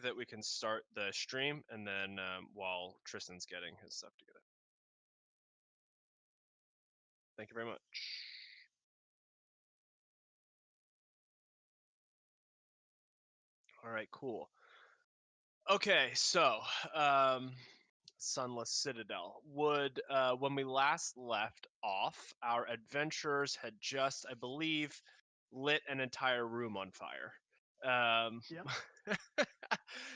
that we can start the stream, and then while Tristan's getting his stuff together. Thank you very much. All right, cool. Okay, so Sunless Citadel. When we last left off, our adventurers had just, I believe, lit an entire room on fire. Yep.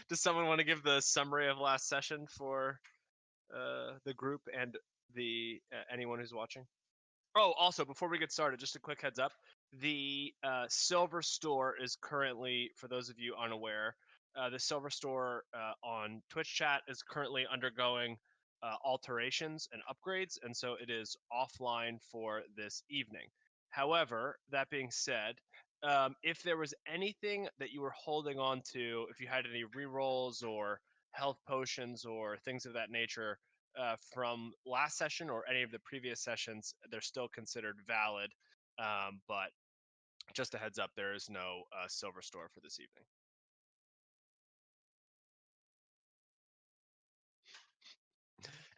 Does someone want to give the summary of last session for the group and the anyone who's watching? Oh, also, before we get started, just a quick heads up. The Silver Store is currently, for those of you unaware, the Silver Store on Twitch chat is currently undergoing alterations and upgrades, and so it is offline for this evening. However, that being said, if there was anything that you were holding on to, if you had any rerolls or health potions or things of that nature from last session or any of the previous sessions, they're still considered valid. But just a heads up, there is no Silver Store for this evening.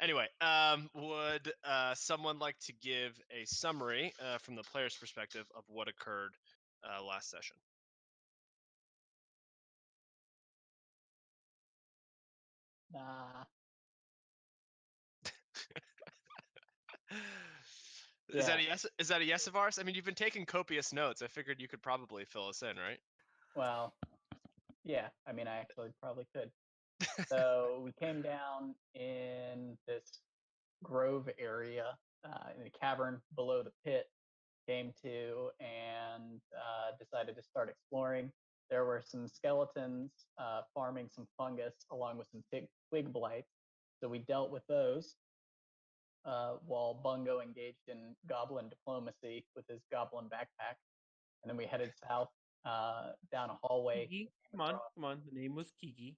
Anyway, would someone like to give a summary from the player's perspective of what occurred last session? Is that a yes? Is that a yes, Ivaris? I mean, you've been taking copious notes. I figured you could probably fill us in, right? Well, yeah. I mean, I actually probably could. So we came down in this grove area in the cavern below the pit, came to and decided to start exploring. There were some skeletons farming some fungus along with some twig blights. So we dealt with those while Bungo engaged in goblin diplomacy with his goblin backpack. And then we headed south down a hallway. Kiki. Come on. The name was Kiki.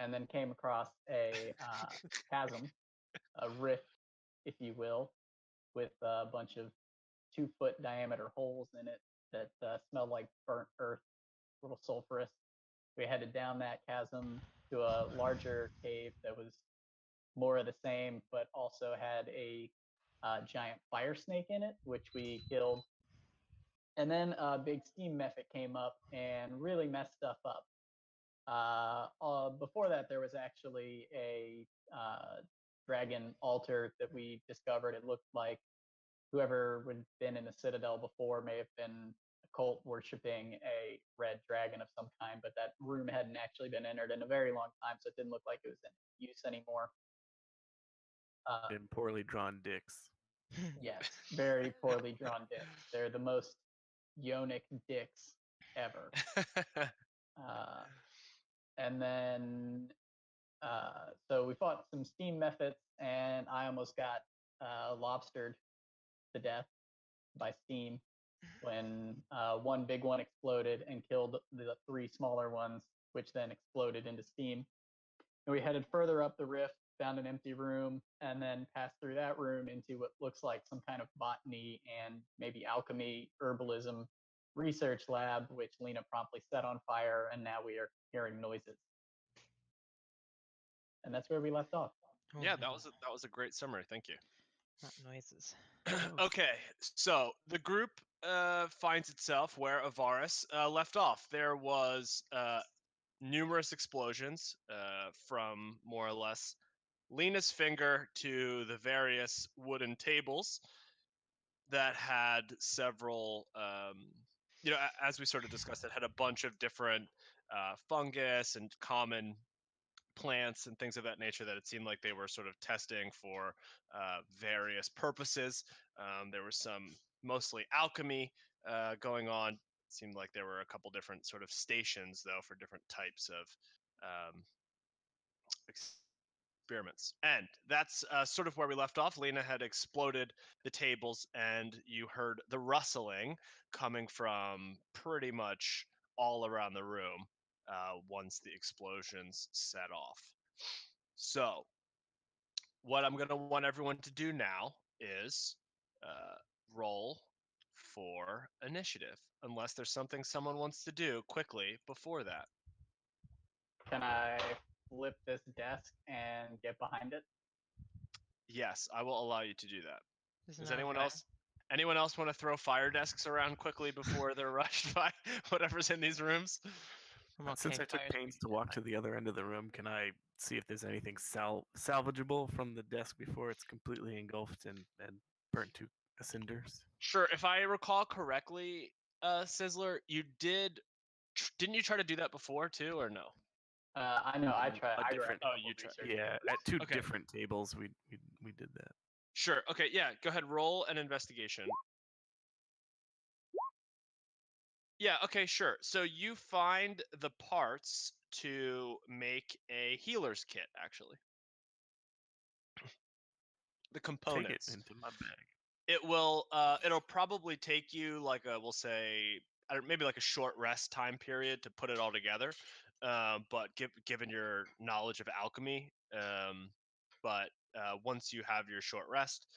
And then came across a chasm, a rift, if you will, with a bunch of 2-foot diameter holes in it that smelled like burnt earth, a little sulfurous. We headed down that chasm to a larger cave that was more of the same, but also had a giant fire snake in it, which we killed. And then a big steam mephit came up and really messed stuff up. Before that, there was actually a dragon altar that we discovered. It looked like whoever would have been in the Citadel before may have been a cult worshipping a red dragon of some kind, but that room hadn't actually been entered in a very long time, so it didn't look like it was in use anymore. And poorly drawn dicks. Yes, very poorly drawn dicks. They're the most yonic dicks ever. And then, so we fought some steam mephits, and I almost got lobstered to death by steam when one big one exploded and killed the 3 smaller ones, which then exploded into steam. And we headed further up the rift, found an empty room, and then passed through that room into what looks like some kind of botany and maybe alchemy, herbalism research lab, which Lena promptly set on fire, and now we are hearing noises. And that's where we left off. Oh, yeah, no. that was a great summary. Thank you. Not noises. Okay, so the group finds itself where Ivaris left off. There was numerous explosions from more or less Lena's finger to the various wooden tables that had several, as we sort of discussed, it had a bunch of different fungus and common plants and things of that nature that it seemed like they were sort of testing for various purposes. There was some mostly alchemy going on. It seemed like there were a couple different sort of stations, though, for different types of experiments. And that's sort of where we left off. Lena had exploded the tables, and you heard the rustling coming from pretty much all around the room once the explosions set off. So what I'm going to want everyone to do now is roll for initiative, unless there's something someone wants to do quickly before that. Can I flip this desk and get behind it? Yes, I will allow you to do that. Isn't Does that anyone okay? else? Anyone else want to throw fire desks around quickly before they're rushed by whatever's in these rooms? I'm okay. Since I took fire's pains pretty to walk to the other end of the room, can I see if there's anything salvageable from the desk before it's completely engulfed and burnt to cinders? Sure. If I recall correctly, Sizzler, you didn't you try to do that before too, or no? I know. I tried. A I different- ran Oh, a couple you tried. research. Yeah, at two Okay. different tables, we did that. Sure. Okay. Yeah. Go ahead. Roll an investigation. Yeah. Okay. Sure. So you find the parts to make a healer's kit, actually. The Take it components. into my bag. It will. It'll probably take you like we'll say, maybe like a short rest time period to put it all together. But given your knowledge of alchemy, but once you have your short rest,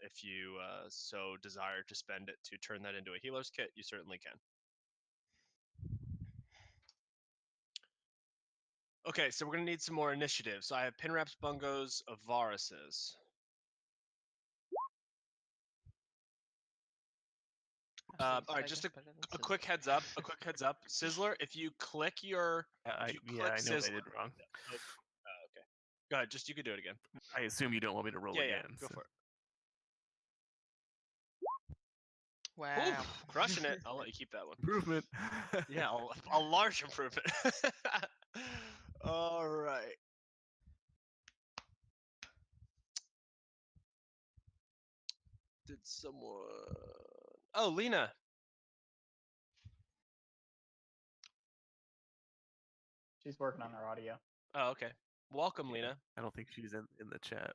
if you so desire to spend it to turn that into a healer's kit, you certainly can. Okay, so we're gonna need some more initiatives. So I have Pinraps, Bungos, Ivarises. All right, just a quick heads up. A quick heads up, Sizzler. If you click your, if you click I know what I Sizzler. did wrong. Okay. Go ahead. Just you can do it again. I assume you don't want me to roll Yeah, again. yeah. Go so- for it. Wow. Oof, crushing it. I'll let you keep that one. Improvement. Yeah, a large improvement. All right. Did someone? Oh, Lena. She's working on her audio. Oh, okay. Welcome, Yeah, Lena. I don't think she's in the chat.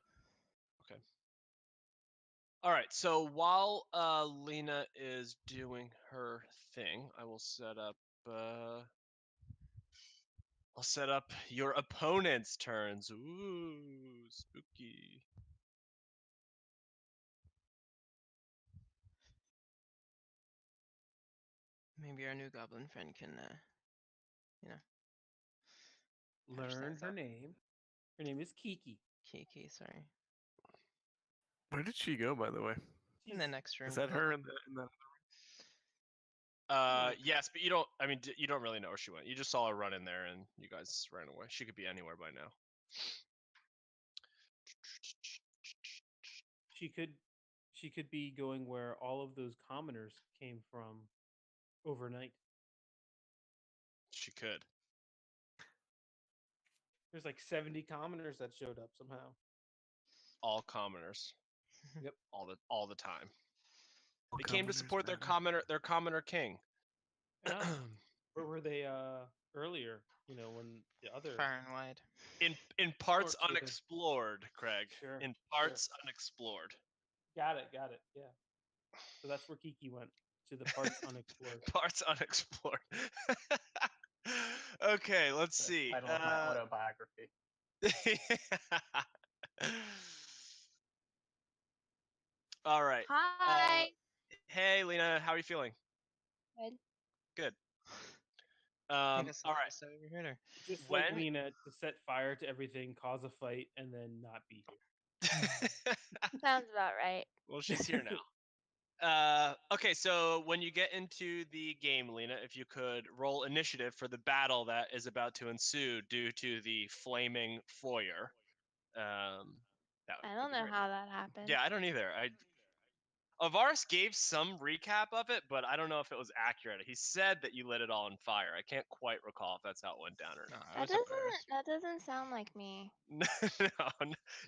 All right. So while Lena is doing her thing, I will set up. I'll set up your opponent's turns. Ooh, spooky. Maybe our new goblin friend can, Learn her that. name. Her name is Kiki. Kiki, sorry. Where did she go, by the way? In the next room. Is that her in the? Yes, but you don't. I mean, you don't really know where she went. You just saw her run in there, and you guys ran away. She could be anywhere by now. She could be going where all of those commoners came from overnight. She could. There's like 70 commoners that showed up somehow. All commoners. Yep. All the time. All They came to commoners support their matter. commoner king. Yeah. Where were they earlier? You know, when the other Far and wide. In parts Sorts of the- unexplored, Craig. Sure, In parts unexplored. Got it. Yeah. So that's where Kiki went, to the parts unexplored. Parts unexplored. Okay, let's The see. title of my autobiography. All right. Hi. Hey, Lena, how are you feeling? Good. Good. I All guess right. that's so overheard her. Just like When- Lena, to set fire to everything, cause a fight, and then not be here. Sounds about right. Well, she's here now. Okay, so when you get into the game, Lena, if you could roll initiative for the battle that is about to ensue due to the flaming foyer. That I would don't be know great. how that happened. Yeah, I don't either. Avaris gave some recap of it, but I don't know if it was accurate. He said that you lit it all on fire. I can't quite recall if that's how it went down or No, not. I That was embarrassed. doesn't sound like me. No,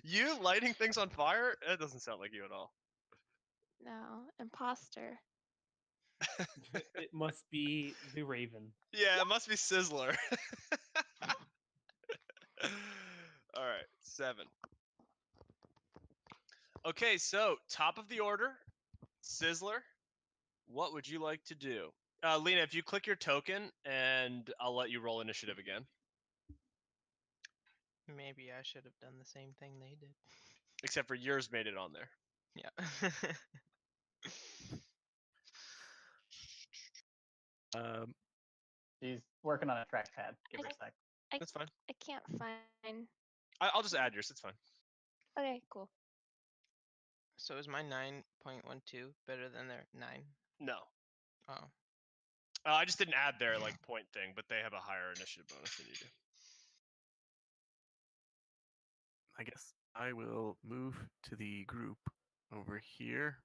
you lighting things on fire? That doesn't sound like you at all. No, imposter. It must be the Raven. Yeah, it must be Sizzler. All right, 7. Okay, so top of the order, Sizzler. What would you like to do? Lena, if you click your token, and I'll let you roll initiative again. Maybe I should have done the same thing they did. Except for yours made it on there. Yeah. She's working on a trackpad. Give her a sec. I That's fine. I can't find. I'll just add yours. It's fine. Okay, cool. So is my 9.12 better than their 9? No. Oh. I just didn't add their like point thing, but they have a higher initiative bonus than you do. I guess I will move to the group over here.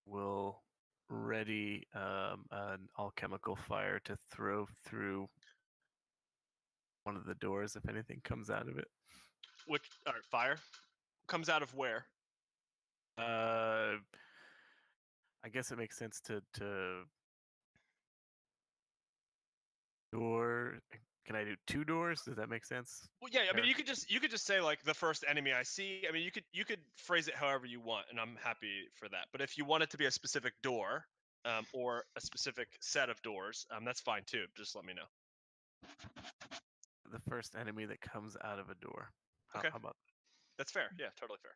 We'll ready an alchemical fire to throw through one of the doors if anything comes out of it. Which fire comes out of where? I guess it makes sense to door. Can I do 2 doors? Does that make sense? Well, yeah. I mean, Or- you could just say like the first enemy I see. I mean, you could phrase it however you want, and I'm happy for that. But if you want it to be a specific door, or a specific set of doors, that's fine too. Just let me know. The first enemy that comes out of a door. Okay. How about That's fair. Yeah, totally fair.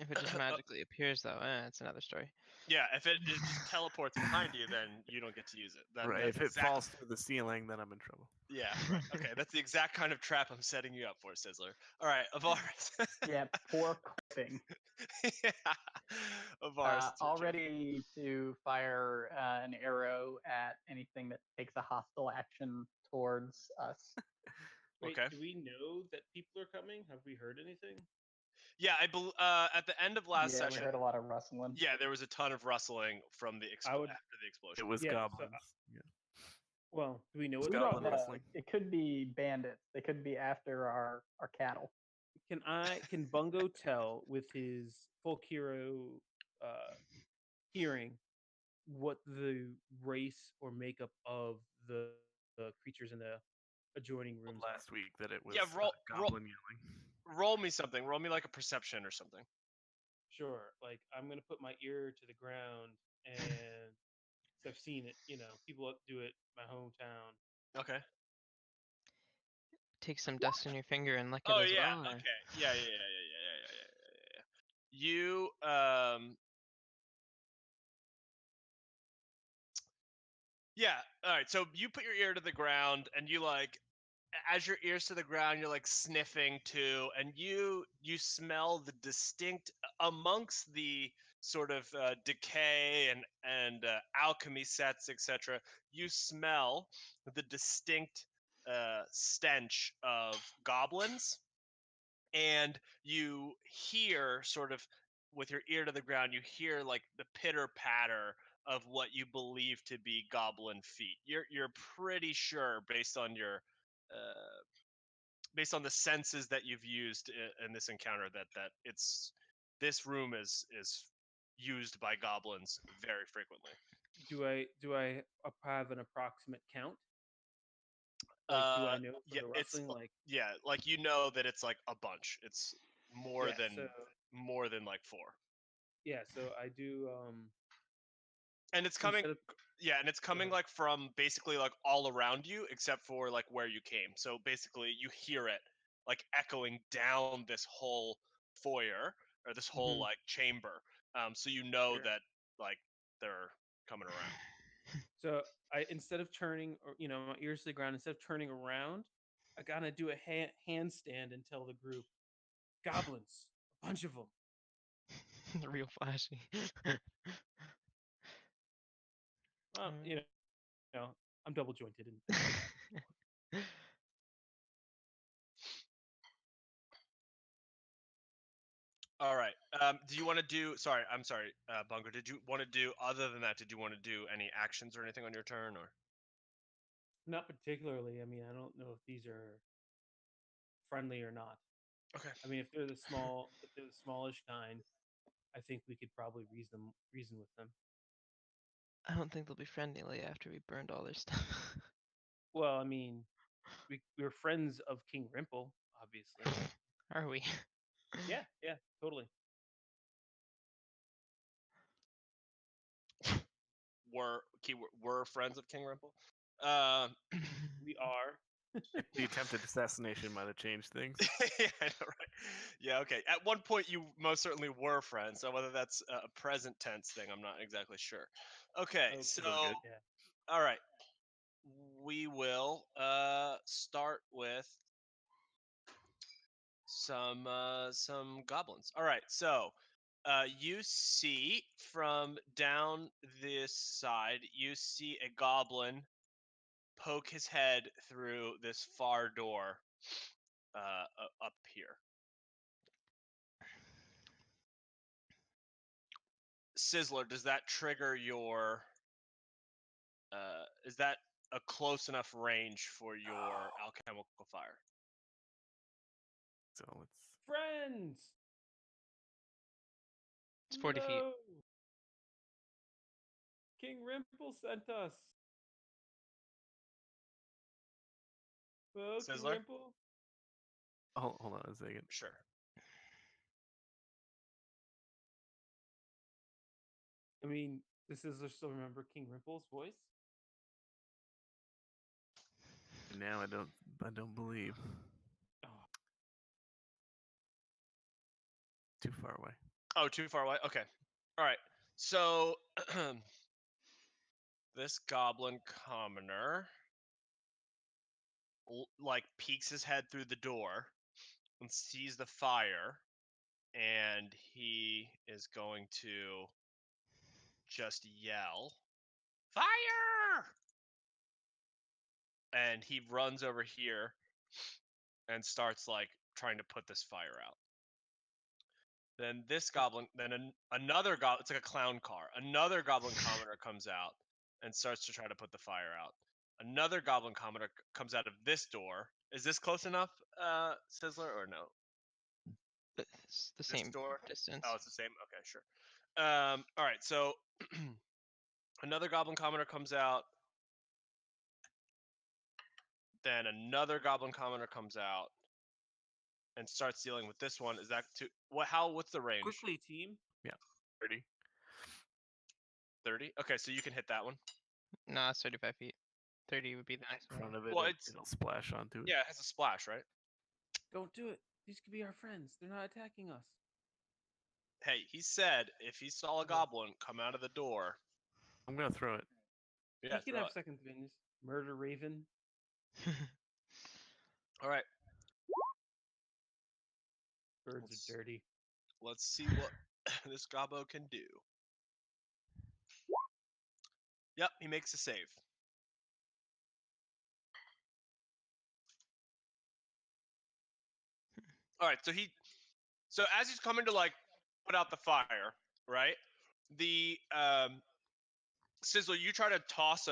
If it just magically appears, though, it's another story. Yeah, if it just teleports behind you, then you don't get to use it. right? That's If it falls through the ceiling, then I'm in trouble. Yeah. Right. Okay, that's the exact kind of trap I'm setting you up for, Sizzler. All right, Ivaris. Yeah, poor clipping. Yeah. Ivaris. it's your All turn. ready to fire an arrow at anything that takes a hostile action towards us. Wait, Okay. do we know that people are coming? Have we heard anything? Yeah, at the end of last yeah, session. we heard a lot of rustling. Yeah, there was a ton of rustling from the I would- after the explosion. It was Yeah, so goblins. Yeah. Well, do we know It's what We the don't goblin know. wrestling. It could be bandits. They could be after our cattle. Can Bungo tell with his full hero hearing what the race or makeup of the creatures in the adjoining rooms are? Last week that it was Yeah, roll- goblin yelling. Roll me something. Roll me like a perception or something. Sure. Like I'm gonna put my ear to the ground and 'cause I've seen it, people do it in my hometown. Okay. Take some dust in your finger and lick it Oh as yeah. well. or- Okay. Yeah. You Yeah. All right. So you put your ear to the ground, and you like, as your ears to the ground, you're like sniffing too, and you smell the distinct amongst the sort of decay and alchemy sets, etc. You smell the distinct stench of goblins, and you hear sort of with your ear to the ground, you hear like the pitter patter of what you believe to be goblin feet. You're pretty sure based on the senses that you've used in this encounter that this room is used by goblins very frequently. Do I have an approximate count? Like, do I know for Yeah, the it's rustling? Like, yeah, like you know that it's like a bunch. It's more yeah, than so more than like 4. yeah, so I do. And it's coming Instead of yeah, and it's coming ahead. like from basically like all around you except for like where you came. So basically you hear it like echoing down this whole foyer or this whole Mhm. like chamber. So you know Sure. that like they're coming around. So I instead of turning or my ears to the ground, instead of turning around, I gotta do a handstand and tell the group, goblins, a bunch of them. Real flashy. Well, I'm double jointed and All right. Do you want to do? Sorry, I'm sorry, Bungo. Did you want to do other than that? Did you want to do any actions or anything on your turn, or? not particularly. I mean, I don't know if these are friendly or not. Okay. I mean, if they're the smallish kind, I think we could probably reason with them. I don't think they'll be friendly after we burned all their stuff. Well, I mean, we're friends of King Rimple, obviously. Are we? Yeah, totally. Were friends of King Rimple. We are. The attempted assassination might have changed things. Yeah, I know, right? Yeah, okay. At one point, you most certainly were friends. So whether that's a present tense thing, I'm not exactly sure. Okay, Oh, so good. Yeah. all right, we will some goblins. All right, so you see from down this side, you see a goblin poke his head through this far door up here. Sizzler, does that trigger your? Is that a close enough range for your alchemical fire? So it's Friends. It's 40 feet. No! King Rimple sent us. Hello, King Sizzler? Rimple. hold on a second. Sure. I mean, does Sizzler still remember King Rimple's voice? Now I don't believe. Oh, Too far away. Oh, too far away. Okay. All right. So this goblin commoner like peeks his head through the door and sees the fire, and he is going to just yell, "Fire!" And he runs over here and starts like trying to put this fire out. Then this goblin, another goblin, it's like a clown car. Another goblin commoner comes out and starts to try to put the fire out. Another goblin commoner comes out of this door. Is this close enough, Sizzler, or no? It's the This same door? distance. Oh, it's the same? Okay, sure. All right, so another goblin commoner comes out. Then another goblin commoner comes out and starts dealing with this one. Is that too? What's the range? quickly, team. 30. 30? Okay, so you can hit that one. Nah, it's 35 feet. 30 would be the next In one. front of it, Well, it'll splash onto it. Yeah, it has a splash, right? Don't do it. These could be our friends. They're not attacking us. Hey, he said if he saw a goblin come out of the door, I'm gonna throw it. yeah, he can throw have it. second opinions. Murder Raven. All right, Birds Let's- are dirty. let's see what this gobbo can do. Yep, he makes a save. All right, so as he's coming to like put out the fire, right? The Sizzle, you try to toss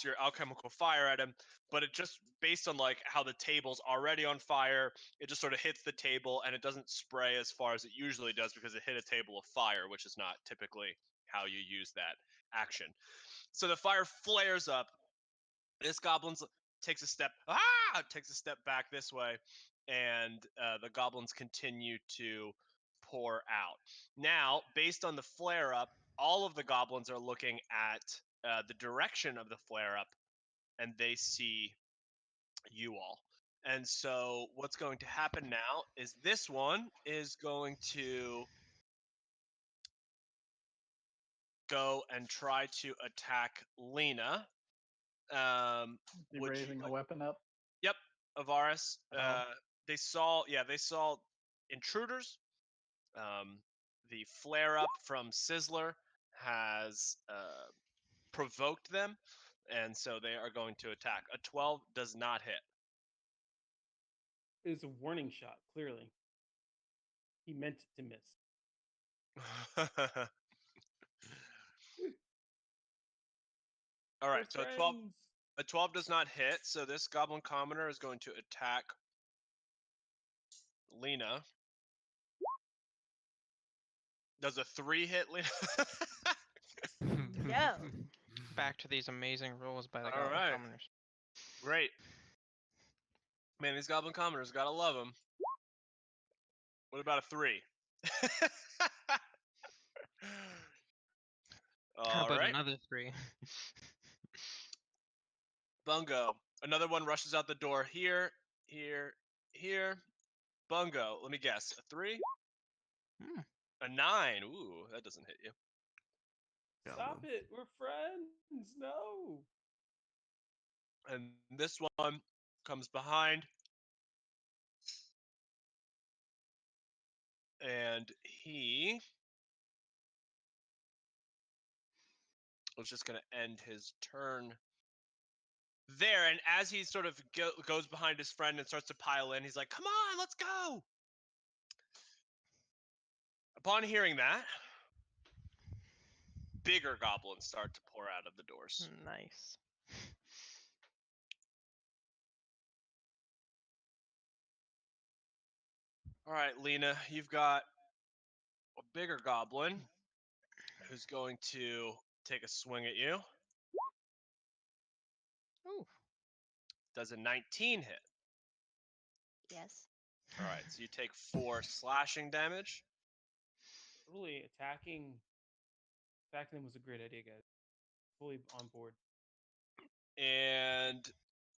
your alchemical fire at him, but it just based on like how the table's already on fire, it just sort of hits the table and it doesn't spray as far as it usually does because it hit a table of fire, which is not typically how you use that action. So the fire flares up. This goblin takes a step back this way, and the goblins continue to pour out. Now, based on the flare up, all of the goblins are looking at the direction of the flare up, and they see you all. And so, what's going to happen now is this one is going to go and try to attack Lena. You Would raising you a weapon up? Yep, Ivaris. Oh. They saw intruders. The flare up from Sizzler has provoked them, and so they are going to attack. A 12 does not hit. It was a warning shot, clearly. He meant to miss. All right, We're so friends. a 12 does not hit, so this goblin commoner is going to attack Lena. Does a 3 hit Lena? No. Back to these amazing rolls by the All goblin right. commoners. Great. Man, these goblin commoners, gotta love them. What about a 3? How All about right. another 3? Bungo. Another one rushes out the door here, here. Bungo. Let me guess. A 3? Hmm. A 9. Ooh, that doesn't hit you. Stop it. We're friends. No. And this one comes behind And he was just going to end his turn there. And as he sort of goes behind his friend and starts to pile in, he's like, come on, let's go. Upon hearing that, bigger goblins start to pour out of the doors. Nice. All right, Lena, you've got a bigger goblin who's going to take a swing at you. Ooh. Does a 19 hit? Yes. All right, so you take 4 slashing damage. Really attacking them was a great idea, guys. Fully on board. And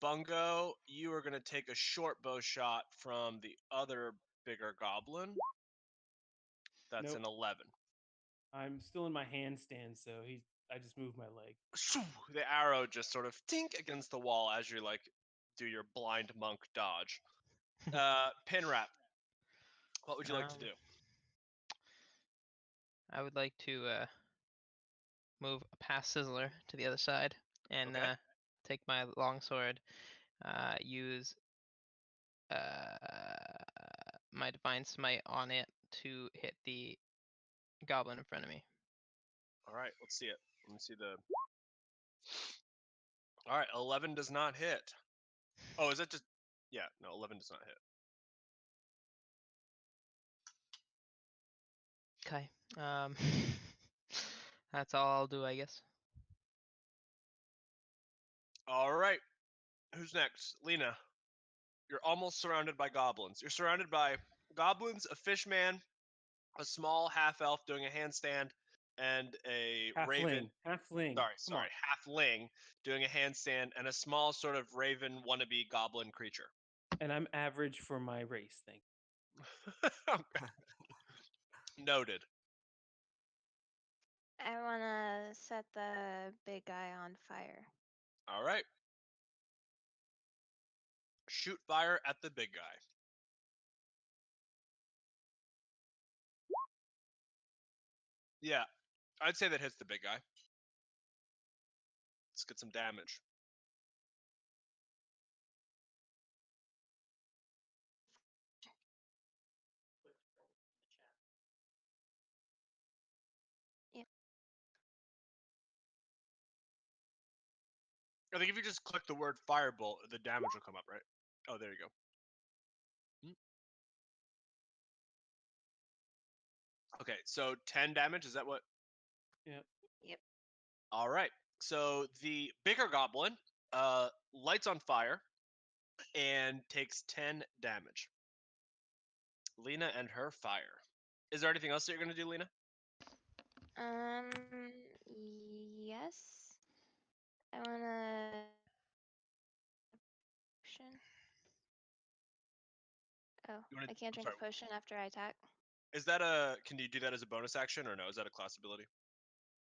Bungo, you are going to take a short bow shot from the other bigger goblin. That's Nope. an 11. I'm still in my handstand, so I just moved my leg. The arrow just sort of tink against the wall as you do your blind monk dodge. Pinrap, what would you like to do? I would like to move past Sizzler to the other side and Okay. take my longsword, use my divine smite on it to hit the goblin in front of me. All right, let's see it. Let me see the. All right, 11 does not hit. Oh, is that just? Yeah, no, 11 does not hit. Okay. That's all I'll do, I guess. All right, who's next? Lena, you're almost surrounded by goblins. You're surrounded by goblins, a fishman, a small half elf doing a handstand, and a raven. Halfling. Sorry, halfling doing a handstand, and a small sort of raven wannabe goblin creature. And I'm average for my race, thank you. Okay. Noted. I want to set the big guy on fire. All right. Shoot fire at the big guy. Yeah, I'd say that hits the big guy. Let's get some damage. Yep. I think if you just click the word firebolt, the damage will come up, right? Oh, there you go. Okay, so 10 damage, is that what? Yep. Yep. All right. So the bigger goblin lights on fire and takes 10 damage. Lena and her fire. Is there anything else that you're going to do, Lena? Yes. I want to potion. Oh, I can't drink a potion after I attack. Is that can you do that as a bonus action or no? Is that a class ability?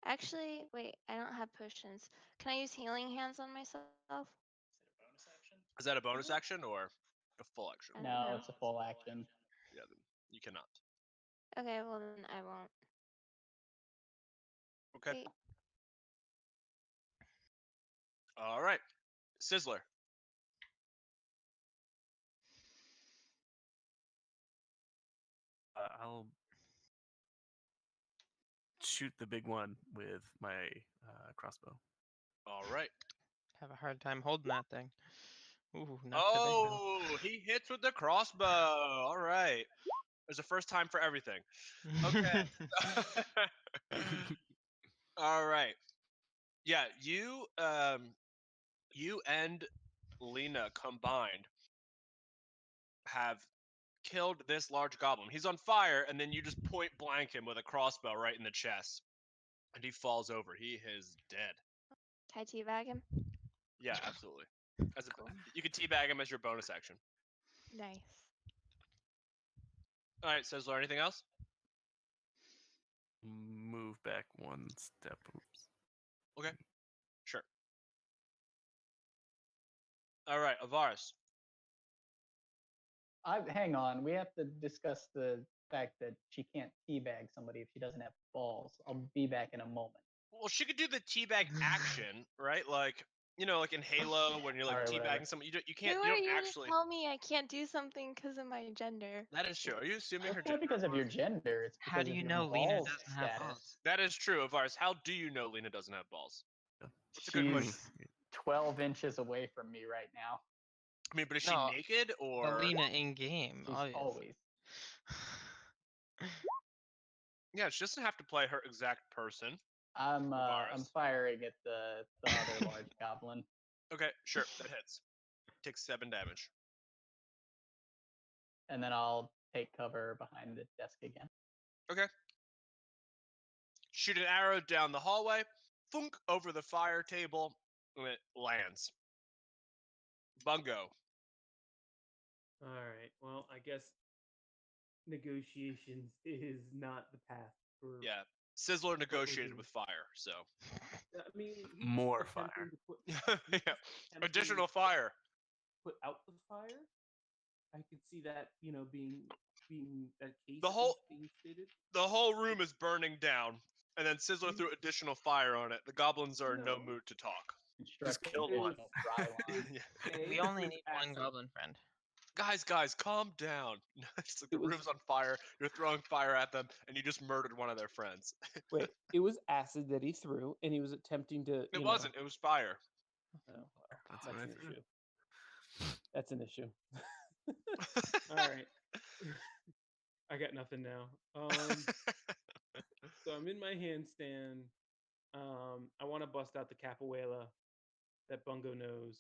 Actually, wait, I don't have potions. Can I use healing hands on myself? Is that a bonus action or a full action? I don't No, know. it's a full action. Yeah, then you cannot. Okay, well then I won't. Okay. Wait. All right. Sizzler. I'll shoot the big one with my crossbow. All right. Have a hard time holding that thing. Ooh, not Oh, he hits with the crossbow. All right. There's a first time for everything. Okay. All right. Yeah, you and Lena combined have killed this large goblin. He's on fire, and then you just point blank him with a crossbow right in the chest, and he falls over. He is dead. Can I teabag him? Yeah, absolutely. Cool. You could teabag him as your bonus action. Nice. All right, Sizzler, anything else? Move back one step. Oops. Okay, sure. All right, Ivaris. Hang on. We have to discuss the fact that she can't teabag somebody if she doesn't have balls. I'll be back in a moment. Well, she could do the teabag action, right? Like, like in Halo when you're like Alright, whatever. teabagging someone, you Who can't, are you don't you actually. to tell me I can't do something because of my gender? That is true. Are you assuming her It's not gender? because of your gender. It's How because do of you your know Lena balls doesn't have status. balls? That is true, Ivaris. How do you know Lena doesn't have balls? That's a good question. She's 12 inches away from me right now. I mean, but is she No, naked The or? Lena in game, She's obviously. always. Yeah, she doesn't have to play her exact person. I'm Ivaris. firing at the other large goblin. Okay, sure, that hits. Takes 7 damage. And then I'll take cover behind the desk again. Okay. Shoot an arrow down the hallway, thunk over the fire table, and it lands. Bungo. All right. Well, I guess negotiations is not the path for. Yeah, Sizzler negotiated with fire, so. I mean, he's More attempting fire. to put Yeah, attempting additional to fire. put out the fire. I could see that, being that case The at whole- least being stated. The whole room is burning down, and then Sizzler threw additional fire on it. The goblins are in no No. mood to talk. Constructing killed one. additional dry line. Yeah. A, We it only was need one acid. goblin friend. Guys, calm down. It's like the It was- room's on fire. You're throwing fire at them, and you just murdered one of their friends. Wait, it was acid that he threw, and he was attempting to. It wasn't. It was fire. Oh, well, That's that's what I an threw. issue. That's an issue. All right. I got nothing now. So I'm in my handstand. I want to bust out the capoeira that Bungo knows.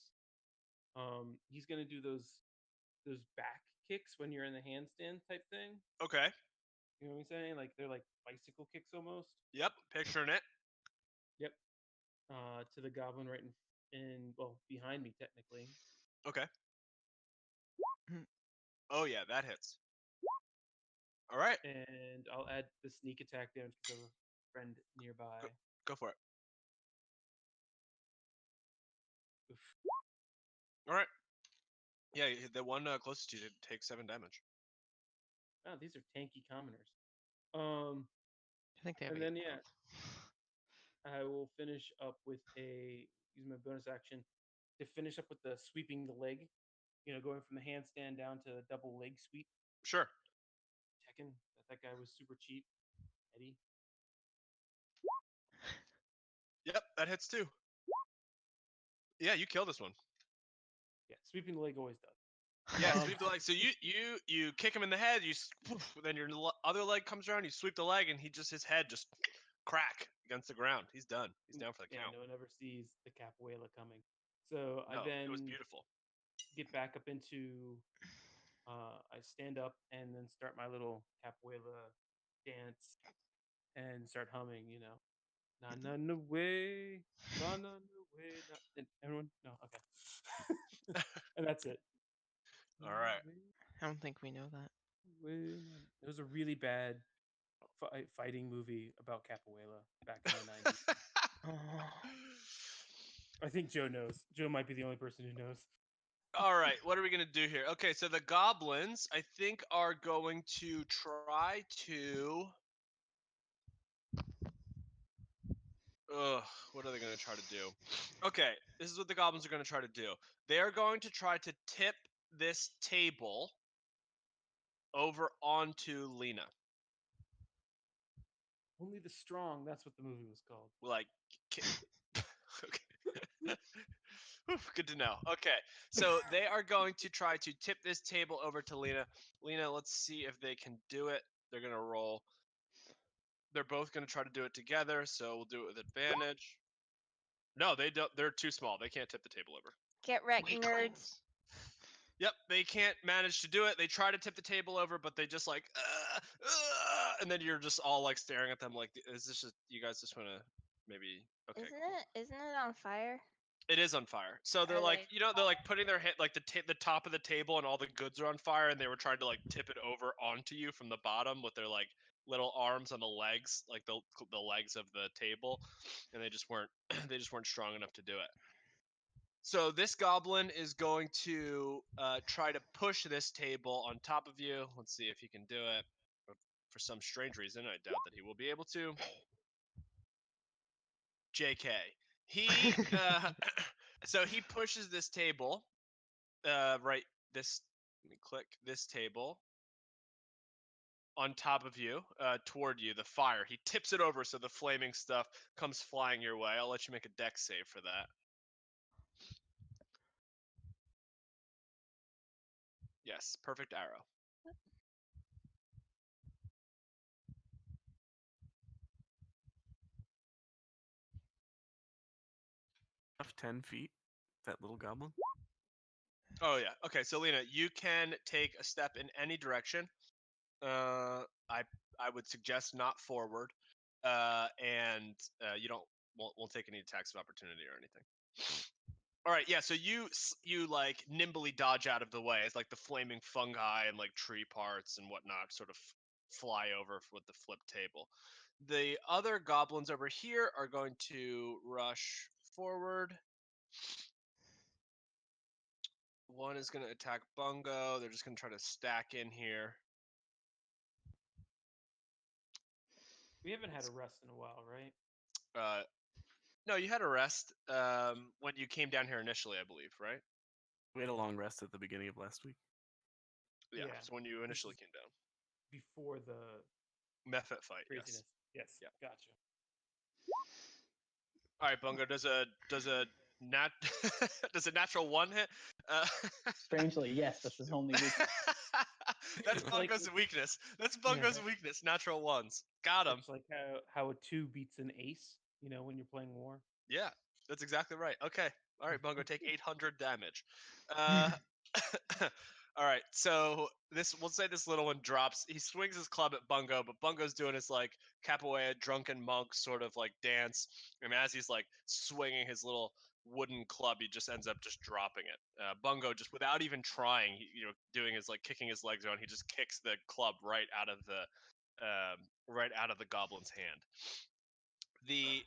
He's gonna do those back kicks when you're in the handstand type thing. Okay. You know what I'm saying? Like they're like bicycle kicks almost. Yep. Picturing it. Yep. To the goblin right in behind me technically. Okay. Oh yeah, that hits. All right, And I'll add the sneak attack damage because of a friend nearby. go for it. Oof. All right. Yeah, the one closest to you did take 7 damage. Oh, these are tanky commoners. I think they have And eight then yeah, health. I will finish up with use my bonus action to finish up with the sweeping the leg. Going from the handstand down to the double leg sweep. Sure. Tekken, that guy was super cheap. Eddie. Yep, that hits too. Yeah, you kill this one. Yeah, sweeping the leg always does. Yeah, Um, sweep the leg. So you kick him in the head. Then your other leg comes around. You sweep the leg, and his head just crack against the ground. He's done. He's down for the Yeah, count. no one ever sees the capoeira coming. So No, I then it was beautiful. get back up into. I stand up and then start my little capoeira dance and start humming. Na na na way, na na na way. Everyone, no, okay. And that's it. All right. I don't think we know that. It was a really bad fighting movie about capoeira back in the 90s. Oh. I think Joe knows. Joe might be the only person who knows. All right, what are we gonna do here? Okay, so the goblins, I think, are going to try to. What are they gonna try to do? Okay, this is what the goblins are gonna try to do. They are going to try to tip this table over onto Lena. Only the strong. That's what the movie was called. Like, okay. Good to know. Okay, so they are going to try to tip this table over to Lena. Lena, let's see if they can do it. They're gonna roll. They're both gonna try to do it together, so we'll do it with advantage. No, they don't. They're too small. They can't tip the table over. Get wrecked, nerds. Weaklings. Yep, they can't manage to do it. They try to tip the table over, but they just like, and then you're just all like staring at them like, is this just you guys just want to maybe? Okay, Isn't it on fire? it is on fire. So they're Are like, they they're like putting their hand like the top of the table, and all the goods are on fire, and they were trying to like tip it over onto you from the bottom with their like little arms on the legs, like the legs of the table, and they just weren't strong enough to do it. So this goblin is going to try to push this table on top of you. Let's see if he can do it. for some strange reason, I doubt that he will be able to. JK. He so he pushes this table, right. This let me click this table on top of you, toward you. The fire. He tips it over so the flaming stuff comes flying your way. I'll let you make a dex save for that. Yes, perfect arrow. Of 10 feet, that little goblin. Oh yeah. Okay, so Lena, you can take a step in any direction. I would suggest not forward, and you won't take any attacks of opportunity or anything. All right, yeah. So you like nimbly dodge out of the way as like the flaming fungi and like tree parts and whatnot sort of fly over with the flip table. The other goblins over here are going to rush forward. One is going to attack Bungo. They're just going to try to stack in here. We haven't had a rest in a while, right? No, you had a rest when you came down here initially, I believe, right? We had a long rest at the beginning of last week. Yeah, Yeah, so when you initially is- came down. Before the Mephit fight, craziness. yes. Yes. Yeah. Gotcha. All right, Bungo, does a does a natural one hit? Strangely, yes, that's his only weakness. That's It's like- Bungo's weakness. That's Bungo's weakness. Natural ones. Got him. It's like how a 2 beats an ace. You know, when you're playing war. Yeah, that's exactly right. Okay. All right, Bungo, take 800 damage. All right, so we'll say this little one drops. He swings his club at Bungo, but Bungo's doing his like capoeira drunken monk sort of like dance, and as he's like swinging his little wooden club, he just ends up just dropping it. Bungo, just without even trying, doing his like kicking his legs around, he just kicks the club right out of the goblin's hand. The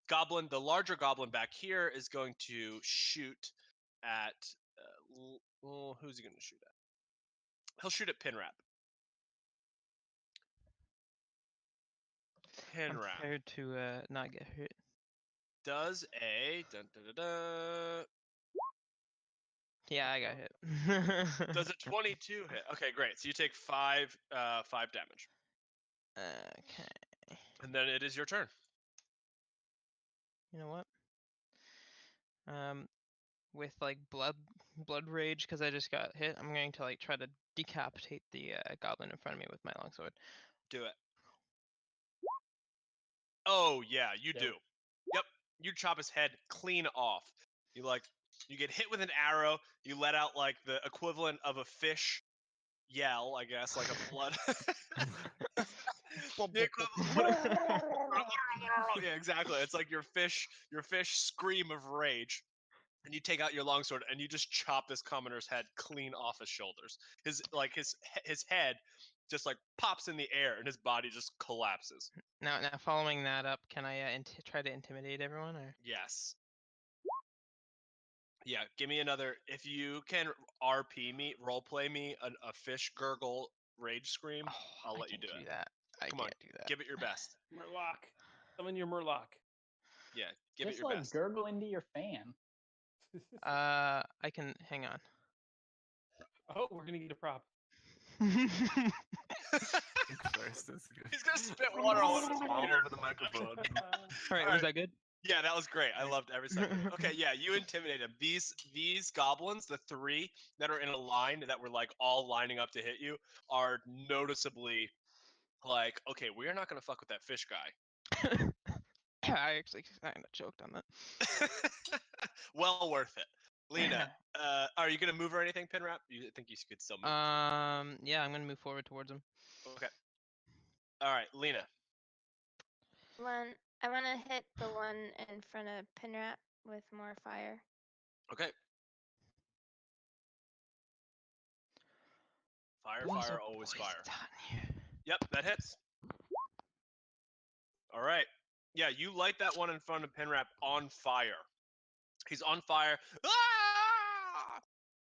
goblin, the larger goblin back here, is going to shoot at. Who's he going to shoot at? He'll shoot at Pinrap. I'm prepared to not get hit. Does a Yeah, I got hit. does a 22 hit? Okay, great. So you take 5 damage, Okay. and then it is your turn. You know what? With like blood rage because I just got hit, I'm going to like try to decapitate the goblin in front of me with my longsword. Do it. Oh yeah, you Yep. do. Yep, you chop his head clean off. You get hit with an arrow. You let out like the equivalent of a fish yell, I guess, like a blood. The equivalent. Yeah, exactly. It's like your fish scream of rage. And you take out your longsword and you just chop this commoner's head clean off his shoulders. His head just like pops in the air and his body just collapses. Now, following that up, can I try to intimidate everyone? Or Yes. Yeah, give me another. If you can RP me, roleplay me a fish gurgle rage scream, I'll let you do it. That. I Come on, can't do that. give it your best. Murloc. Summon your Murloc. Yeah, give it Just your like best. gurgle into your fan. I can hang on. Oh, we're gonna get a prop. First, that's good. He's gonna spit water all over his All computer. over the microphone. All right, Alright. was that good? Yeah, that was great. I loved every second. Okay, yeah, you intimidate him. These goblins, the 3 that are in a line that were like all lining up to hit you, are noticeably like, okay, we are not gonna fuck with that fish guy. I actually kind of choked on that. Well worth it. Lena, are you gonna move or anything, Pinrap? You think you could still move? Yeah, I'm gonna move forward towards him. Okay. All right, Lena. I want to hit the one in front of Pinrap with more fire. Okay. Fire, Boys, fire, oh always boys, fire. it's hot in here. Yep, that hits. All right. Yeah, you light that one in front of Pinrap on fire. He's on fire. Ah!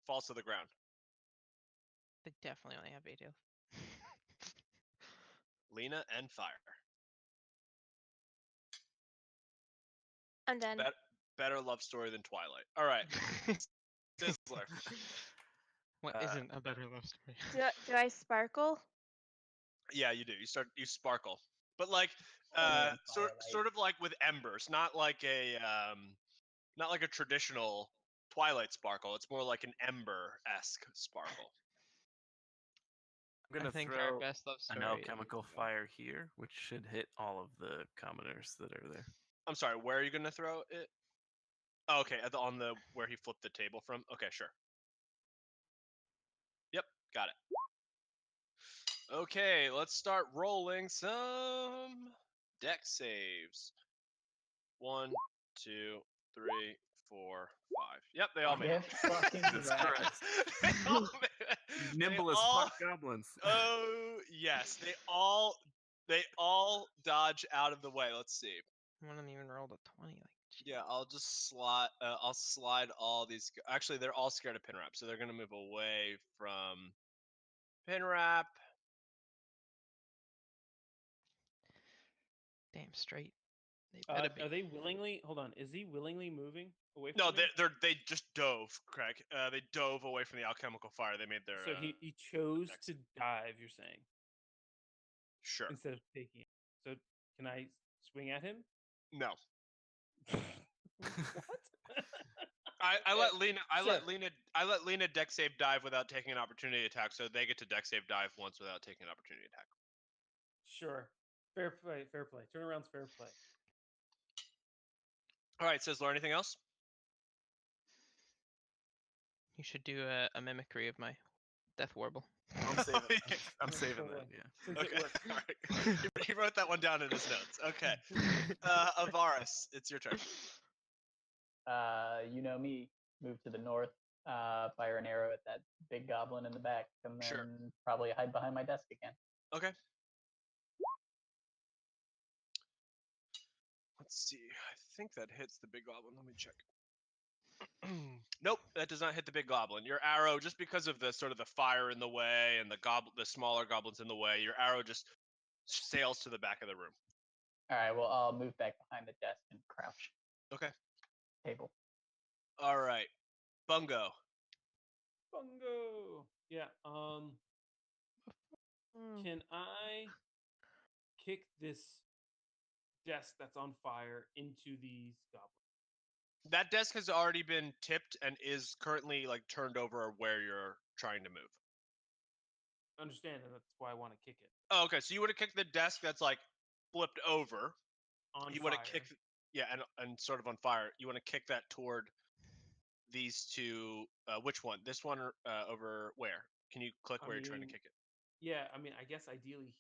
Falls to the ground. They definitely only have 8 health. Lena and fire. I'm done. Better love story than Twilight. All right, Sizzler. What isn't a better love story? Do I sparkle? Yeah, you do. You sparkle, but like Only in sort Firelight. of like with embers, not like a traditional Twilight sparkle. It's more like an ember-esque sparkle. I'm I gonna think our throw best love an story. alchemical fire here, which should hit all of the commoners that are there. I'm sorry, where are you gonna throw it? Oh, okay, on the where he flipped the table from. Okay, sure. Yep, got it. Okay, let's start rolling some deck saves. 1, 2, 3, 4, 5. Yep, they all made Get it. fucking Jesus wrecked. Christ. They all made it. Nimble They as all- fuck goblins. Oh yes, they all dodge out of the way. Let's see. One of them even rolled a 20. Like, Yeah, I'll just slide. I'll slide all these. Actually, they're all scared of Pinrap, so they're gonna move away from Pinrap. damn straight. They better be. Are they willingly? Hold on. Is he willingly moving away from No, me? they just dove, Craig. They dove away from the alchemical fire. They made their. So he chose next- to dive. You're saying Sure. instead of taking it. So can I swing at him? No. What? I let Lena. Sure. I let Lena deck save dive without taking an opportunity attack, so they get to deck save dive once without taking an opportunity attack. Sure. Fair play. Fair play. Turnaround's fair play. All right, Sizzler. Anything else? You should do a mimicry of my death warble. I'm saving, Yeah. I'm saving Totally. that, yeah. Since Okay. it worked. All right. He wrote that one down in his notes. Okay. Ivaris, it's your turn. You know me. Move to the north. Fire an arrow at that big goblin in the back, and then Sure. probably hide behind my desk again. Okay. Let's see. I think that hits the big goblin. Let me check. Nope, that does not hit the big goblin. Your arrow, just because of the sort of the fire in the way and the smaller goblins in the way, your arrow just sails to the back of the room. All right. Well, I'll move back behind the desk and crouch. Okay. Table. All right. Bungo. Bungo. Yeah. Can I kick this desk that's on fire into these goblins? That desk has already been tipped and is currently like turned over where you're trying to move. Understand, and that's why I want to kick it. Oh, okay. So you would have kicked the desk that's like flipped over. On You fire. would have kicked, yeah, and sort of on fire. You want to kick that toward these two. Which one? This one or over where? Can you click where you're trying to kick it? Yeah, I mean, I guess ideally,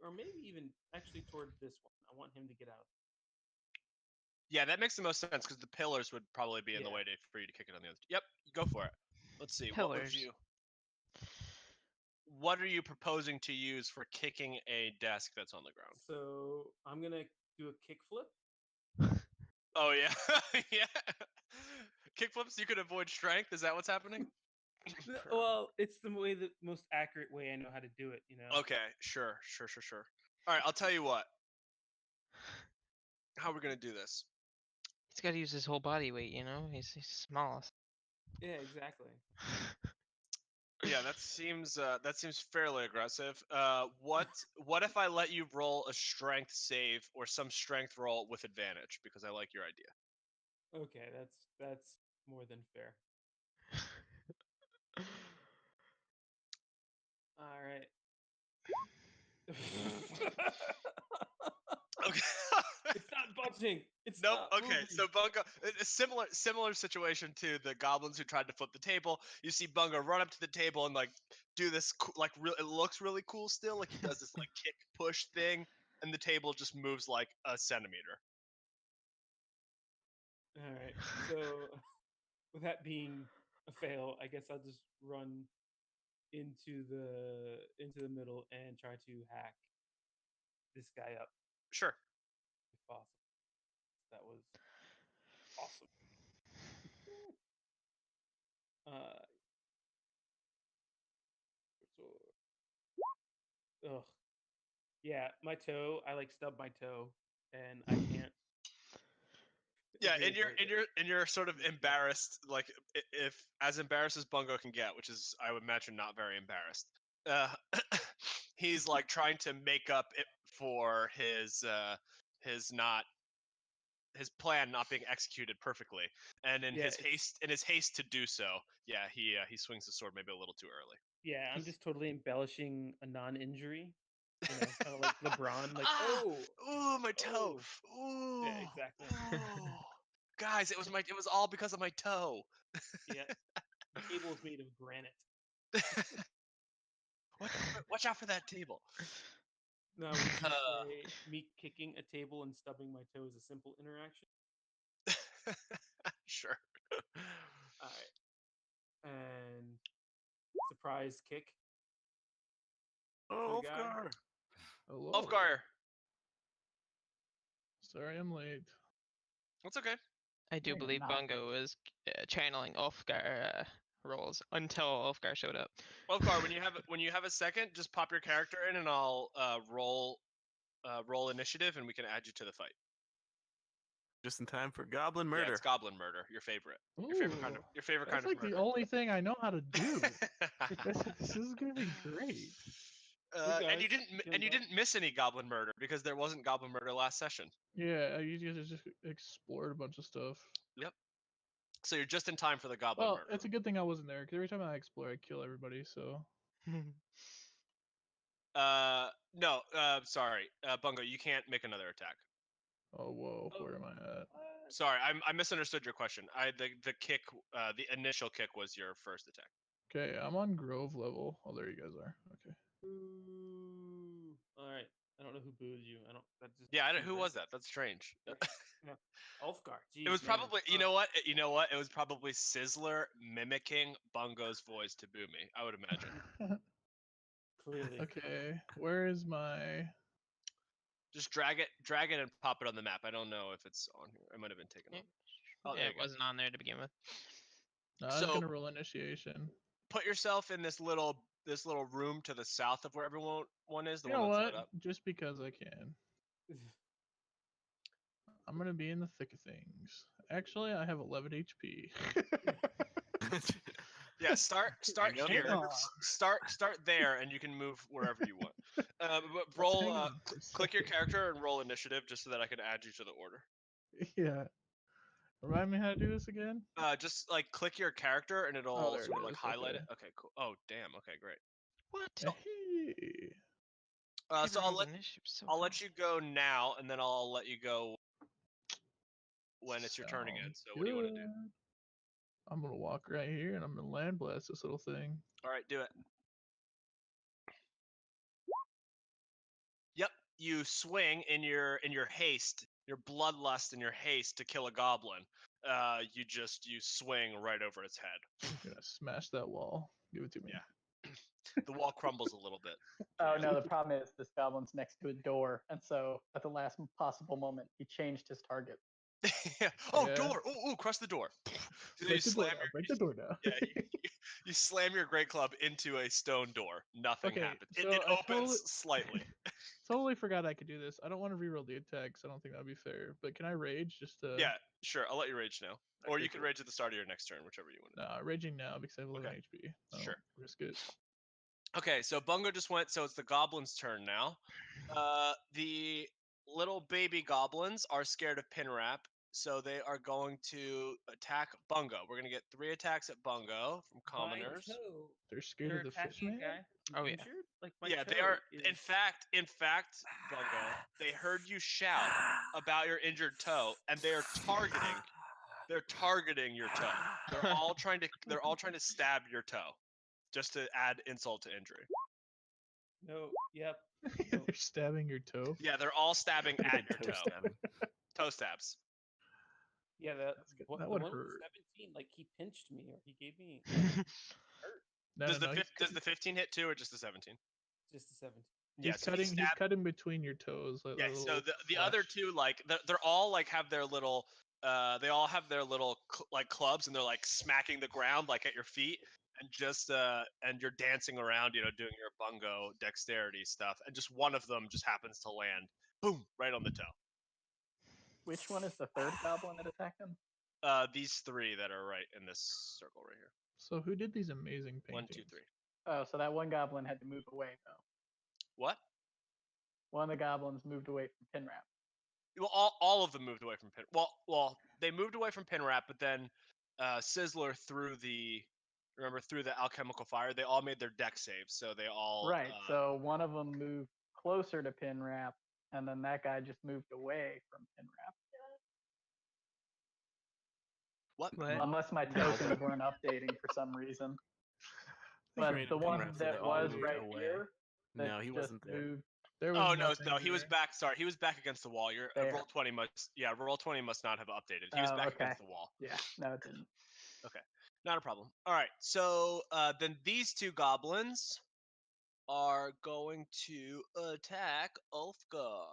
or maybe even actually toward this one. I want him to get out. Yeah, that makes the most sense because the pillars would probably be in the Yeah. way for you to kick it on the other. Yep, go for it. Let's see. Pillars. What are you proposing to use for kicking a desk that's on the ground? So I'm gonna do a kick flip. Oh yeah, yeah. Kickflips, you could avoid strength. Is that what's happening? Well, it's the way the most accurate way I know how to do it. You know. Okay, sure. All right, I'll tell you what. How are we gonna do this? He's got to use his whole body weight, you know? He's small. Yeah, exactly. Yeah, that seems fairly aggressive. What if I let you roll a strength save or some strength roll with advantage because I like your idea? Okay, that's more than fair. All right. Okay. It's not budging. It's Nope. not Okay. moving. So Bungo, a similar situation to the goblins who tried to flip the table. You see Bungo run up to the table and like do this it looks really cool still. Like he does this like kick push thing, and the table just moves like a centimeter. All right. So, with that being a fail, I guess I'll just run into the middle and try to hack this guy up Sure. if possible. That was awesome. So, ugh. Yeah, my toe. I like stub my toe, and I can't. Yeah, really and you're sort of embarrassed, like if as embarrassed as Bungo can get, which is I would imagine not very embarrassed. He's like trying to make up it for his plan not being executed perfectly, and in Yeah, his haste to do so, yeah, he swings the sword maybe a little too early. Yeah, I'm just totally embellishing a non-injury. You know, kind of like LeBron. Like, ooh, my toe. oh. Ooh, Yeah, exactly. ooh. Guys, it was all because of my toe. Yeah, the table is made of granite. Watch out for that table. Now, would you say me kicking a table and stubbing my toe is a simple interaction? Sure. All right. And surprise kick. Oh, the guy. Ulfgar. Hello. Ulfgar. Sorry I'm late. That's okay. I do You're believe not Bungo was channeling Ulfgar roles until Ulfgar showed up. Ulfgar, when you have a second, just pop your character in, and I'll roll initiative, and we can add you to the fight. Just in time for goblin Yeah, murder. it's goblin murder. Your favorite. Ooh, Your favorite that's kind like of murder. the only thing I know how to do. This is gonna be great. And you guys, didn't miss any goblin murder because there wasn't goblin murder last session. Yeah, you guys just explored a bunch of stuff. Yep. So you're just in time for the goblin Well, murder. it's a good thing I wasn't there because every time I explore, I kill everybody. So No, sorry, Bungo, you can't make another attack. oh whoa, where am I at? Sorry, I misunderstood your question. The kick, the initial kick was your first attack. Okay, I'm on Grove level. Oh, there you guys are. Okay. Boo. All right. I don't know who booed you. I don't. That just. Yeah, seems who random. was that? That's strange. Yeah. Ulfgar. It was Jeez, man. probably, you know what? You know what? It was probably Sizzler mimicking Bungo's voice to boo me. I would imagine. Clearly. Okay, where is my? Just drag it, and pop it on the map. I don't know if it's on here. It might have been taken off. Oh, there Yeah, you it go. wasn't on there to begin with. No, I was So- gonna roll initiation. Put yourself in this little room to the south of where everyone is. The You one know that's what? lit up. Just because I can. I'm gonna be in the thick of things. Actually, I have 11 HP. Yeah, start Hang here. on. Start there, and you can move wherever you want. But Let's roll, hang on for a click your second. character and roll initiative, just so that I can add you to the order. Yeah. Remind me how to do this again? Just like click your character, and it'll Oh, there sort it of like is, highlight okay. it. Okay, cool. Oh, damn. Okay, great. What? Hey. So I'll I'll let you go now, and then I'll let you go when it's your turn again. Sounds So what do you want to do? good. I'm gonna walk right here and I'm gonna land blast this little thing. All right, do it. Yep, you swing in your haste, your bloodlust, and your haste to kill a goblin. You swing right over its head. I'm gonna smash that wall. Give it to me. Yeah. The wall crumbles a little bit. Oh no, the problem is this goblin's next to a door, and so at the last possible moment, he changed his target. Yeah. Oh, Yeah. door! Ooh, crush the door. So you Break the door slam down. Break the door down. yeah, you slam your great club into a stone door. Nothing Okay, happens. so It I opens slightly. Totally forgot I could do this. I don't want to reroll the attacks. I don't think that'd be fair. But can I rage just to? Yeah, sure. I'll let you rage now, or Okay, you can cool. rage at the start of your next turn, whichever you want. Nah, raging now because I have 11 Okay. HP. Sure. Risk it. Okay, so Bungo just went, so it's the goblin's turn now. The little baby goblins are scared of Pinrap, so they are going to attack Bungo. We're going to get 3 attacks at Bungo from commoners. My toe. They're scared They're of the attacking fish man. a guy who's Oh, yeah. injured? Like my Yeah, they toe are. Is... In fact, Bungo, they heard you shout about your injured toe, and they are targeting. They're targeting your toe. They're all trying to stab your toe, just to add insult to injury. No. Yep. They're stabbing your toe. Yeah, they're all stabbing at your Toe toe. stabbing. Toe stabs. Yeah. That's good. What, That the would one with hurt. 17. Like he pinched me, or he gave me No, Does no, the no. does the 15 hit too, or just the 17? just a 17. Yeah, He's so cutting. He's stabbed- cutting between your toes. Like Yeah, a so little the other flesh. two, like they're all like have their little they all have their little like clubs, and they're like smacking the ground like at your feet, and just and you're dancing around, doing your bungo dexterity stuff, and just one of them just happens to land, boom, right on the toe. Which one is the third goblin that attacked him? These three that are right in this circle right here. So who did these amazing paintings? 1, 2, 3. Oh, so that one goblin had to move away though. What? One of the goblins moved away from Pinrap. Well, all of them moved away from Pin. Well, they moved away from Pinrap, but then Sizzler threw the alchemical fire. They all made their deck saves, so they all Right. So one of them moved closer to Pinrap, and then that guy just moved away from Pinrap. What? Unless my tokens weren't updating for some reason. But the one that was right here, No, he wasn't there. moved. There was Oh no, nothing he was there. back. Sorry, he was back against the wall. Your There. roll 20 must not have updated. He was Oh, back okay. against the wall. Yeah, no, it didn't. Okay, not a problem. All right, so then these two goblins are going to attack Ulfgar.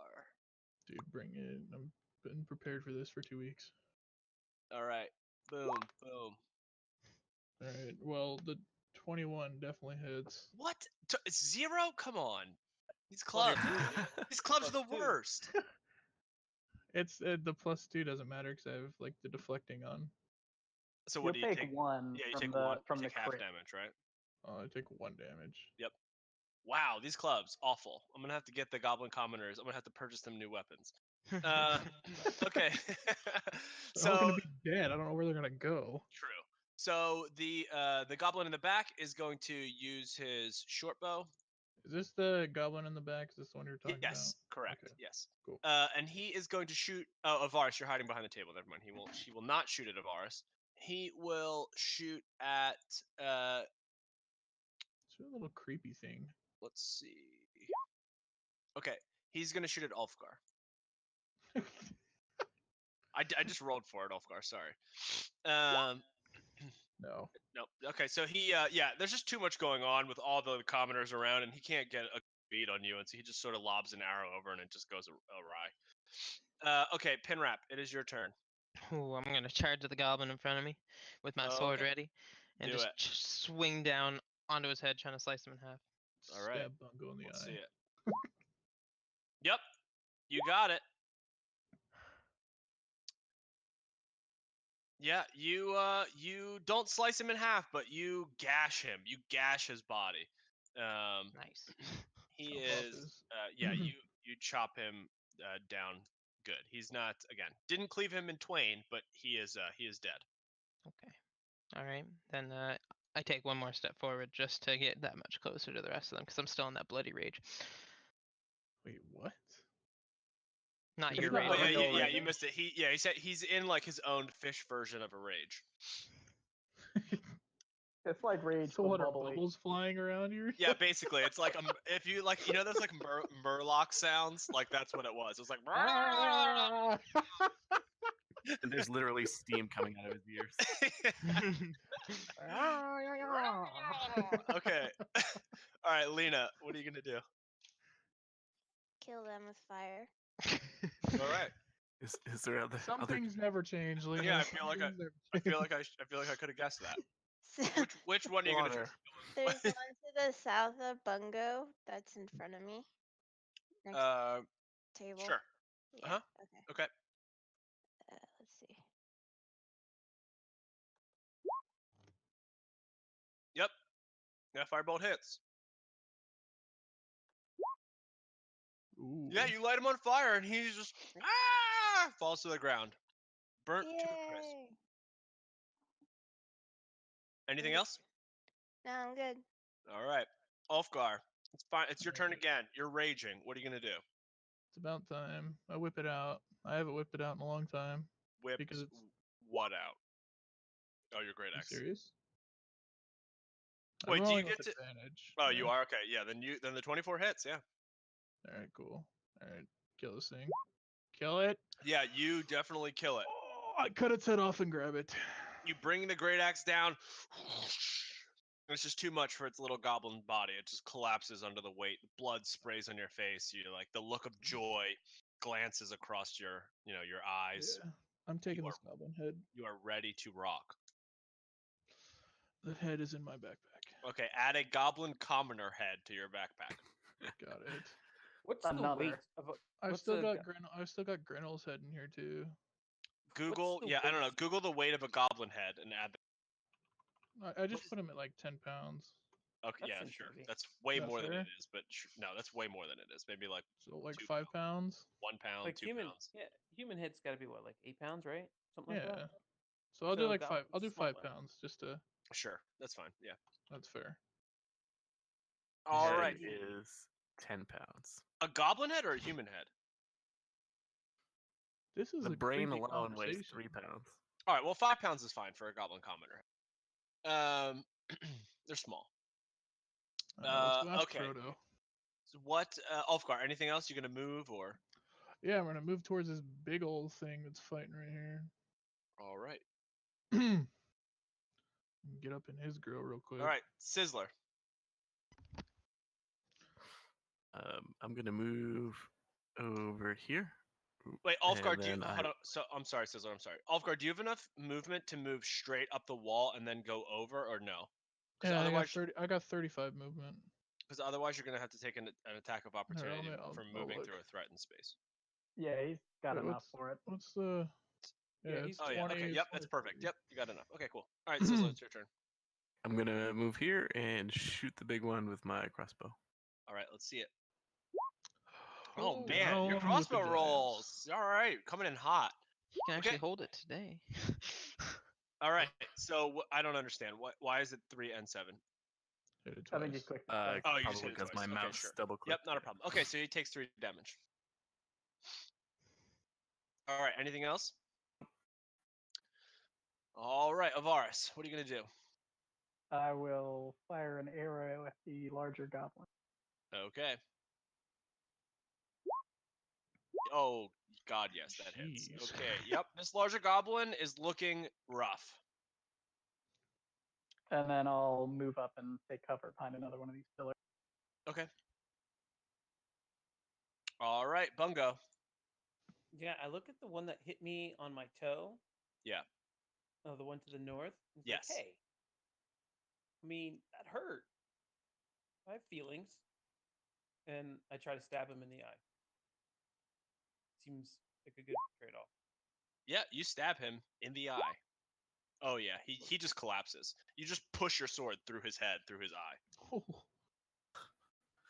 Dude, bring it. I've been prepared for this for 2 weeks. All right, boom, boom. All right. Well, the 21 definitely hits. What? 0? Come on. These clubs. These clubs are the worst. It's the +2 doesn't matter because I have like the deflecting on. So what You'll do you take take? one Yeah, you from take the one. from You the take half crit. damage, right? I take 1 damage. Wow, these clubs awful. I'm gonna have to get the goblin commoners. I'm gonna have to purchase them new weapons. Okay. They're all gonna So be dead. I don't know where they're gonna go. true. So the goblin in the back is going to use his short bow. Is this the goblin in the back? Is this the one you're talking Yes, about? correct. Okay. Yes. Cool. And he is going to shoot. Oh, Ivaris, you're hiding behind the table. Never mind. He will not shoot at Ivaris. He will shoot at. It's a little creepy thing. Let's see. Okay, he's gonna shoot at Ulfgar. I just rolled for it, Ulfgar. Sorry. No. No. Okay, so he there's just too much going on with all the commoners around, and he can't get a beat on you, and so he just sort of lobs an arrow over, and it just goes awry. Okay, Pinrap, it is your turn. Ooh, I'm gonna charge at the goblin in front of me with my sword Okay. ready, and Do just it. swing down onto his head, trying to slice him in half. All right. Stab Bungo in the Let's eye. see it. Yep, you got it. Yeah, you don't slice him in half, but you gash him. You gash his body. Nice. He Chop off is his- yeah, you chop him down good. He's not, again, didn't cleave him in twain, but he is dead. Okay. All right. Then I take one more step forward just to get that much closer to the rest of them because I'm still in that bloody rage. Wait, what? Not It's your not rage. Oh like yeah, a you, no yeah, rage. you missed it. He said he's in like his own fish version of a rage. It's like rage, So but what are bubbly. bubbles flying around here? Yeah, basically, it's like if you like, those like Murloc sounds, like that's what it was. It was like. And there's literally steam coming out of his ears. Okay. All right, Lena, what are you gonna do? Kill them with fire. All right. Is there Some other things never change, Lena. Yeah, I Some feel like things never I feel change. like I could have guessed that. So Which one are you gonna do? water? there's one to the south of Bungo that's in front of me. Next table. Sure. Yeah. Uh-huh. Okay. Okay. Let's see. Yep. Yeah, firebolt hits. Ooh. Yeah, you light him on fire, and he's just falls to the ground, burnt to a crisp. Yay! Anything Good. else? No, I'm good. All right, Ulfgar, it's fine. It's your turn Alright. again. You're raging. What are you gonna do? It's about time. I whip it out. I haven't whipped it out in a long time. Whip Because it's- what out? Oh, your great You axe. serious? Wait, I'm do you rolling get with to? advantage. Oh, yeah. you are, okay. Yeah, then the 24 hits. Yeah. All right, cool. All right, kill this thing. Kill it. Yeah, you definitely kill it. Oh, I cut its head off and grab it. You bring the great axe down. It's just too much for its little goblin body. It just collapses under the weight. Blood sprays on your face. You like the look of joy glances across your eyes. Yeah, I'm taking You this goblin head. You are ready to rock. The head is in my backpack. Okay, add a goblin commoner head to your backpack. Got it. What's the Another. weight of a? I've What's still a got go- I've still got Grenel's head in here too. Google, the I don't know. weight? Google the weight of a goblin head and add. I just What's- put him at like 10 pounds. Okay, That yeah, seems sure. heavy. That's way Is that more than fair? it is, but no, that's way more than it is. Maybe like So like 2 5 pounds. 1 pound, Like 2 human, pounds. yeah, human head's got to be what, like 8 pounds, right? Something like Yeah. that. So I'll do So like goblin- 5. I'll do small 5 one. pounds just to. Sure, that's fine. Yeah. That's fair. All Head right. is 10 pounds. A goblin head or a human head? This is The a brain crazy alone weighs conversation. 3 pounds. All right. Well, 5 pounds is fine for a goblin commoner. They're small. Let's go ask Okay. Frodo. So what, Ulfgar? Anything else? You're gonna move or? Yeah, I'm gonna move towards this big old thing that's fighting right here. All right. Get up in his grill real quick. All right. Sizzler. I'm gonna move over here. Wait, Ulfgar, And do you? then Hold on. So I'm sorry, Sizzler. I'm sorry. Ulfgar, do you have enough movement to move straight up the wall and then go over, or no? Because Yeah, otherwise, I got 35 movement. you're gonna have to take an attack of opportunity from moving look. through a threatened space. Yeah, he's got Wait, enough for it. What's the? Yeah, Yeah, he's it's Oh yeah. 20. Okay. it's Yep. That's 20, perfect. Yep. You got enough. Okay. Cool. All right, Sizzler, it's your turn. I'm gonna move here and shoot the big one with my crossbow. All right. Let's see it. Oh Hold man, on your with the crossbow giants. rolls. All right, coming in hot. You can actually Okay. hold it today. All right. So I don't understand. Why is it 3 and 7? Hit it I think you twice. clicked. Oh, you just Probably hit it because twice. my Okay, mouse sure. double Yep, clicked. not a problem. Okay, so he takes 3 damage. All right. Anything else? All right, Ivaris, what are you gonna do? I will fire an arrow at the larger goblin. Okay. Oh God, yes, that hits. Jeez. Okay. Yep. This larger goblin is looking rough. And then I'll move up and take cover behind another one of these pillars. Okay. All right, Bungo. Yeah, I look at the one that hit me on my toe. Yeah. Oh, the one to the north. It's Yes. Like, hey, I mean, that hurt. I have feelings. And I try to stab him in the eye. Seems like a good trade-off. Yeah, you stab him in the eye. Oh yeah, he just collapses. You just push your sword through his head, through his eye.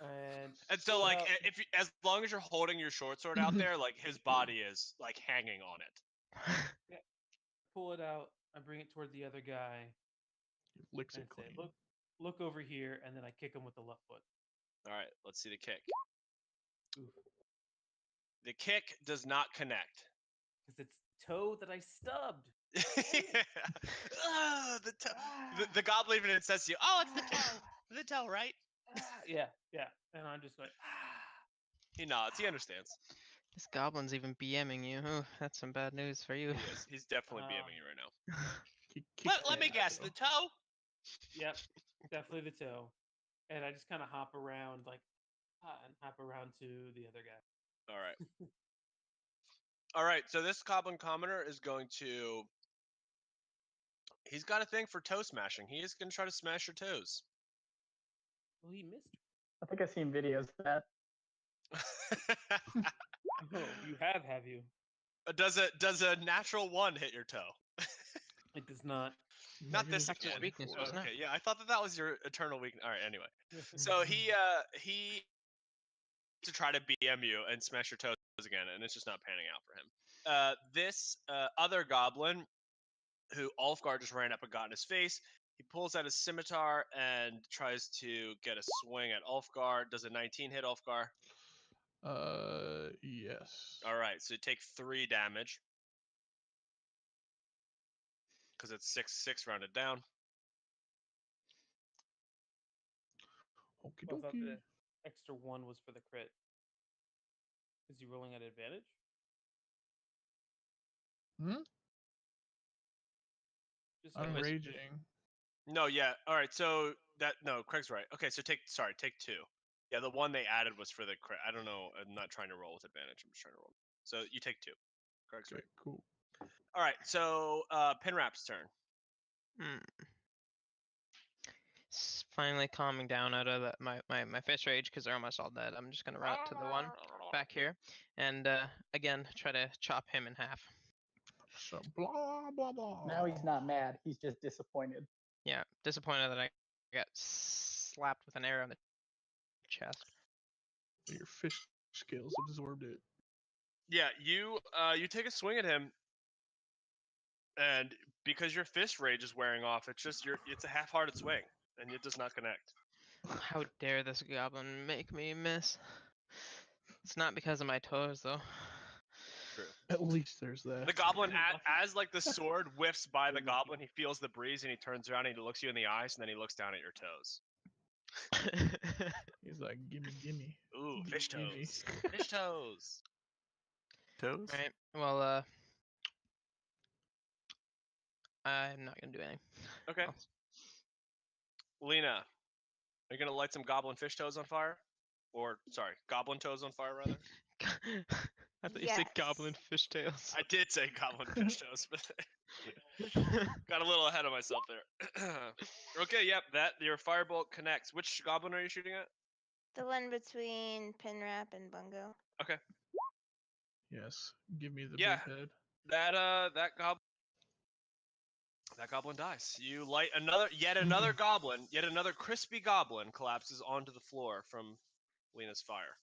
And so like if you, as long as you're holding your short sword out there, like his body is like hanging on it. Yeah. Pull it out. I bring it toward the other guy. He licks And it say, clean. look over here, and then I kick him with the left foot. All right, let's see the kick. Oof. The kick does not connect. Because it's toe that I stubbed. The toe. The goblin even says to you, "Oh, it's the toe. The toe, right?" Yeah. And I'm just like, He nods. He understands. This goblin's even BMing you. Oh, that's some bad news for you. He is. He's definitely BMing you right now. Kick Let me that guess. toe. The toe. Yep, definitely the toe. And I just kind of hop around, like, and hop around to the other guy. All right. All right. So this goblin commoner is going to. He's got a thing for toe smashing. He is going to try to smash your toes. Well, he missed. I think I've seen videos of that. Oh, you have you? Does a natural 1 hit your toe? It does not. Not this Negative That's his one. weakness, Oh, wasn't it? okay, yeah, I thought that was your eternal weakness. All right, anyway. So he to try to BM you and smash your toes again, and it's just not panning out for him. This other goblin, who Ulfgar just ran up and got in his face, he pulls out his scimitar and tries to get a swing at Ulfgar. Does a 19 hit Ulfgar? Yes. All right, so you take 3 damage because it's 6 rounded down. Okie Well, I thought dokie. the extra 1 was for the crit. Is he rolling at advantage? Hmm? Just I'm like- raging. No, yeah. All right, so Craig's right. Okay, so take 2. Yeah, the one they added was for the crit. I don't know. I'm not trying to roll with advantage. I'm just trying to roll. So you take 2. Craig's Okay, right. cool. All right, so Pinrap's turn. Hmm. finally calming down out of my fist rage because they're almost all dead, I'm just gonna run up to the one back here and again try to chop him in half. So blah blah blah. Now he's not mad. He's just disappointed. Yeah, disappointed that I got slapped with an arrow in the chest. Your fish scales absorbed it. Yeah, you take a swing at him, and because your fist rage is wearing off, it's a half-hearted swing, and it does not connect. How dare this goblin make me miss? It's not because of my toes though. True. At least there's that. The goblin, as like the sword whiffs by the goblin, he feels the breeze and he turns around and he looks you in the eyes and then he looks down at your toes. He's like, gimme, gimme. Ooh, fish Gimme. toes. Fish toes. Toes? Right. Well, I'm not gonna do anything. Okay. else. Lena, are you gonna light some goblin fish toes on fire? Or sorry, goblin toes on fire rather? I thought you said Yes. goblin fishtails. I did say goblin fish toes, but got a little ahead of myself there. Okay, yep, your firebolt connects. Which goblin are you shooting at? The one between Pinrap and Bungo. Okay. Yes, give me the Yeah. big head. That goblin dies. You light yet another goblin, yet another crispy goblin collapses onto the floor from Lena's fire.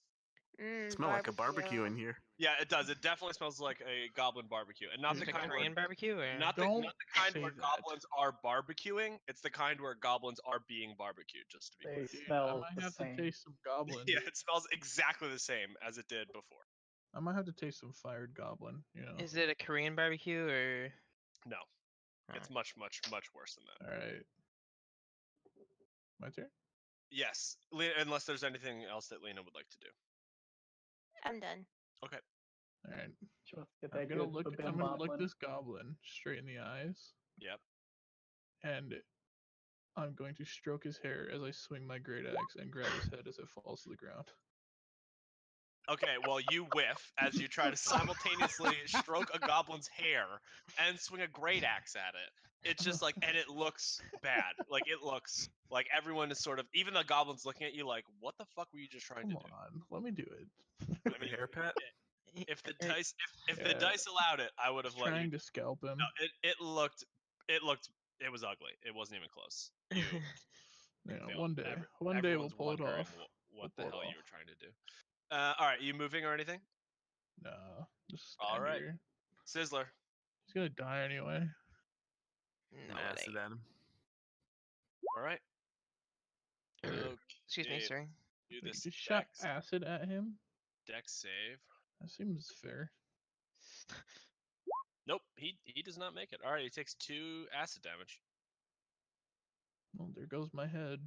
Smell like a barbecue in here. Yeah, it does. It definitely smells like a goblin barbecue, and not Is the it a kind Korean barbecue or not the Don't kind say where that. goblins are barbecuing. It's the kind where goblins are being barbecued. Just to be clear. They Dude, I smell might the have same. to taste some goblin. Yeah, it smells exactly the same as it did before. I might have to taste some fired goblin. You know. is it a Korean barbecue or? No, it's much, much, much worse than that. All right. My turn. Yes, unless there's anything else that Lena would like to do. I'm done. All right. She wants to get I'm that gonna good look. babim I'm gonna look boblin. this goblin straight in the eyes. Yep. And I'm going to stroke his hair as I swing my great axe and grab his head as it falls to the ground. Okay, well, you whiff as you try to simultaneously stroke a goblin's hair and swing a great axe at it. It's just like, and it looks bad. Like, it looks like everyone is sort of, even the goblins looking at you like, what the fuck were you just trying Come to do? on, let me do it. I The mean, hair pet? if the dice, if the Yeah. dice allowed it, I would have let you. Trying to scalp him. No, it was ugly. It wasn't even close. You You know, failed. one day we'll Everyone's pull it wondering off. What We'll the pull hell it you were off. trying to do. All right, you moving or anything? No, just All stand right. here. Sizzler. He's gonna die anyway. No, it Acid ain't. at him. All right. Okay. Excuse me, sir. Do Like, this just shot dex, acid at him. dex save. That seems fair. Nope, he does not make it. All right, he takes 2 acid damage. Well, there goes my head.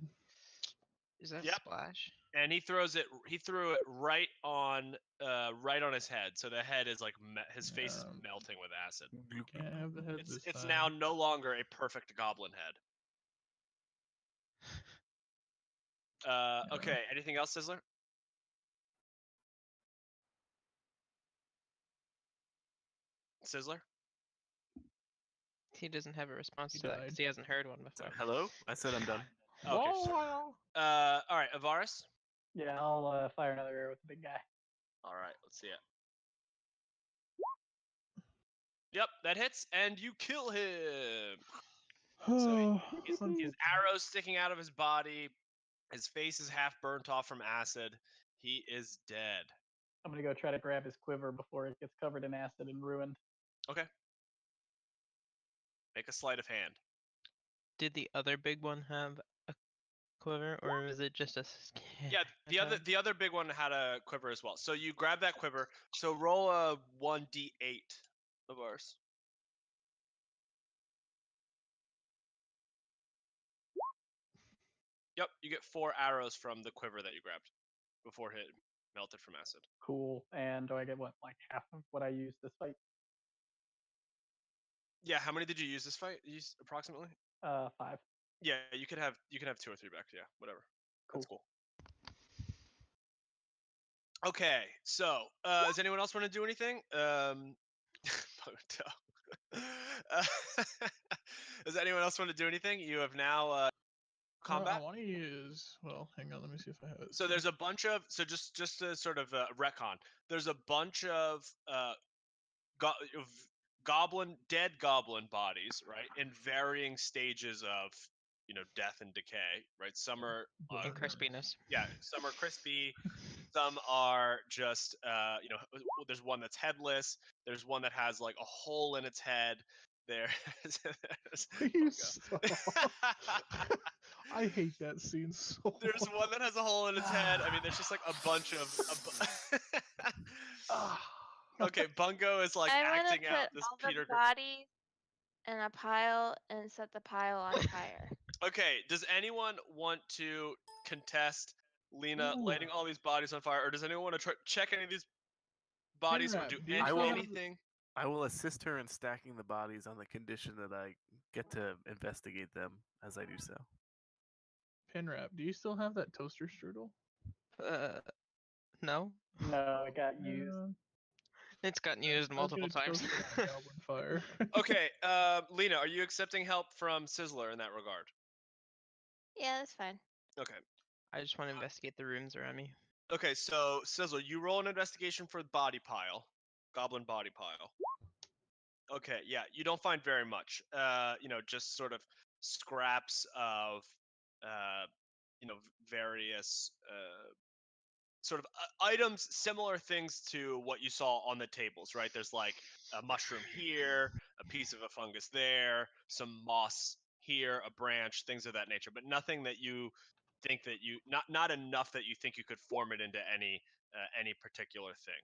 Is that Yep. splash? And he threw it right on his head. So the head is like his face is melting with acid. You can't have the head this It's time. now no longer a perfect goblin head. Okay, anything else, Sizzler? Sizzler? He doesn't have a response He to that died. because he hasn't heard one before. Hello? I said I'm done. Okay. All right, Ivaris. Yeah, I'll fire another arrow with the big guy. All right, let's see it. Yep, that hits, and you kill him. So his arrows sticking out of his body. His face is half burnt off from acid. He is dead. I'm gonna go try to grab his quiver before it gets covered in acid and ruined. Okay. Make a sleight of hand. Did the other big one have a quiver, or was it just a? Yeah, the other big one had a quiver as well. So you grab that quiver. So roll a 1d8 of ours. Yep, you get 4 arrows from the quiver that you grabbed before it melted from acid. Cool. And do I get what, like half of what I used this fight? Yeah, how many did you use this fight? Use approximately? 5. Yeah, you could have 2 or 3 back. Yeah, whatever. That's cool. Okay, so does anyone else want to do anything? Does anyone else want to do anything? You have now combat? I want to use. Well, hang on. Let me see if I have it. So there's a bunch of just to sort of retcon. There's a bunch of dead goblin bodies, right, in varying stages of death and decay, right? Some are And crispiness. yeah, some are crispy. Some are just there's one that's headless. There's one that has like a hole in its head. There's Please stop. I hate that scene so there's much. one that has a hole in its head. I mean, there's just like a bunch of. Okay, Bungo is like I want to acting put out this all Peter. the bodies in a pile and set the pile on fire. Okay, does anyone want to contest Lena Ooh. lighting all these bodies on fire, or does anyone want to check any of these bodies or Pinrap, do do you still have the- anything? I will assist her in stacking the bodies on the condition that I get to investigate them as I do so. Pinrap, do you still have that toaster strudel? No, No, it got used. it's gotten used I was multiple gonna times. toast it on goblin fire. Okay, Lena, are you accepting help from Sizzler in that regard? Yeah, that's fine. Okay. I just want to investigate the rooms around me. Okay, so Sizzler, you roll an investigation for the body pile, goblin body pile. Okay, yeah, you don't find very much. Just sort of scraps of, various sort of items, similar things to what you saw on the tables, right? There's like a mushroom here, a piece of a fungus there, some moss here, a branch, things of that nature, but nothing that you think that not enough that you think you could form it into any particular thing.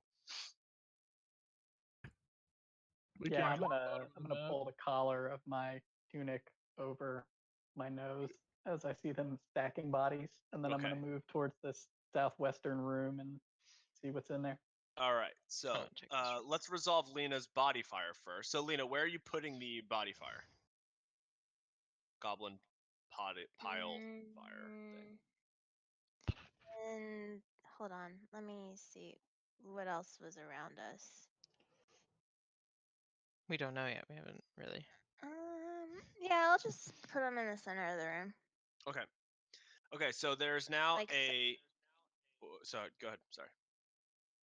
We Yeah, can't I'm get gonna bottom of I'm the gonna map. pull the collar of my tunic over my nose as I see them stacking bodies, and then I'm Okay. gonna move towards this southwestern room and see what's in there. All right, so Oh, check this room. let's resolve Lena's body fire first. So Lena, where are you putting the body fire? Goblin pile fire thing. And hold on, let me see what else was around us. We don't know yet. We haven't really. Yeah, I'll just put them in the center of the room. Okay. Okay, so there's now Like Sorry, go ahead. Sorry.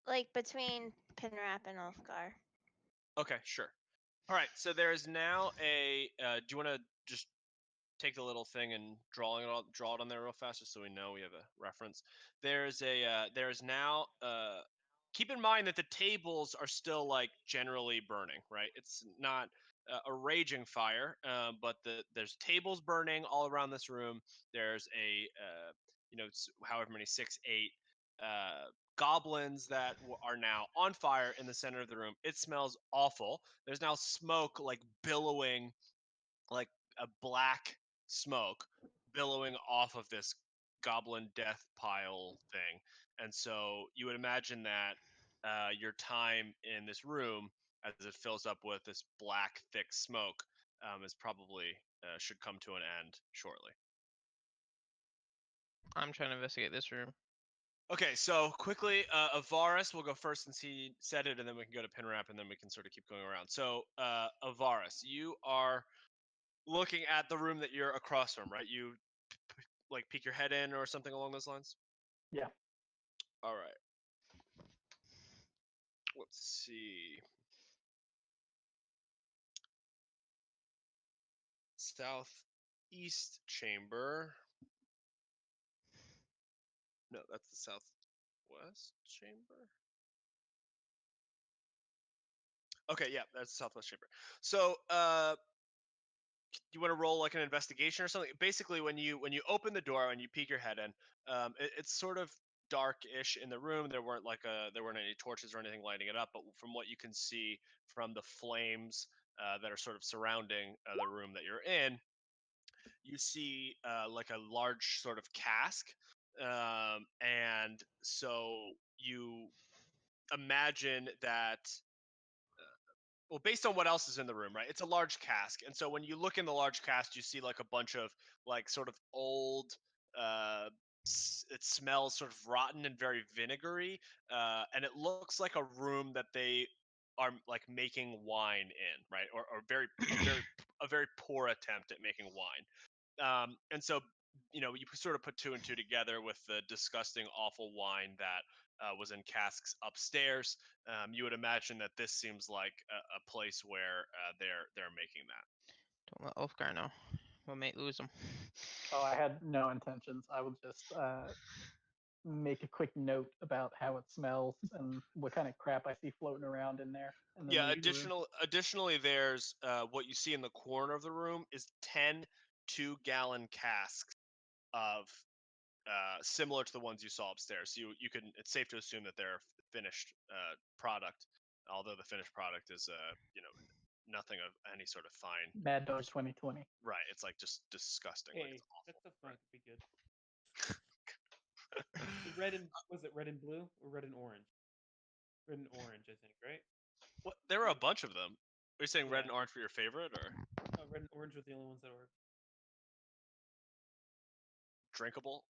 Like between Pinrap and Ulfgar. Okay, sure. All right, so there's now a. Do you want to just take the little thing and draw it on there real fast, just so we know we have a reference? There's now. Keep in mind that the tables are still like generally burning, right? It's not a raging fire, but there's tables burning all around this room. There's a however many 6, 8 goblins that are now on fire in the center of the room. It smells awful. There's now smoke like billowing, like a black smoke billowing off of this goblin death pile thing. And so you would imagine that your time in this room, as it fills up with this black, thick smoke, is probably should come to an end shortly. I'm trying to investigate this room. Okay, so quickly, Ivaris will go first since he said it, and then we can go to Pinrap, and then we can sort of keep going around. So, Ivaris, you are looking at the room that you're across from, right? You like peek your head in or something along those lines? Yeah. All right. Let's see. Southeast chamber. No, that's the southwest chamber. Okay, yeah, that's the southwest chamber. So, you want to roll like an investigation or something? Basically, when you open the door and you peek your head in, it's sort of dark-ish in the room. There weren't any torches or anything lighting it up, but from what you can see from the flames that are sort of surrounding the room that you're in, you see like a large sort of cask, and so you imagine that. Well, based on what else is in the room, right? It's a large cask, and so when you look in the large cask, you see like a bunch of like sort of old. It smells sort of rotten and very vinegary, and it looks like a room that they are like making wine in, right? Or a very poor attempt at making wine. And so you sort of put two and two together with the disgusting, awful wine that was in casks upstairs. You would imagine that this seems like a place where they're making that. Don't let Ulfgar know. We may lose him. Oh, I had no intentions. I will just make a quick note about how it smells and what kind of crap I see floating around in there. And then Yeah. leave the room. Additionally, there's what you see in the corner of the room is 10 2-gallon casks of similar to the ones you saw upstairs. So you can. It's safe to assume that they're finished product, although the finished product is nothing of any sort of fine. Mad Dog 2020. Right. It's like just disgusting. Like, Hey, it's awful. that stuff might be good. Red and was it red and blue or red and orange? Red and orange, I think, right? What? There were a bunch of them. Are you saying red Yeah. and orange for your favorite, or Oh, red and orange were the only ones that were. drinkable?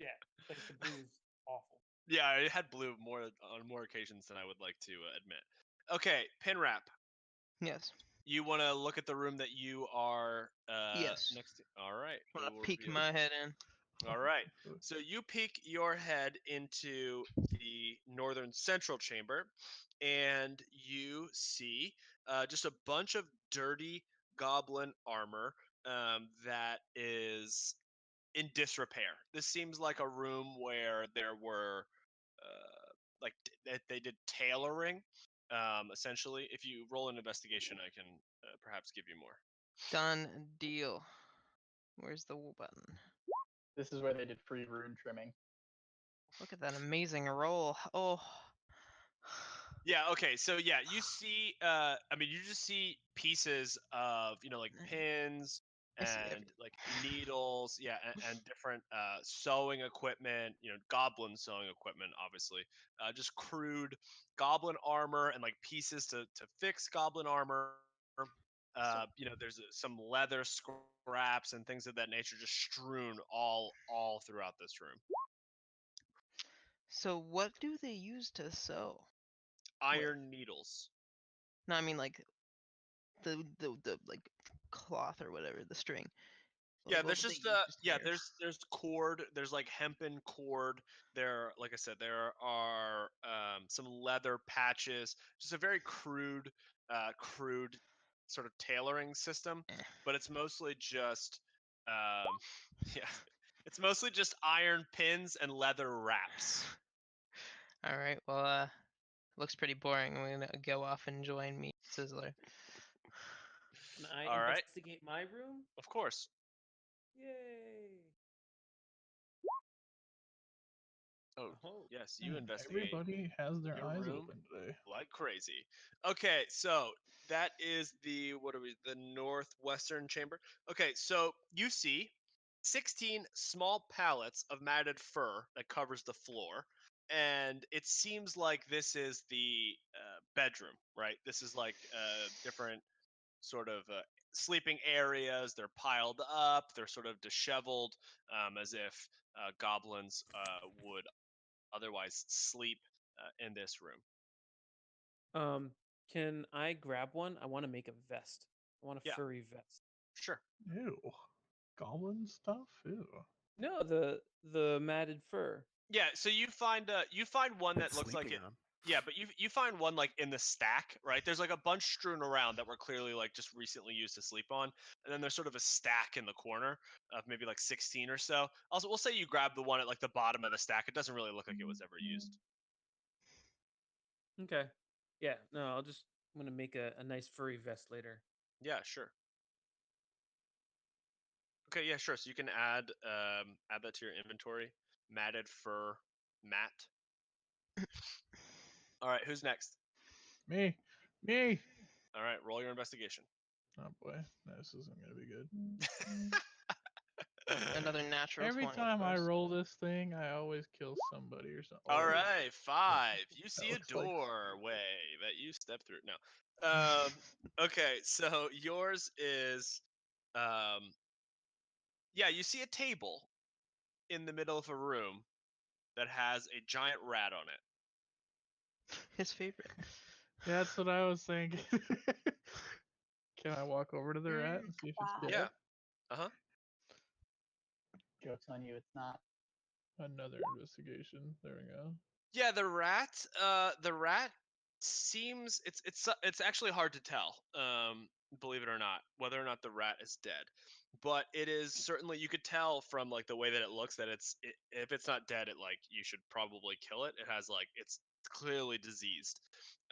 Yeah, like the blue is awful. Yeah, I had blue on more occasions than I would like to admit. Okay, Pinrap. Yes. You want to look at the room that you are Yes. next to? All right. I'm we gonna will peek reveal- my head in. All right. So you peek your head into the northern central chamber, and you see just a bunch of dirty goblin armor that is in disrepair. This seems like a room where there were they did tailoring. Essentially, if you roll an investigation, I can perhaps give you more. Done deal. Where's the button? This is where they did free rune trimming. Look at that amazing roll. Oh. Yeah, okay. So yeah, you see you just see pieces of, like pins I see and everything. like needles, yeah, and different sewing equipment, goblin sewing equipment, obviously. Just crude goblin armor and like pieces to fix goblin armor. There's some leather scraps and things of that nature just strewn all throughout this room. So what do they use to sew? Iron needles. No, I mean like the like cloth or whatever, the string. Yeah, What there's would they just use to tear? there's cord, there's like hempen cord. There, like I said, there are some leather patches. Just a very crude sort of tailoring system, but it's mostly just yeah, it's mostly just iron pins and leather wraps. All right. Well, looks pretty boring. I'm gonna go off and join Meat Sizzler. Can I All right. investigate my room? Of course. Yay! Oh, Oh, yes, you investigate Everybody has their your eyes room open today. like crazy. Okay, so that is the northwestern chamber. Okay, so you see 16 small pallets of matted fur that covers the floor, and it seems like this is the bedroom, right? This is like different sort of sleeping areas. They're piled up. They're sort of disheveled, as if goblins would otherwise sleep in this room. Can I grab one? I want to make a vest. I want a Yeah. furry vest. Sure. Ew. Goblin stuff? Ew. No, the matted fur. Yeah. So you find one that looks like it. On. Yeah, but you find one like in the stack, right? There's like a bunch strewn around that were clearly like just recently used to sleep on, and then there's sort of a stack in the corner of maybe like 16 or so. Also, we'll say you grab the one at like the bottom of the stack. It doesn't really look like it was ever used. Okay. Yeah. No, I'm gonna make a nice furry vest later. Yeah, sure. Okay, yeah, sure. So you can add that to your inventory. Matted fur mat. All right, who's next? Me. All right, roll your investigation. Oh boy, this isn't gonna be good. Another natural Every 20 time I first. roll this thing, I always kill somebody or something. All right, 5. You see a looks like- doorway that you step through. No. Okay, so yours is yeah, you see a table in the middle of a room that has a giant rat on it. His favorite. That's what I was thinking. Can I walk over to the rat and see if it's dead? Yeah. Uh-huh. Joke's on you, it's not. Another investigation. There we go. Yeah, the rat seems it's actually hard to tell. Believe it or not, whether or not the rat is dead, but it is certainly, you could tell from like the way that it looks that if it's not dead, it like you should probably kill it. It has like it's clearly diseased,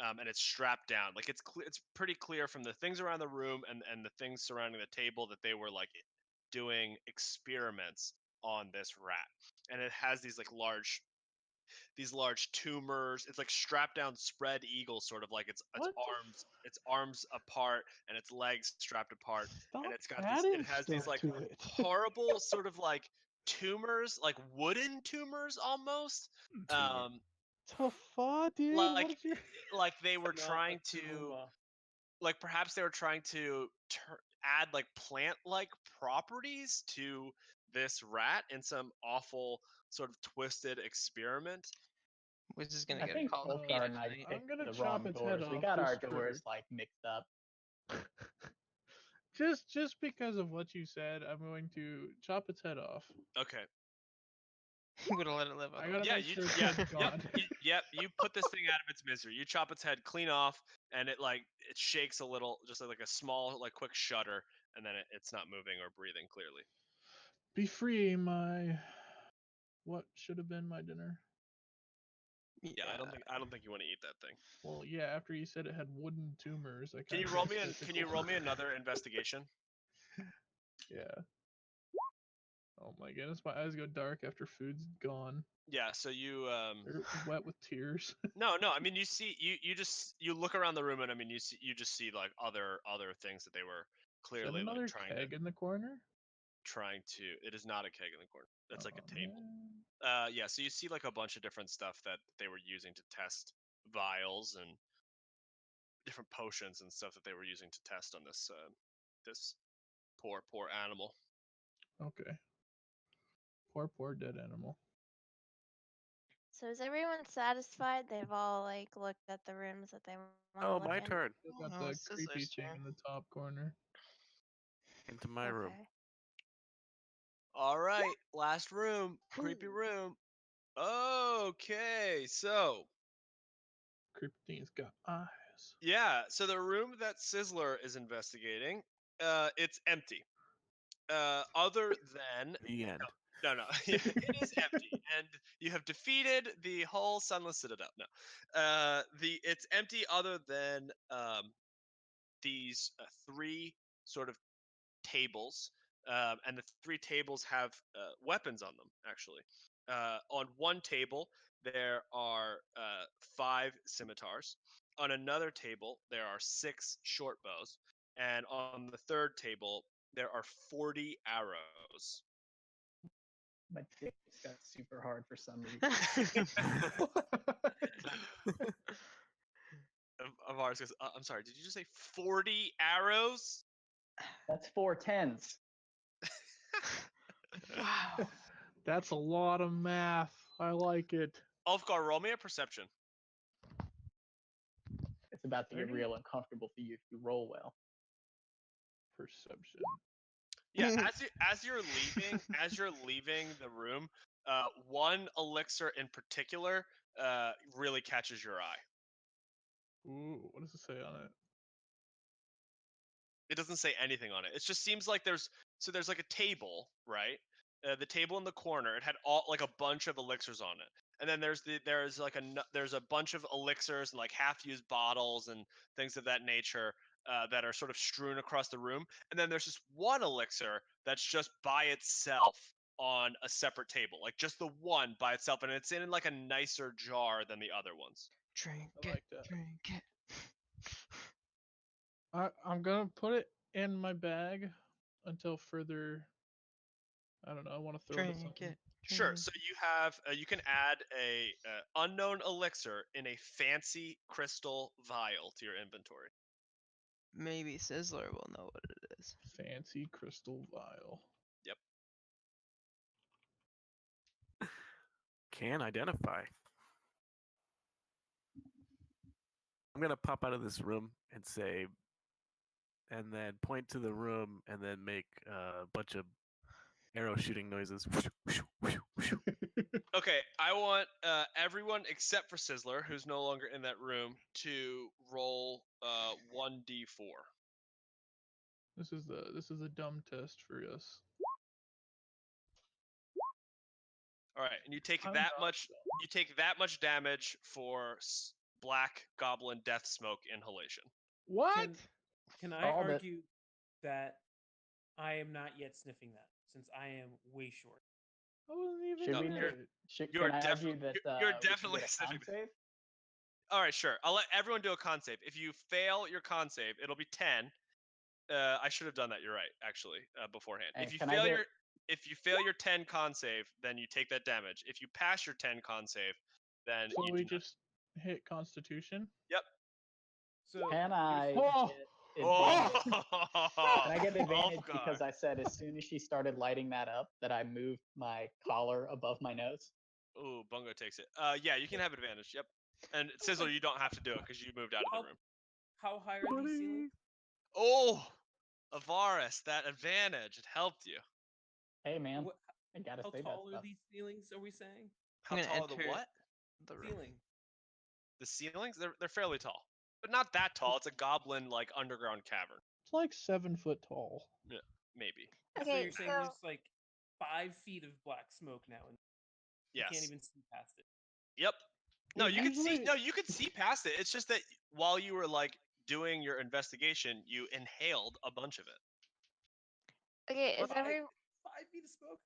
and it's strapped down. Like it's pretty clear from the things around the room and the things surrounding the table that they were like doing experiments on this rat, and it has these large tumors. It's like strapped down spread eagle, sort of like its arms apart and its legs strapped apart. Stop And it's got adding it has stuff these like to it. horrible sort of like tumors, like wooden tumors almost. Tafa, dude. Like what is your... like they were Not a trying to Tuma. like perhaps they were trying to add like plant-like properties to this rat in some awful sort of twisted experiment. We're just gonna I get think called Ulfgar PETA and I tonight. picked I'm gonna the chop wrong its head doors. We off got our just doors for- like mixed up. just because of what you said, I'm going to chop its head off. Okay. You would have let it live. I Otherwise. gotta make sure it's yeah, not gone. you put this thing out of its misery. You chop its head clean off, and it shakes a little, just like a small, like quick shudder, and then it's not moving or breathing clearly. Be free, my... What should have been my dinner? Yeah, I don't think you want to eat that thing. Well, yeah, after you said it had wooden tumors, I Can you kinda roll me guessed can you physical. roll me another investigation? Yeah. Oh my goodness, my eyes go dark after food's gone. Yeah, so you They're wet with tears. No, I mean you see you look around the room, and I mean you just see like other things that they were Is that clearly another like keg in the corner? it is not a keg in the corner. That's like a Aw, table. man. Yeah, so you see like a bunch of different stuff that they were using to test vials and different potions and stuff that they were using to test on this this poor animal. Okay. Poor dead animal. So is everyone satisfied? They've all like looked at the rooms that they want to Oh, look my in? turn. Still got Oh, the it's creepy Sizzler's thing turn. in the top corner. Into my room. Okay. All right, last room, creepy room. Okay, so Creepy thing's got eyes. yeah, so the room that Sizzler is investigating, it's empty. Other than The end. no, it is empty, and you have defeated the whole Sunless Citadel. No, it's empty other than these three sort of tables, and the three tables have weapons on them. Actually, on one table there are 5 scimitars. On another table there are 6 short bows, and on the third table there are 40 arrows. My dick just got super hard for some reason. Ivaris goes, I'm sorry, did you just say 40 arrows? That's 4 10s. Wow. That's a lot of math. I like it. Ulfgar, roll me a perception. It's about to get 30? real uncomfortable for you if you roll well. Perception. Yeah, as you're leaving the room, one elixir in particular really catches your eye. Ooh, what does it say on it? It doesn't say anything on it. It just seems like there's like a table, right? The table in the corner. It had like a bunch of elixirs on it, and then there's a bunch of elixirs and like half-used bottles and things of that nature that are sort of strewn across the room. And then there's just one elixir that's just by itself on a separate table, like just the one by itself, and it's in like a nicer jar than the other ones. Drink I it. like that. Drink it. I'm gonna put it in my bag until further. I don't know. I want to throw it at Drink something. it. Sure. drink. So you have you can add a unknown elixir in a fancy crystal vial to your inventory. Maybe Sizzler will know what it is. Fancy crystal vial. Yep. Can identify. I'm gonna pop out of this room and say, and then point to the room, and then make a bunch of arrow shooting noises. Okay, I want everyone except for Sizzler, who's no longer in that room, to roll 1d4. This is a dumb test for us. All right, and you take I'm that not much. You take that much damage for black goblin death smoke inhalation. What? Can I Called it. argue that I am not yet sniffing that since I am way short? I wasn't even Should we there. need? you're Can I argue that you're we should definitely get a con sniffing. save? All right, sure. I'll let everyone do a con save. If you fail your con save, it'll be 10. I should have done that. You're right, actually, beforehand. And If you can I fail get- your 10 con save, then you take that damage. If you pass your 10 con save, then So you we do not. just hit Constitution. Yep. So Can I Oh! get advantage? Oh, Can I get advantage God. because I said as soon as she started lighting that up that I moved my collar above my nose? Ooh, Bungo takes it. Yeah, you can have advantage. Yep. And Sizzle, you don't have to do it because you moved out of the room. how high are these ceilings? Oh, Ivaris, that advantage. It helped you. Hey man, What, I gotta how say that tall are stuff. these ceilings? Are we saying How gonna tall are the enter- what? The room. ceiling? The ceilings? They're fairly tall, but not that tall. It's a goblin like underground cavern, It's like 7 foot tall. maybe. So Okay, you're saying there's like 5 feet of black smoke now, and you Yes. can't even see past it. Yep. No, Wait, you can see. usually- No, you can see past it. It's just that while you were like doing your investigation, you inhaled a bunch of it. Okay, is Five- every 5 feet of smoke?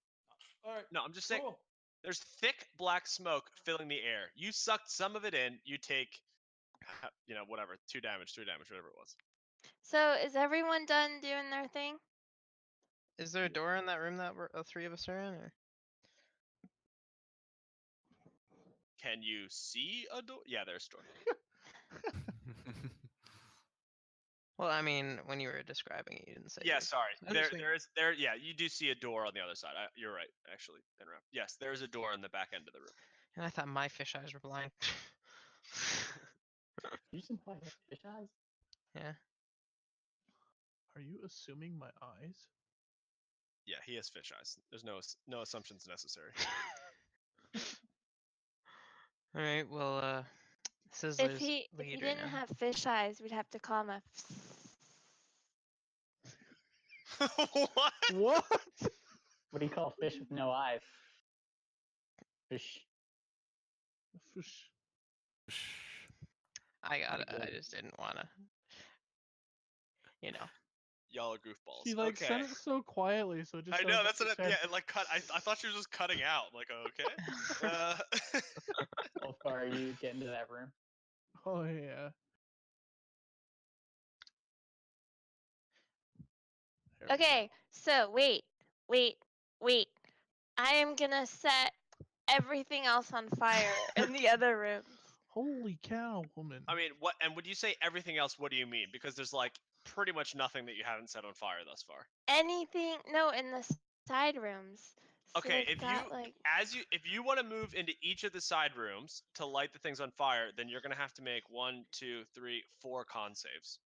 All right. No, I'm just saying. Cool. There's thick black smoke filling the air. You sucked some of it in. You take, whatever, 2 damage, 3 damage, whatever it was. so is everyone done doing their thing? Is there a door in that room that the 3 of us are in? Or? Can you see a door? Yeah, there's a door. Well, I mean, when you were describing it, you didn't say. Yeah, it. sorry. I'm just thinking- Yeah, you do see a door on the other side. You're right, actually, Pinrap. Yes, there's a door in the back end of the room. And I thought my fish eyes were blind. You just imply that fish eyes? Yeah. Are you assuming my eyes? Yeah, he has fish eyes. There's no assumptions necessary. All right. Well, If Sizzler's he lead right didn't now. have fish eyes, we'd have to call him a. What? What? What do you call fish with no eyes? Fish. Fish. I got it. I good. just didn't want to. You know. Y'all are goofballs. She like okay. said it so quietly, so it just. I sounds know like that's what. she said- Yeah, it like cut. I thought she was just cutting out. Like, okay. How far are you getting to that room? Oh yeah. There we go. Okay, so wait. I am gonna set everything else on fire in the other rooms. Holy cow, woman. I mean, what? And when you say everything else, what do you mean? Because there's like pretty much nothing that you haven't set on fire thus far. Anything? No, in the side rooms. So Okay, they've got, like, if you want to move into each of the side rooms to light the things on fire, then you're gonna have to make 1, 2, 3, 4 con saves.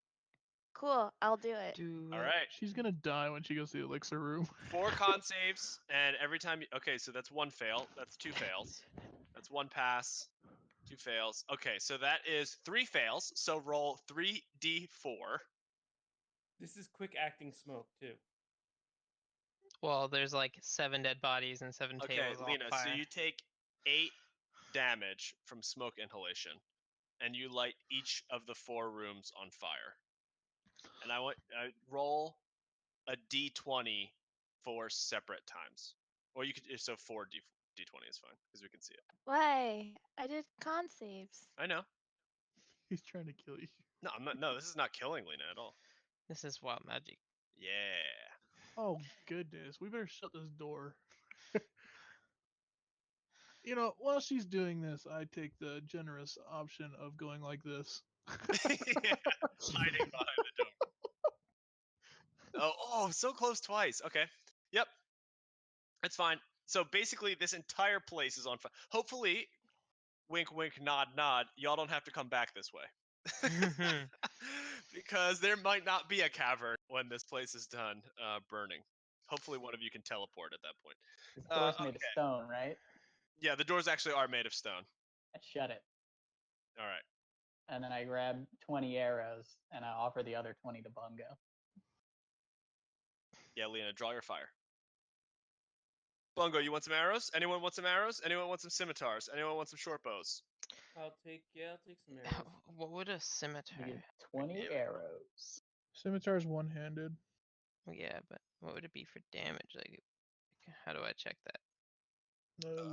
cool, I'll do it. All right, She's gonna die when she goes to the elixir room. 4 con saves, and every time. Okay, so that's 1 fail. That's 2 fails. That's 1 pass. 2 fails. Okay, so that is 3 fails. So roll 3d4. This is quick acting smoke too. Well, there's like 7 dead bodies and 7 Okay, tables Lena. on fire. So you take 8 damage from smoke inhalation, and you light each of the 4 rooms on fire. And I roll a d20 4 separate times, or you could 4 d20 is fine because we can see it. Why? I did con saves. I know. He's trying to kill you. No, I'm not. No, this is not killing Lena at all. This is wild magic. Yeah. Oh goodness, we better shut this door. You know, while she's doing this, I take the generous option of going like this. Yeah, hiding behind the door. Oh, so close twice. Okay. Yep. It's fine. So basically, this entire place is on fire. Hopefully, wink, wink, nod, nod. Y'all don't have to come back this way. Because there might not be a cavern when this place is done burning. Hopefully, one of you can teleport at that point. This door's made of okay. stone, right? Yeah, the doors actually are made of stone. I shut it. All right. And then I grab 20 arrows and I offer the other 20 to Bungo. Yeah, Lena, draw your fire. Bungo, you want some arrows? Anyone want some arrows? Anyone want some scimitars? Anyone want some short bows? I'll take some arrows. What would a You scimitar? get 20 arrows. Scimitar's one-handed. Yeah, but what would it be for damage? Like, how do I check that?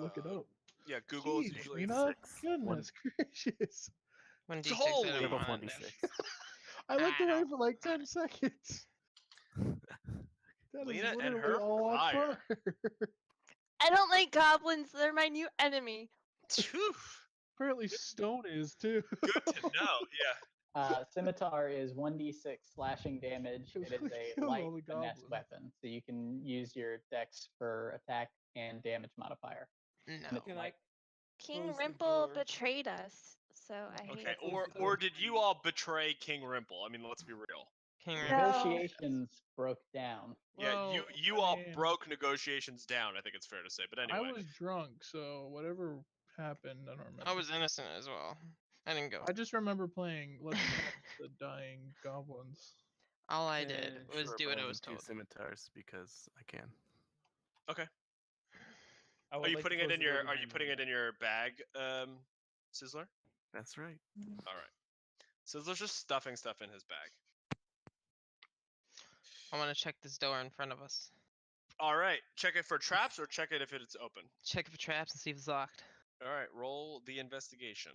Look it up. Yeah, Google is Jeez, usually Lena, 6. goodness gracious. 1d6. Holy- I They're don't both want 1d6. I looked away Ow. for like 10 seconds. That is Lena and literally her all on fire. I don't like goblins. They're my new enemy. Phew. Apparently stone is too. Good to know. Yeah. Scimitar is 1d6 slashing damage. Because It is we a killed light all the finesse goblins. weapon, so you can use your dex for attack and damage modifier. And No. it's Can light. King Close the Rimple door. betrayed us, so I hate Okay. it. Or did you all betray King Rimple? I mean, let's be real. King No. Rimble. Negotiations broke down. Yeah, Well, you I all mean, broke negotiations down. I think it's fair to say. But anyway. I was drunk, so whatever happened, I don't remember. I was innocent as well. I didn't go. I just remember playing Let's Catch the Dying Goblins. All I did Yeah, was do what I was Two told. scimitars because I can. I Are would you like to putting it close in the door your behind me, though. bag, Sizzler? That's right. All right. Sizzler's just stuffing stuff in his bag. I want to check this door in front of us. All right. Check it for traps or check it if it's open. Check it for traps and see if it's locked. All right. Roll the investigation.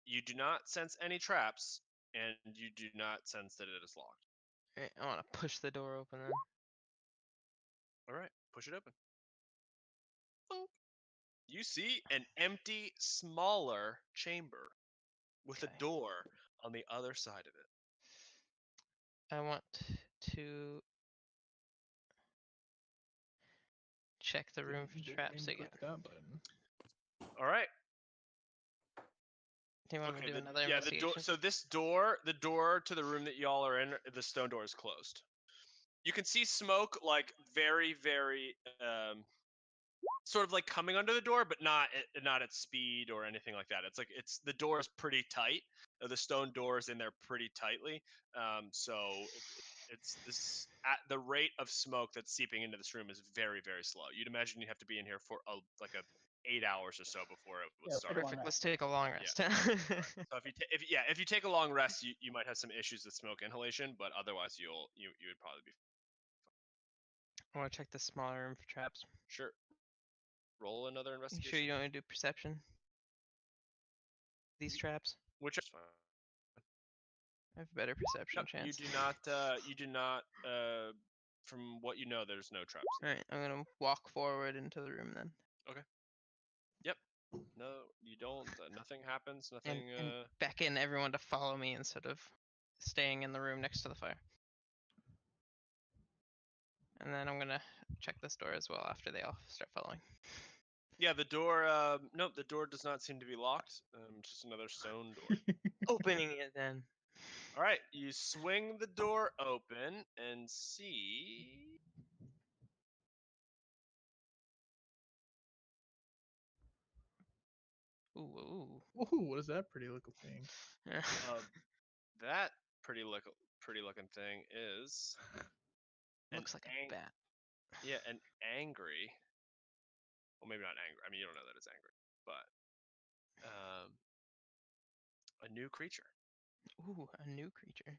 You do not sense any traps, and you do not sense that it is locked. Alright, I want to push the door open then. All right. Push it open. Boop. You see an empty, smaller chamber with Okay. a door on the other side of it. I want to check the room for Didn't traps mean to again. click that button. All right. Do you want me to do the- another yeah, the investigation? door. So the door to the room that y'all are in, the stone door is closed. You can see smoke, like very, very, sort of like coming under the door, but not at speed or anything like that. It's the door is pretty tight. The stone door is in there pretty tightly. So it's this at the rate of smoke that's seeping into this room is very, very slow. You'd imagine you have to be in here for 8 hours or so before it would Yeah, start. perfect. Perfect. Let's take a long rest. So if you take a long rest, you might have some issues with smoke inhalation, but otherwise you would probably be I want to check the smaller room for traps. sure. Roll another You investigation. sure you don't want to do perception? These traps? Which is fine. I have a better perception No, chance. you do not. From what you know, there's no traps. Alright, I'm gonna walk forward into the room then. No, you don't. Nothing happens. Nothing. And beckon everyone to follow me instead of staying in the room next to the fire. And then I'm gonna check this door as well after they all start following. Yeah, the door. Nope, the door does not seem to be locked. It's just another stone door. Opening it then. All right, you swing the door open and see. Ooh. Ooh, what is that pretty little thing? Yeah. That pretty looking thing is. an Looks like a ang- bat. Yeah, an angry. Well, maybe not angry. I mean, you don't know that it's angry, but a new creature. Ooh, a new creature.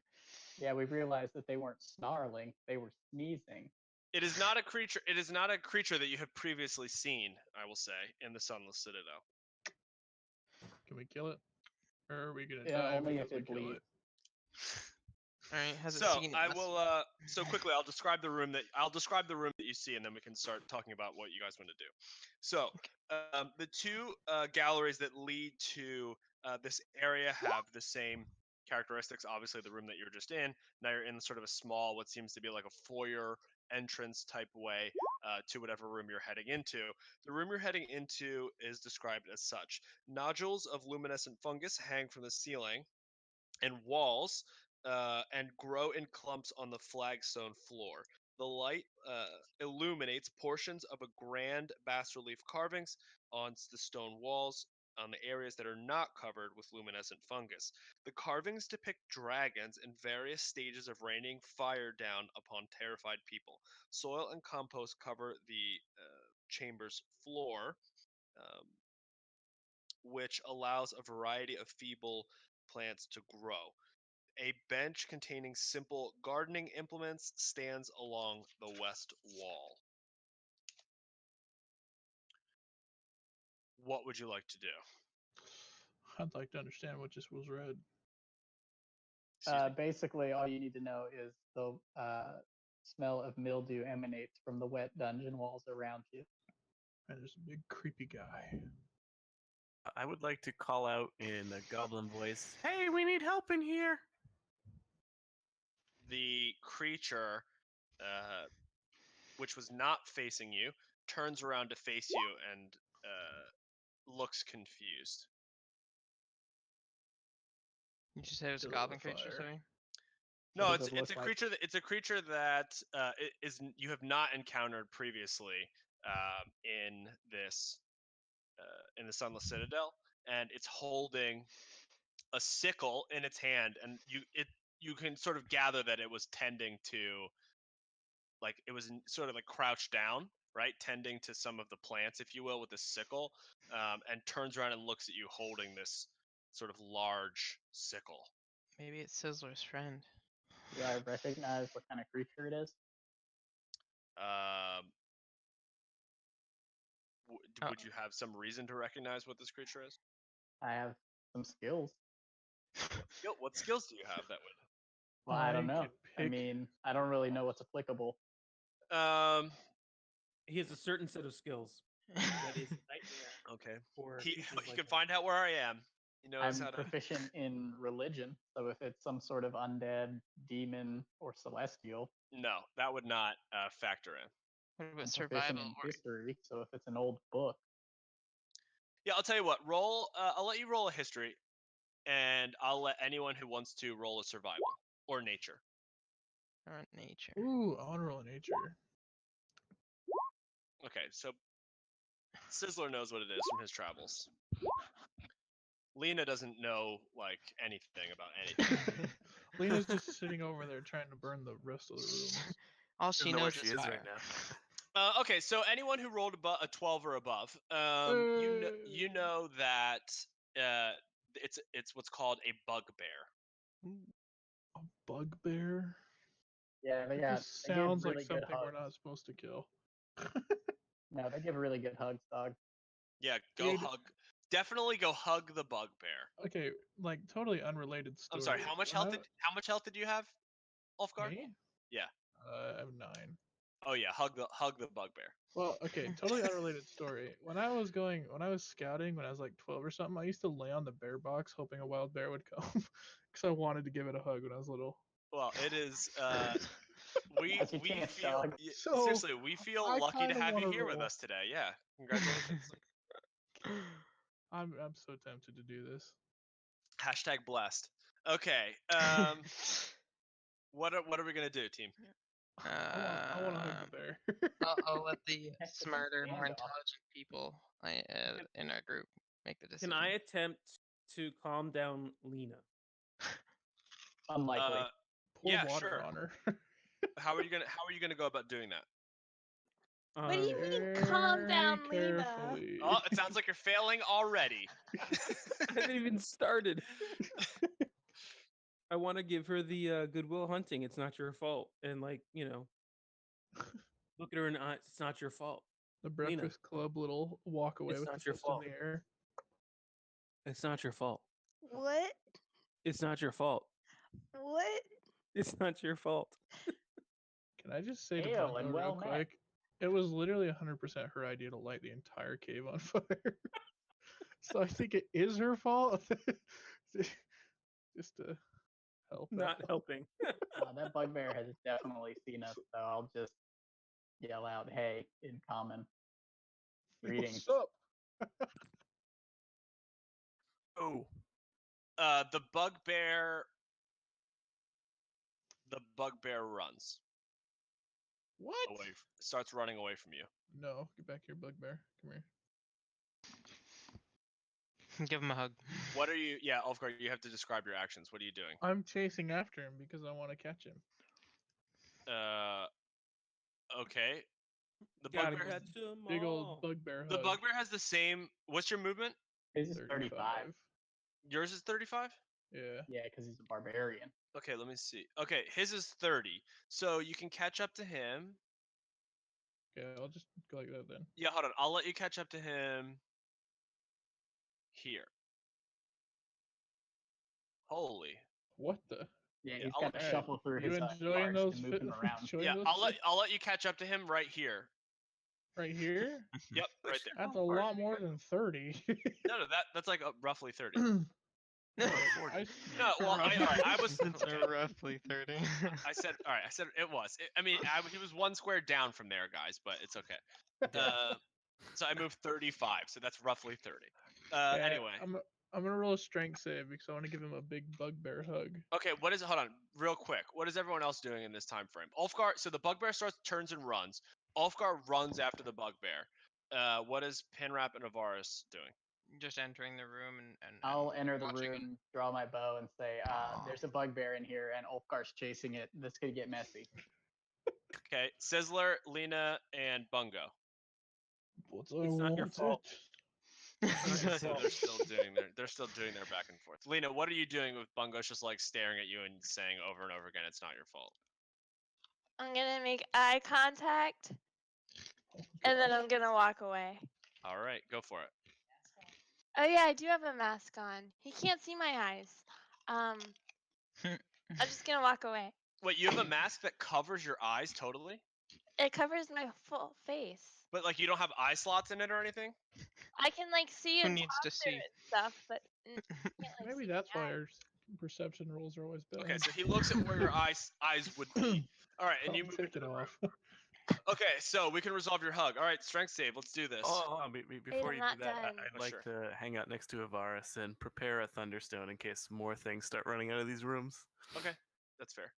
Yeah, we realized that they weren't snarling; they were sneezing. It is not a creature. It is not a creature that you have previously seen. I will say in the Sunless Citadel. Can we kill it? Or are we gonna Yeah, die only because if we it kill bleeds. it? Alright, has it So seen I us? will. So quickly, I'll describe the room that you see, and then we can start talking about what you guys want to do. So the two galleries that lead to this area have the same characteristics. Obviously, the room that you're just in. Now you're in sort of a small, what seems to be like a foyer entrance type way to whatever room you're heading into. The room you're heading into is described as such. Nodules of luminescent fungus hang from the ceiling, and walls and grow in clumps on the flagstone floor. The light illuminates portions of a grand bas-relief carvings on the stone walls on the areas that are not covered with luminescent fungus. The carvings depict dragons in various stages of raining fire down upon terrified people. Soil and compost cover the chamber's floor, which allows a variety of feeble plants to grow. A bench containing simple gardening implements stands along the west wall. What would you like to do? I'd like to understand what just was read. Basically, all you need to know is the smell of mildew emanates from the wet dungeon walls around you. And there's a big creepy guy. I would like to call out in a goblin voice, "Hey, we need help in here!" The creature, which was not facing you, turns around to face you and looks confused. You just said it was a Still goblin on creature, fire. sorry? No, What it's does it it's a look like? creature that it's a creature that you have not encountered previously in this in the Sunless Citadel, and it's holding a sickle in its hand, and you can sort of gather that it was tending to, like, it was sort of like crouched down, right, tending to some of the plants, if you will, with this sickle, and turns around and looks at you holding this sort of large sickle. Maybe it's Sizzler's friend. Do I recognize what kind of creature it is? Would you have some reason to recognize what this creature is? I have some skills. What skills do you have that would? Well, I don't know. could I pick- mean, I don't really know what's applicable. He has a certain set of skills that is a nightmare Okay. for He creatures like can that. find out where I am. He knows I'm how to. proficient in religion, so if it's some sort of undead, demon, or celestial, No, that would not factor in. What I'm about proficient survival? in history, so if it's an old book, Yeah, I'll tell you what. Roll. I'll let you roll a history, and I'll let anyone who wants to roll a survival or nature. Or nature? Ooh, I want to roll nature. Okay, so Sizzler knows what it is from his travels. Lena doesn't know like anything about anything. Lena's just sitting over there trying to burn the rest of the rooms. All she Doesn't know where knows she is is fire. right now. Okay, so anyone who rolled a 12 or above, you know that it's what's called a bugbear. A bugbear? yeah, That they just give sounds really like good something we're hugs. not supposed to kill. No, they give really good hugs, dog. Yeah, go Dude. hug. Definitely go hug the bugbear. Okay, like totally unrelated story. I'm sorry. How much health did you have, Ulfgar? Me? Yeah. I have 9. Oh yeah, hug the bugbear. Well, okay, totally unrelated story. When I was scouting, when I was like 12 or something, I used to lay on the bear box hoping a wild bear would come because I wanted to give it a hug when I was little. Well, it is. We That's your chance, feel dog. So, seriously. We feel I lucky to kinda have you wanna here with roll. us today. Yeah, congratulations. I'm so tempted to do this. Hashtag blessed. Okay. What are we gonna do, team? I want to hug the bear. I'll let the Heck, it's a smarter, more standoff. intelligent people in our group make the decision. Can I attempt to calm down Lena? Unlikely. Pour Yeah, water sure. on her. How are you gonna go about doing that? What do you mean, calm down, Very Lena? carefully. Oh, it sounds like you're failing already. I haven't even started. I want to give her the Goodwill Hunting. It's not your fault, and like look at her in the eyes. It's not your fault. The Breakfast Club little walk away It's with not the your fist fault. in the air. It's not your fault. What? It's not your fault. What? It's not your fault. Can I just say to Hail Bungo and real well met. quick? It was literally 100% her idea to light the entire cave on fire. So I think it is her fault. Just to help. Not out. helping. That bugbear has definitely seen us, so I'll just yell out, "Hey!" in common. Greetings. What's up? Oh, The bugbear The bugbear runs What? starts running away from you. No, get back here, bugbear. Come here. Give him a hug. What are you? Yeah, Ulfgar, you have to describe your actions. What are you doing? I'm chasing after him because I want to catch him. Okay. The Gotta bugbear. Catch 'em Big all. old bugbear The hug. bugbear has the same. What's your movement? His is 35. Yours is 35. Yeah. Yeah, because he's a barbarian. Okay, let me see. Okay, his is 30. So you can catch up to him. Okay, I'll just go like that then. Yeah, hold on. I'll let you catch up to him here. Holy. What the? Yeah, Yeah, he's I'll- got to Alright, shuffle through You his enjoying cards those? to move him around. enjoying Yeah, those I'll let you catch up to him right here. right here. Yep, right there. That's a lot more than 30. No, that's like roughly 30. I, No, well, I was. It's roughly 30. I said, all right. I said it was. He was one square down from there, guys, but it's okay. So I moved 35, so that's roughly 30. Yeah, Anyway. I'm gonna roll a strength save because I want to give him a big bugbear hug. Okay, what is it? Hold on, real quick. What is everyone else doing in this time frame? Ulfgar. So the bugbear turns and runs. Ulfgar runs after the bugbear. What is Pinrap and Ivaris doing? Just entering the room and I'll enter the watching room, draw my bow, and say, there's a bugbear in here, and Ulfgar's chasing it. This could get messy. Okay, Sizzler, Lena, and Bungo. But It's not your fault. So they're still doing their back and forth. Lena, what are you doing with Bungo's just like staring at you and saying over and over again, "It's not your fault." I'm gonna make eye contact, and then I'm gonna walk away. All right, go for it. Oh yeah, I do have a mask on. He can't see my eyes. I'm just gonna walk away. Wait, you have a mask that covers your eyes totally? It covers my full face. But like you don't have eye slots in it or anything? I can like see Who and needs to talk through see? it and stuff, but can't, like, maybe see that's my why eyes. our perception rolls are always bad. Okay, so he looks at where your eyes would be. All right, and you move take into it the room. off. Okay, so we can resolve your hug. All right, strength save. Let's do this. Oh, before I'm you not do that, done. I'd Oh, like to hang out next to Ivaris and prepare a thunderstone in case more things start running out of these rooms. Okay, that's fair.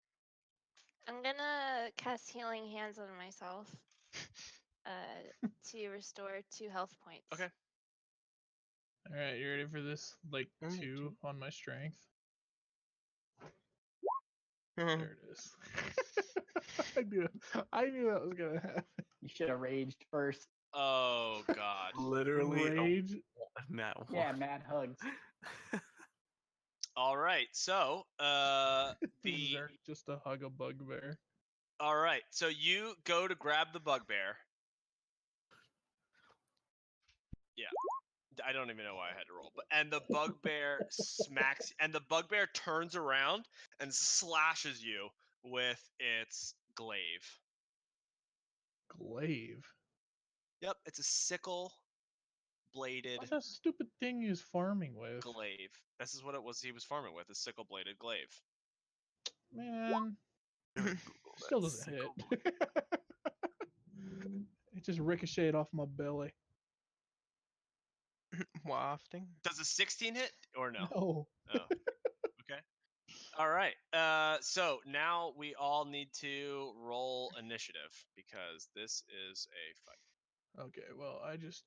I'm gonna cast Healing Hands on myself to restore 2 health points. Okay. All right, you ready for this? Like Only 2 2. on my strength. Mhm. There it is. I knew that was gonna happen. You should have raged first. Oh God. Literally, Rage. Nat Yeah, one. mad hugs. All right, so Zerk just to hug a bugbear. all right, so you go to grab the bugbear. Yeah. I don't even know why I had to roll, and the bugbear smacks, and the bugbear turns around and slashes you with its glaive. Glaive. Yep, it's a sickle-bladed What's that stupid thing he was farming with? glaive. This is what it was. He was farming with a sickle-bladed glaive. Man, still doesn't hit. It just ricocheted off my belly. Wafting. Does a 16 hit or no? No. Oh. Okay. All right. So now we all need to roll initiative because this is a fight. Okay, well, I just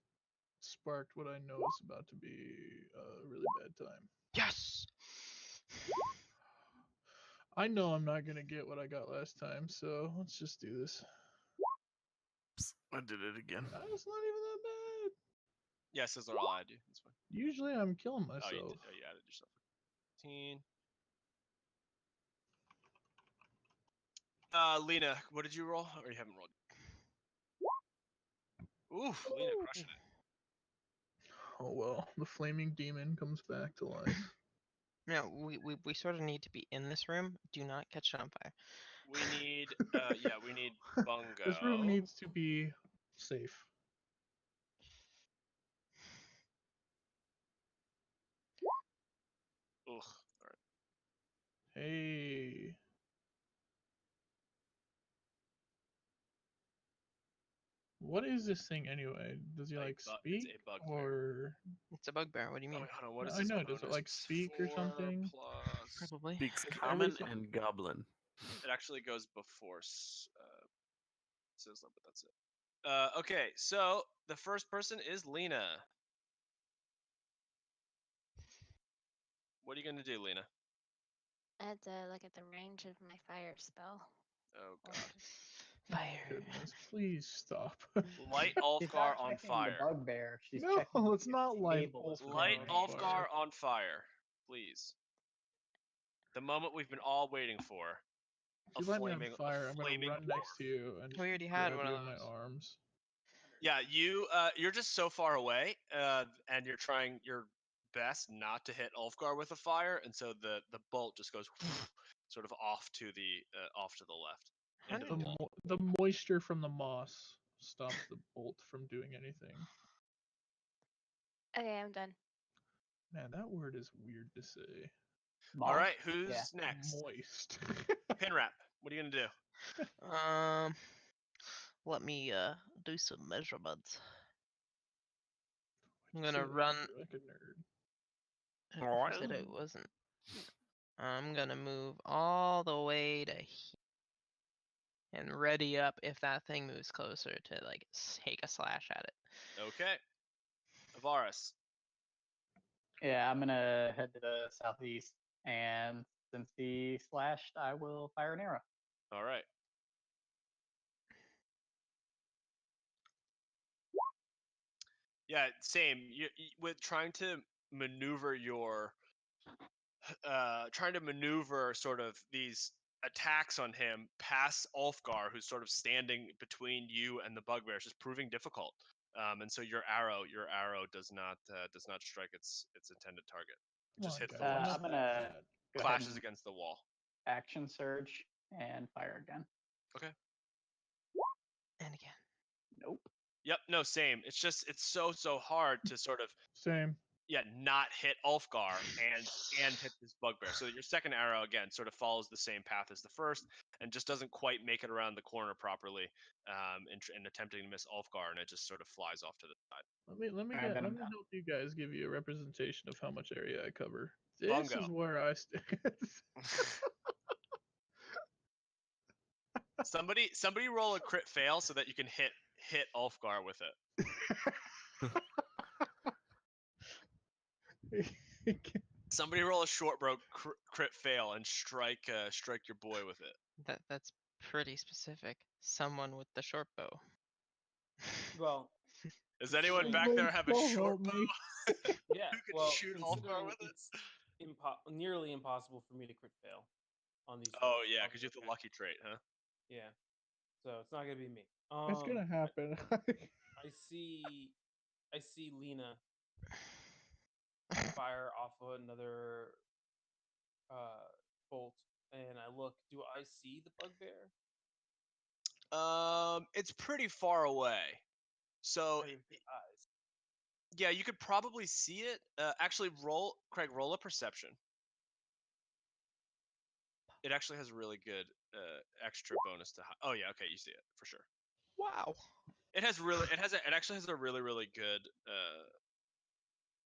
sparked what I know is about to be a really bad time. Yes. I know I'm not gonna get what I got last time, so let's just do this. I did it again. That's not even that bad. Yes, those are all I do. That's fine. Usually I'm killing Oh, myself. you added yourself. 15. Lena, what did you roll? Or you haven't rolled? Oof, Lena crushing it. Oh well, the flaming demon comes back to life. No, we sort of need to be in this room. Do not catch it on fire. We need, we need Bungo. This room needs to be safe. Ugh. All right. Hey. What is this thing anyway? Does he like It's a speak bugbear. or? It's a bugbear. What do you Oh, mean? wait, hold on. What is I this know. Does it bonus? like speak or 4 something? plus- Probably. Speaks Every common so- and goblin. It actually goes before Sizzler, but that's it. Okay, so the first person is Lena. What are you gonna do, Lena? I had to look at the range of my fire spell. Oh god. Fire. Goodness, please stop. Light She's Ulfgar not on checking fire. the bugbear. She's No, checking it's not if light table is Ulfgar Light on within range. Ulfgar fire. on fire, please. The moment we've been all waiting for. If you light me on fire, I'm gonna run next to you and We already had grab one you of in my those. arms. Yeah, you're just so far away, and you're trying your best not to hit Ulfgar with a fire, and so the bolt just goes sort of off to the left into the wall. The moisture from the moss stops the bolt from doing anything. Okay, I'm done. Man, that word is weird to say. All right, Yeah. who's next? Moist. Pinrap, what are you gonna do? Let me do some measurements. I'm Say gonna that run. like a nerd. Who said it wasn't? I'm gonna move all the way to here and ready up if that thing moves closer to like take a slash at it. Okay, Ivaris. Yeah, I'm gonna head to the southeast, and since he slashed, I will fire an arrow. All right. Yeah, same. With trying to maneuver sort of these attacks on him past Ulfgar, who's sort of standing between you and the bugbear, is just proving difficult. And so your arrow does not strike its intended target. It just hits the wall. I'm gonna go ahead Clashes and against the wall. action surge and fire again. Okay. And again. Nope. Yep. No, same. It's so hard to sort of Same. not hit Ulfgar and hit this bugbear. So your second arrow again sort of follows the same path as the first and just doesn't quite make it around the corner properly in attempting to miss Ulfgar, and it just sort of flies off to the side. Let me help you guys give you a representation of how much area I cover. This Bungo. is where I stand. Somebody roll a crit fail so that you can hit Ulfgar with it. Somebody roll a short bow crit fail and strike your boy with it. That's pretty specific. Someone with the short bow. Well, Does anyone back there have a short bow? yeah. Who could Well, shoot Ulfgar considering with it? it's nearly impossible for me to crit fail on these. Oh rolls, yeah, I'll because be you have the okay. lucky trait, huh? Yeah. So it's not gonna be me. It's gonna happen. I see Lena fire off of another bolt, and I look. Do I see the bugbear? It's pretty far away. So Right with the eyes. yeah, you could probably see it. Actually, roll a perception. It actually has a really good extra bonus to. Oh yeah, okay, you see it for sure. Wow. It actually has a really good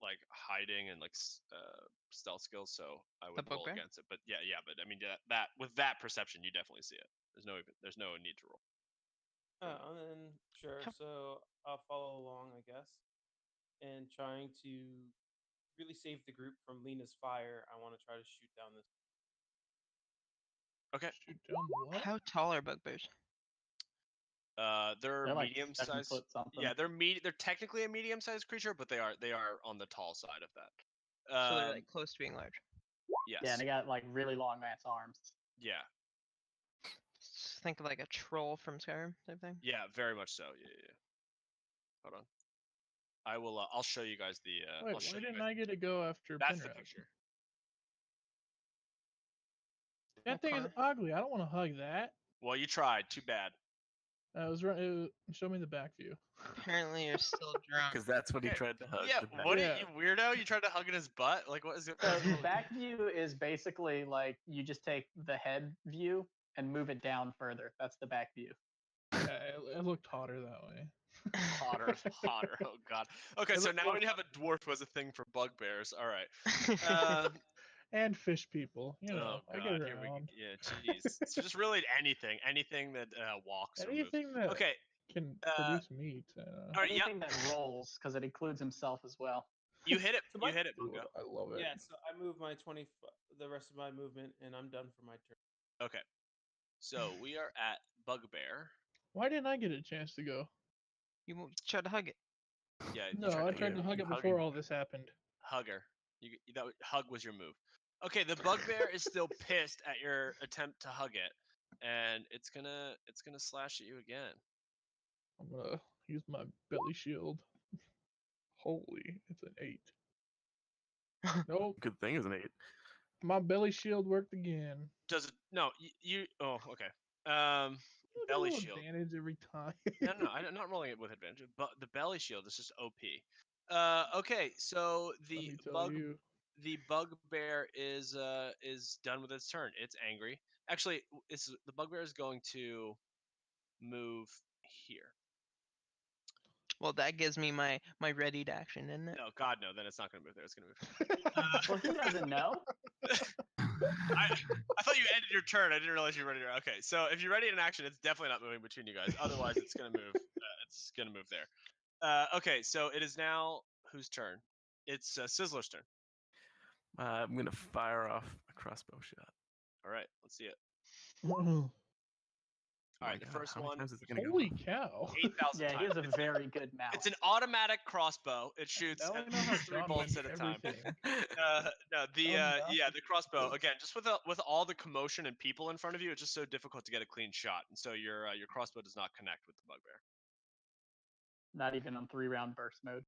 like hiding and like stealth skills. So I would roll bugbear? against it. But yeah, but I mean that with that perception, you definitely see it. There's no need to roll. Oh, and then sure. So I'll follow along, I guess, and trying to really save the group from Lena's fire. I want to try to shoot down this. Okay. Shoot down what? How tall are bugbears? They're They're like medium 7 sized. foot something. Yeah, they're technically a medium sized creature, but they are on the tall side of that. So they're like close to being large. Yes. Yeah, they got like really long ass arms. Yeah. Just think of like a troll from Skyrim type thing. Yeah, very much so. Yeah. Hold on. I will. I'll show you guys the. Wait, I'll show why you didn't guys. I get to go after That's the Pinrap? picture. That thing is Okay. ugly. I don't want to hug that. Well, you tried. Too bad. Show me the back view. Apparently you're still drunk. Because that's what he Okay. tried to hug. Yeah. the back. What Yeah. you weirdo? You tried to hug in his butt? Like what is it? So the back view is basically like you just take the head view and move it down further. That's the back view. Yeah, it looked hotter that way. Hotter. Oh god. Okay, so now we have a dwarf who has a thing for bugbears. All right. and fish people. You know, Oh I god, get here we around. yeah, jeez. So just really anything that walks or moves. Anything that Okay, can uh, produce meat. all right, Anything that rolls, because it includes himself as well. you hit it. So You my- hit it, Dude, Bungo. I love it. Yeah, so I move my the rest of my movement, and I'm done for my turn. Okay, so we are at Bugbear. Why didn't I get a chance to go? You tried to hug it. Yeah, you No, I tried hug to it. hug you it hug before it. all this happened. Hugger. Hug was your move. Okay, the Bugbear is still pissed at your attempt to hug it, and it's gonna slash at you again. I'm gonna use my belly shield. Holy, it's an 8. Nope, Good thing, isn't it? my belly shield worked again. Does it? No, you. Oh, okay. You get a Belly little shield. advantage every time. No, I'm not rolling it with advantage. But the belly shield is just OP. Okay, so Let me tell you. the Bugbear is done with its turn. It's angry. Actually, the Bugbear is going to move here. Well, that gives me my readied action, isn't it? No, God, no. Then it's not going to move there. It's going to move. Well, he doesn't know. I thought you ended your turn. I didn't realize you were ready. Okay, so if you're ready in action, it's definitely not moving between you guys. Otherwise, it's going to move. It's going to move there. Okay, so it is now whose turn? It's Sizzler's turn. I'm gonna fire off a crossbow shot. All right, let's see it. Oh All my right, the God, first how many one. times is it gonna go? Holy cow! 8,000 Yeah, he times. has a very good mouth. It's an automatic crossbow. It shoots Now I know how 3 John bolts wins at a time. everything. No, the John the crossbow again. Just with all the commotion and people in front of you, it's just so difficult to get a clean shot, and so your crossbow does not connect with the Bugbear. Not even on 3-round burst mode.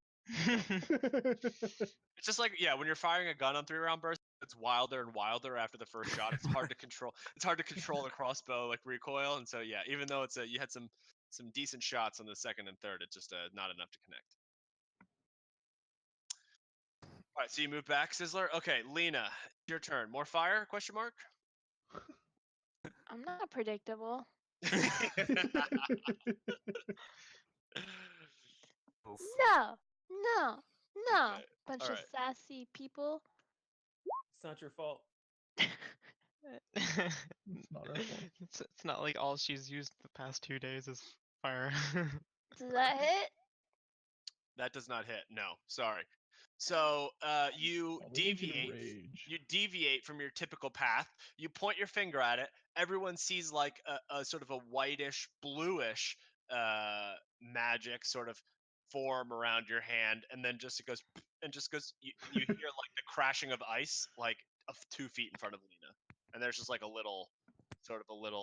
It's just like when you're firing a gun on 3-round burst, it's wilder and wilder after the first shot. It's hard to control. It's hard to control the crossbow like recoil, and so even though it's you had some decent shots on the second and third, it's just not enough to connect. All right, so you move back, Sizzler. Okay, Lena, your turn. More fire? Question mark. I'm not predictable. No, no, no. Okay, Bunch of alright. sassy people. It's not your fault. It's not our fault. It's not like all she's used the past 2 days is fire. Does that hit? That does not hit. No, sorry. So you Oh, we need you to deviate. rage. You deviate from your typical path. You point your finger at it. Everyone sees like a sort of a whitish, bluish magic sort of form around your hand, and then just it goes and just goes. You hear like the crashing of ice, like 2 feet in front of Lena, and there's just like a little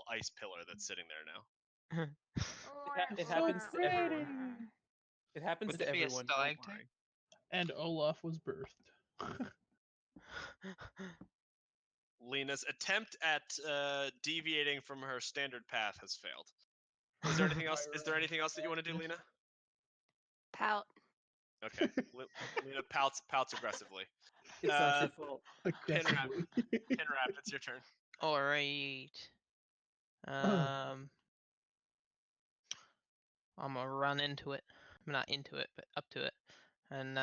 ice pillar that's sitting there now. It happens to everyone. It happens Would to it be a everyone. don't stalactite? worry. And Olaf was birthed. Lena's attempt at deviating from her standard path has failed. Is there anything else? Is there anything else that you want to do, Lena? Pout. Okay, Lena pouts aggressively. It's not your fault. Aggressively. Pinrap, it's your turn. All right. I'm gonna run into it. Not into it, but up to it, and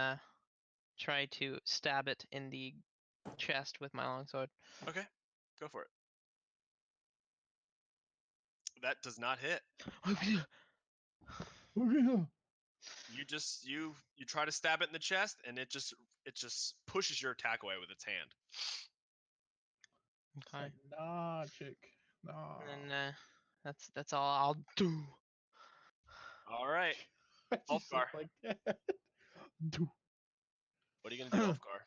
try to stab it in the chest with my longsword. Okay, go for it. That does not hit. Oh yeah. You try to stab it in the chest, and it just pushes your attack away with its hand. It's Okay. like, nah, chick. Nah. And that's all I'll do. All right, I just Ulfgar. look like that. Do. What are you gonna do, Ulfgar?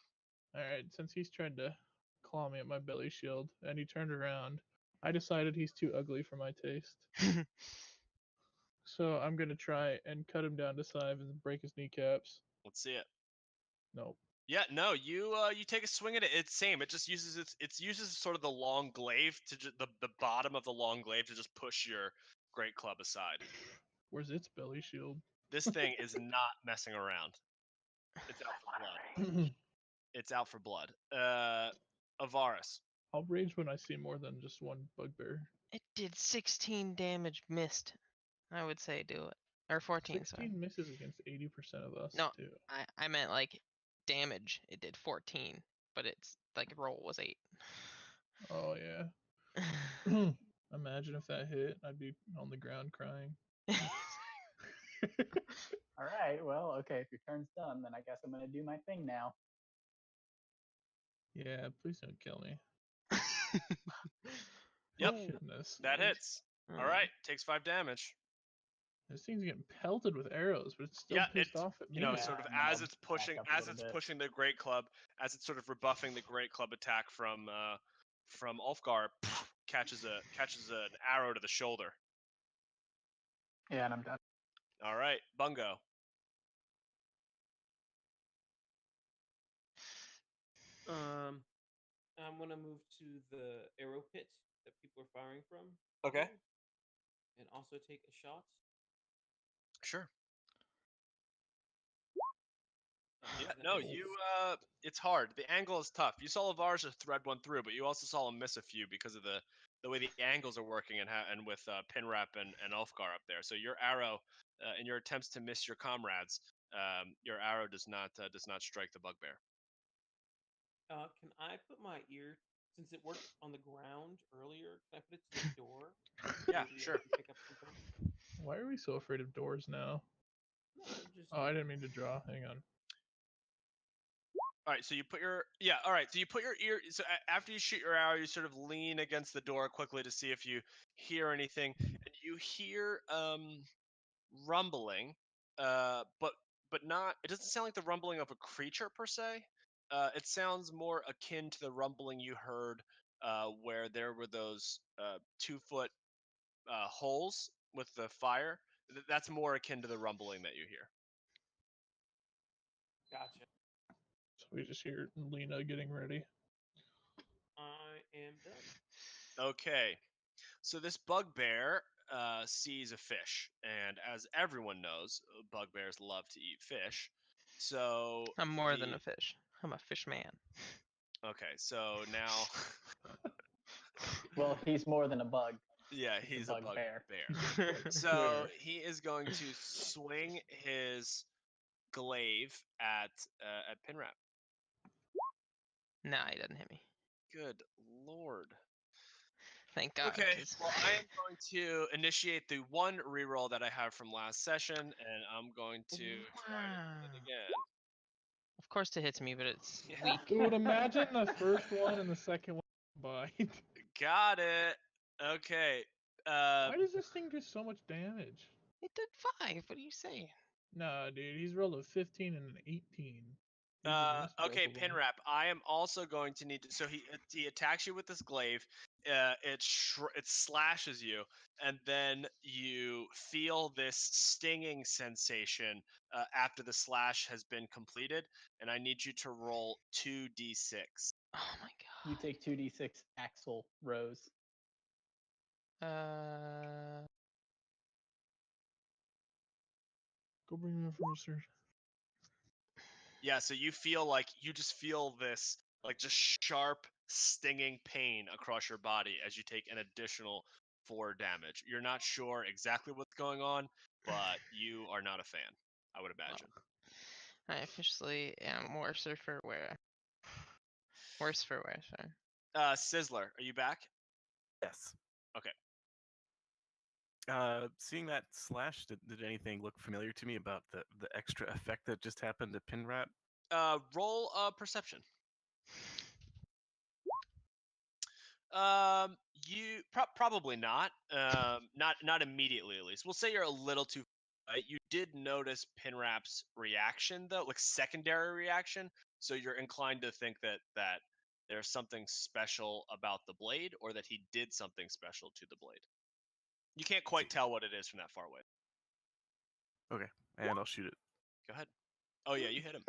Alright, since he's tried to claw me at my belly shield and he turned around, I decided he's too ugly for my taste. So I'm gonna try and cut him down to size and break his kneecaps. Let's see it. Nope. Yeah, no, you take a swing at it. It's same. It just uses uses sort of the long glaive to the bottom of the long glaive to just push your great club aside. Where's its belly shield? This thing is not messing around. It's out for blood. It's out for blood. Ivaris. I'll rage when I see more than just one bugbear. It did 16 damage missed. I would say do it. Or 14, 16 sorry. misses against 80% of us. No. Too. I meant like damage. It did 14. but it's like roll was 8. Oh yeah. Imagine if that hit, I'd be on the ground crying. All right. Well, okay. If your turn's done, then I guess I'm gonna do my thing now. Yeah, please don't kill me. Yep, Goodness, that Lord. hits. All right, takes 5 damage. This thing's getting pelted with arrows, but it's still Yeah, pissed it's, off at me. you know, Yeah, sort of and then as I'll it's back pushing, up a little bit. pushing the great club, as it's sort of rebuffing the great club attack from Ulfgar, catches an arrow to the shoulder. Yeah, and I'm done. All right, Bungo. I'm gonna move to the arrow pit that people are firing from. Okay. And also take a shot. Sure. Yeah, That no, was- you it's hard. The angle is tough. You saw Ivaris just thread one through, but you also saw him miss a few because of the way the angles are working and with Pinrap and Ulfgar up there. So your arrow, in your attempts to miss your comrades, your arrow does not strike the bugbear. Can I put my ear, since it worked on the ground earlier, can I put it to the door? Yeah, Maybe I sure. can pick up something? Why are we so afraid of doors now? No, I'm just. Oh, I didn't mean to draw. Hang on. All right, so you put your all right, so you put your ear. So after you shoot your arrow, you sort of lean against the door quickly to see if you hear anything, and you hear rumbling, but not. It doesn't sound like the rumbling of a creature per se. It sounds more akin to the rumbling you heard where there were those 2-foot holes with the fire. That's more akin to the rumbling that you hear. Gotcha. So we just hear Lena getting ready. I am done. Okay, so this bugbear sees a fish, and as everyone knows, bugbears love to eat fish. So I'm more than a fish. I'm a fish man. Okay, so now Well, he's more than a bug. yeah, He's he's a a bugbear. bugbear. So he is going to swing his glaive at Pinrap. Nah, he doesn't hit me. Good lord. Thank God. Okay, 'cause- well I am going to initiate the one reroll that I have from last session, and I'm going to try to hit it again. Of course it hits me, but it's Yeah. weak. Dude, imagine the first one and the second one combined. Got it. Okay. Why does this thing do so much damage? It did 5. What are you saying? Nah, dude, he's rolled a 15 and an 18. He's missed both Okay, of them. Pinrap. I am also going to need to. So he attacks you with this glaive. It slashes you, and then you feel this stinging sensation after the slash has been completed. And I need you to roll 2d6. Oh my You God. take 2d6 axle rows. Go bring me a froster. Yeah. So you just feel this like just sharp stinging pain across your body as you take an additional 4 damage. You're not sure exactly what's going on, but you are not a fan, I would imagine. I officially am worse for wear. Worse for wear, sorry. Sizzler, are you back? Yes. Okay. Seeing that slash, did anything look familiar to me about the extra effect that just happened to Pinrap? Roll perception. You probably not. Not immediately, at least. We'll say you're a little too. You did notice Pinrap's reaction, though, like secondary reaction. So you're inclined to think that there's something special about the blade, or that he did something special to the blade. You can't quite tell what it is from that far away. Okay, and I'll shoot it. Go ahead. Oh yeah, you hit him.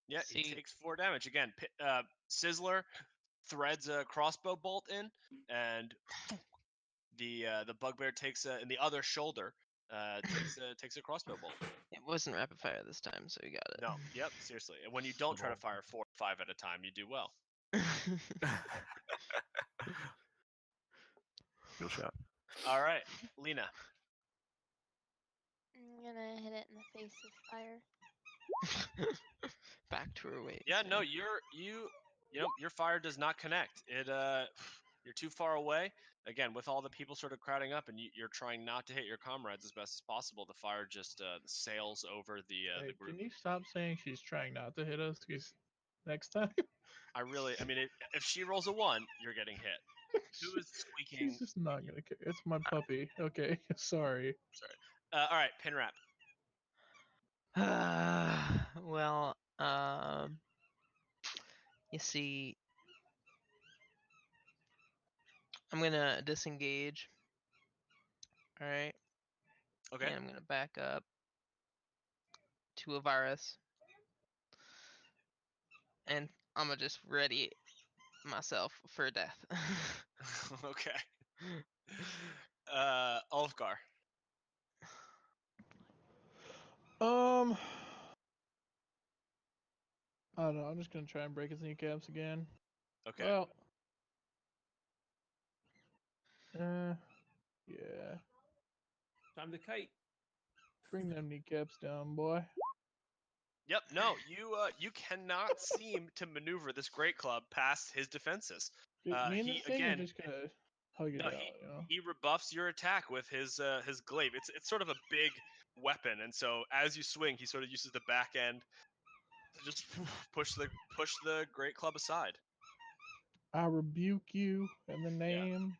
Yeah, he See- takes 4 damage again. Sizzler threads a crossbow bolt in, and the bugbear takes in the other shoulder takes a crossbow bolt. It wasn't rapid fire this time, so you got it. No, yep, seriously. And when you don't try to fire 4 or 5 at a time, you do well. Good shot. All right, Lena. I'm gonna hit it in the face with fire. Back to her ways. Yeah, no, eh? your fire does not connect. You're too far away. Again, with all the people sort of crowding up, and you're trying not to hit your comrades as best as possible. The fire just sails over Hey, the group. can you stop saying she's trying not to hit us? Because next time, I mean, if she rolls a 1, you're getting hit. Who is squeaking? she's just not gonna care. It's my puppy. Okay, sorry. Sorry. All right, Pinrap. Well, you see, I'm gonna disengage. All right, Okay. and I'm gonna back up to Ivaris, and I'm gonna just ready myself for death. Okay. Ulfgar. I don't know. I'm just gonna try and break his kneecaps again. Okay. Well, yeah. Time to kite. Bring them kneecaps down, boy. Yep. No, you cannot seem to maneuver this great club past his defenses. Dude, me and He this thing again. are just gonna hug it No, out, you know. he rebuffs your attack with his glaive. It's sort of a big weapon, and so as you swing, he sort of uses the back end to just push the great club aside. I rebuke you in the name.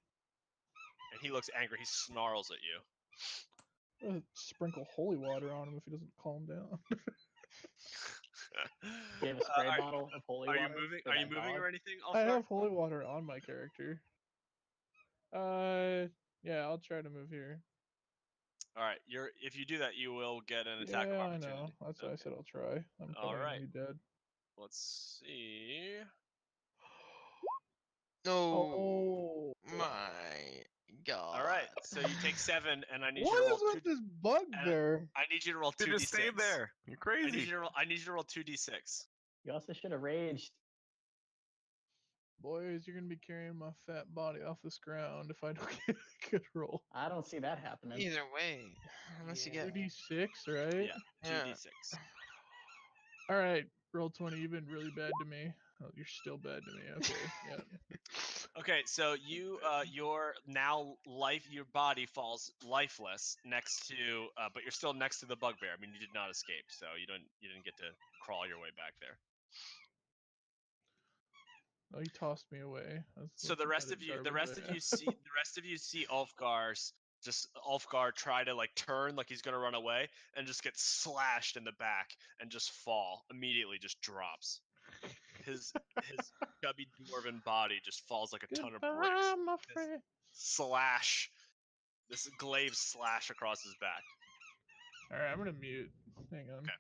And he looks angry. He snarls at you. Sprinkle holy water on him if he doesn't calm down. Do you have a spray are- bottle of holy Are water? you moving? for Are you that moving dog? or anything? I Ulfgar? have holy water on my character. Yeah, I'll try to move here. All right. If you do that, you will get an attack of Yeah, I opportunity. know. That's why I Okay. said I'll try. I'm All probably right. gonna be dead. Let's see. Oh Oh, my god! All right. So you take 7, and I need you what to roll is with this bugbear? I need you to roll You 2d6. just stayed there. You're I need crazy. you to roll 2d6. You also should have raged. Boys, you're gonna be carrying my fat body off this ground if I don't get a good roll. I don't see that happening. Either way, unless you Yeah. get 2d6, right? Yeah, 2d6. All right, roll 20. You've been really bad to me. Oh, you're still bad to me. Okay, yeah. Okay, so your your body falls lifeless next to, but you're still next to the bugbear. I mean, you did not escape, so you didn't get to crawl your way back there. Oh, he tossed me away. So the rest of you see Ulfgar try to like turn like he's gonna run away and just get slashed in the back and just fall immediately, just drops. His chubby dwarven body just falls like a ton of bricks. Goodbye, my friend. This glaive slash across his back. All right, I'm gonna mute. Hang on. Okay.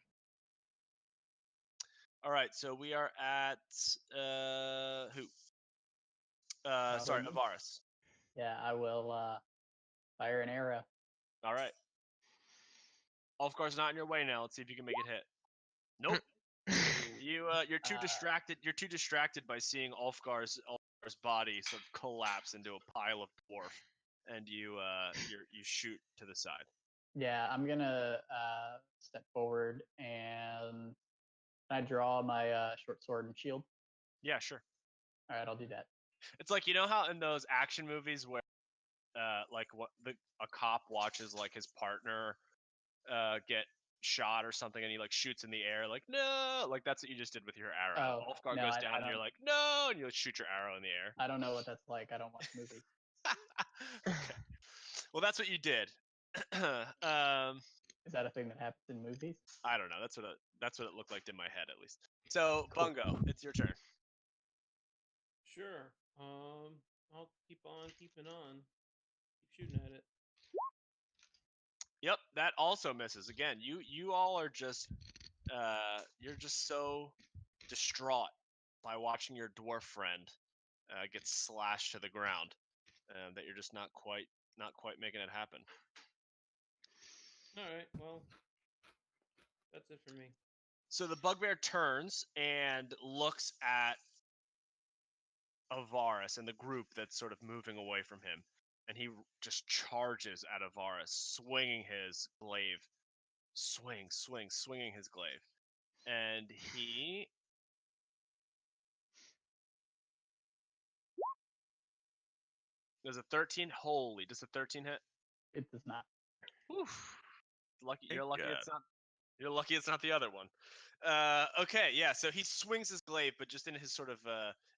All right, so we are at who? Sorry, Paladin. Ivaris. Yeah, I will fire an arrow. All right. Ulfgar's not in your way now. Let's see if you can make it hit. Nope. You're too distracted. You're too distracted by seeing Ulfgar's body sort of collapse into a pile of dwarf, and you shoot to the side. Yeah, I'm gonna step forward and I draw my short sword and shield. Yeah, sure. All right, I'll do that. It's like, you know how in those action movies where like a cop watches like his partner get shot or something and he like shoots in the air like no, like that's what you just did with your arrow. Oh, Ulfgar no, goes I down and you're don't- like no, and you shoot your arrow in the air. I don't know what that's like. I don't watch movies. Okay. Well, that's what you did. Is that a thing that happens in movies? I don't know. That's what it looked like in my head at least. So Cool. Bungo, it's your turn. Sure. I'll keep on keeping on. Keep shooting at it. Yep, that also misses. Again, you all are just you're just so distraught by watching your dwarf friend get slashed to the ground that you're just not quite making it happen. All right. Well, that's it for me. So the bugbear turns and looks at Ivaris and the group that's sort of moving away from him, and he just charges at Ivaris, swinging his glaive, swinging his glaive. And he does a 13. Holy, does a 13 hit? It does not. Oof. Lucky, Thank you're lucky God. it's not. You're lucky it's not the other one. Okay, yeah. So he swings his glaive, but just in his sort of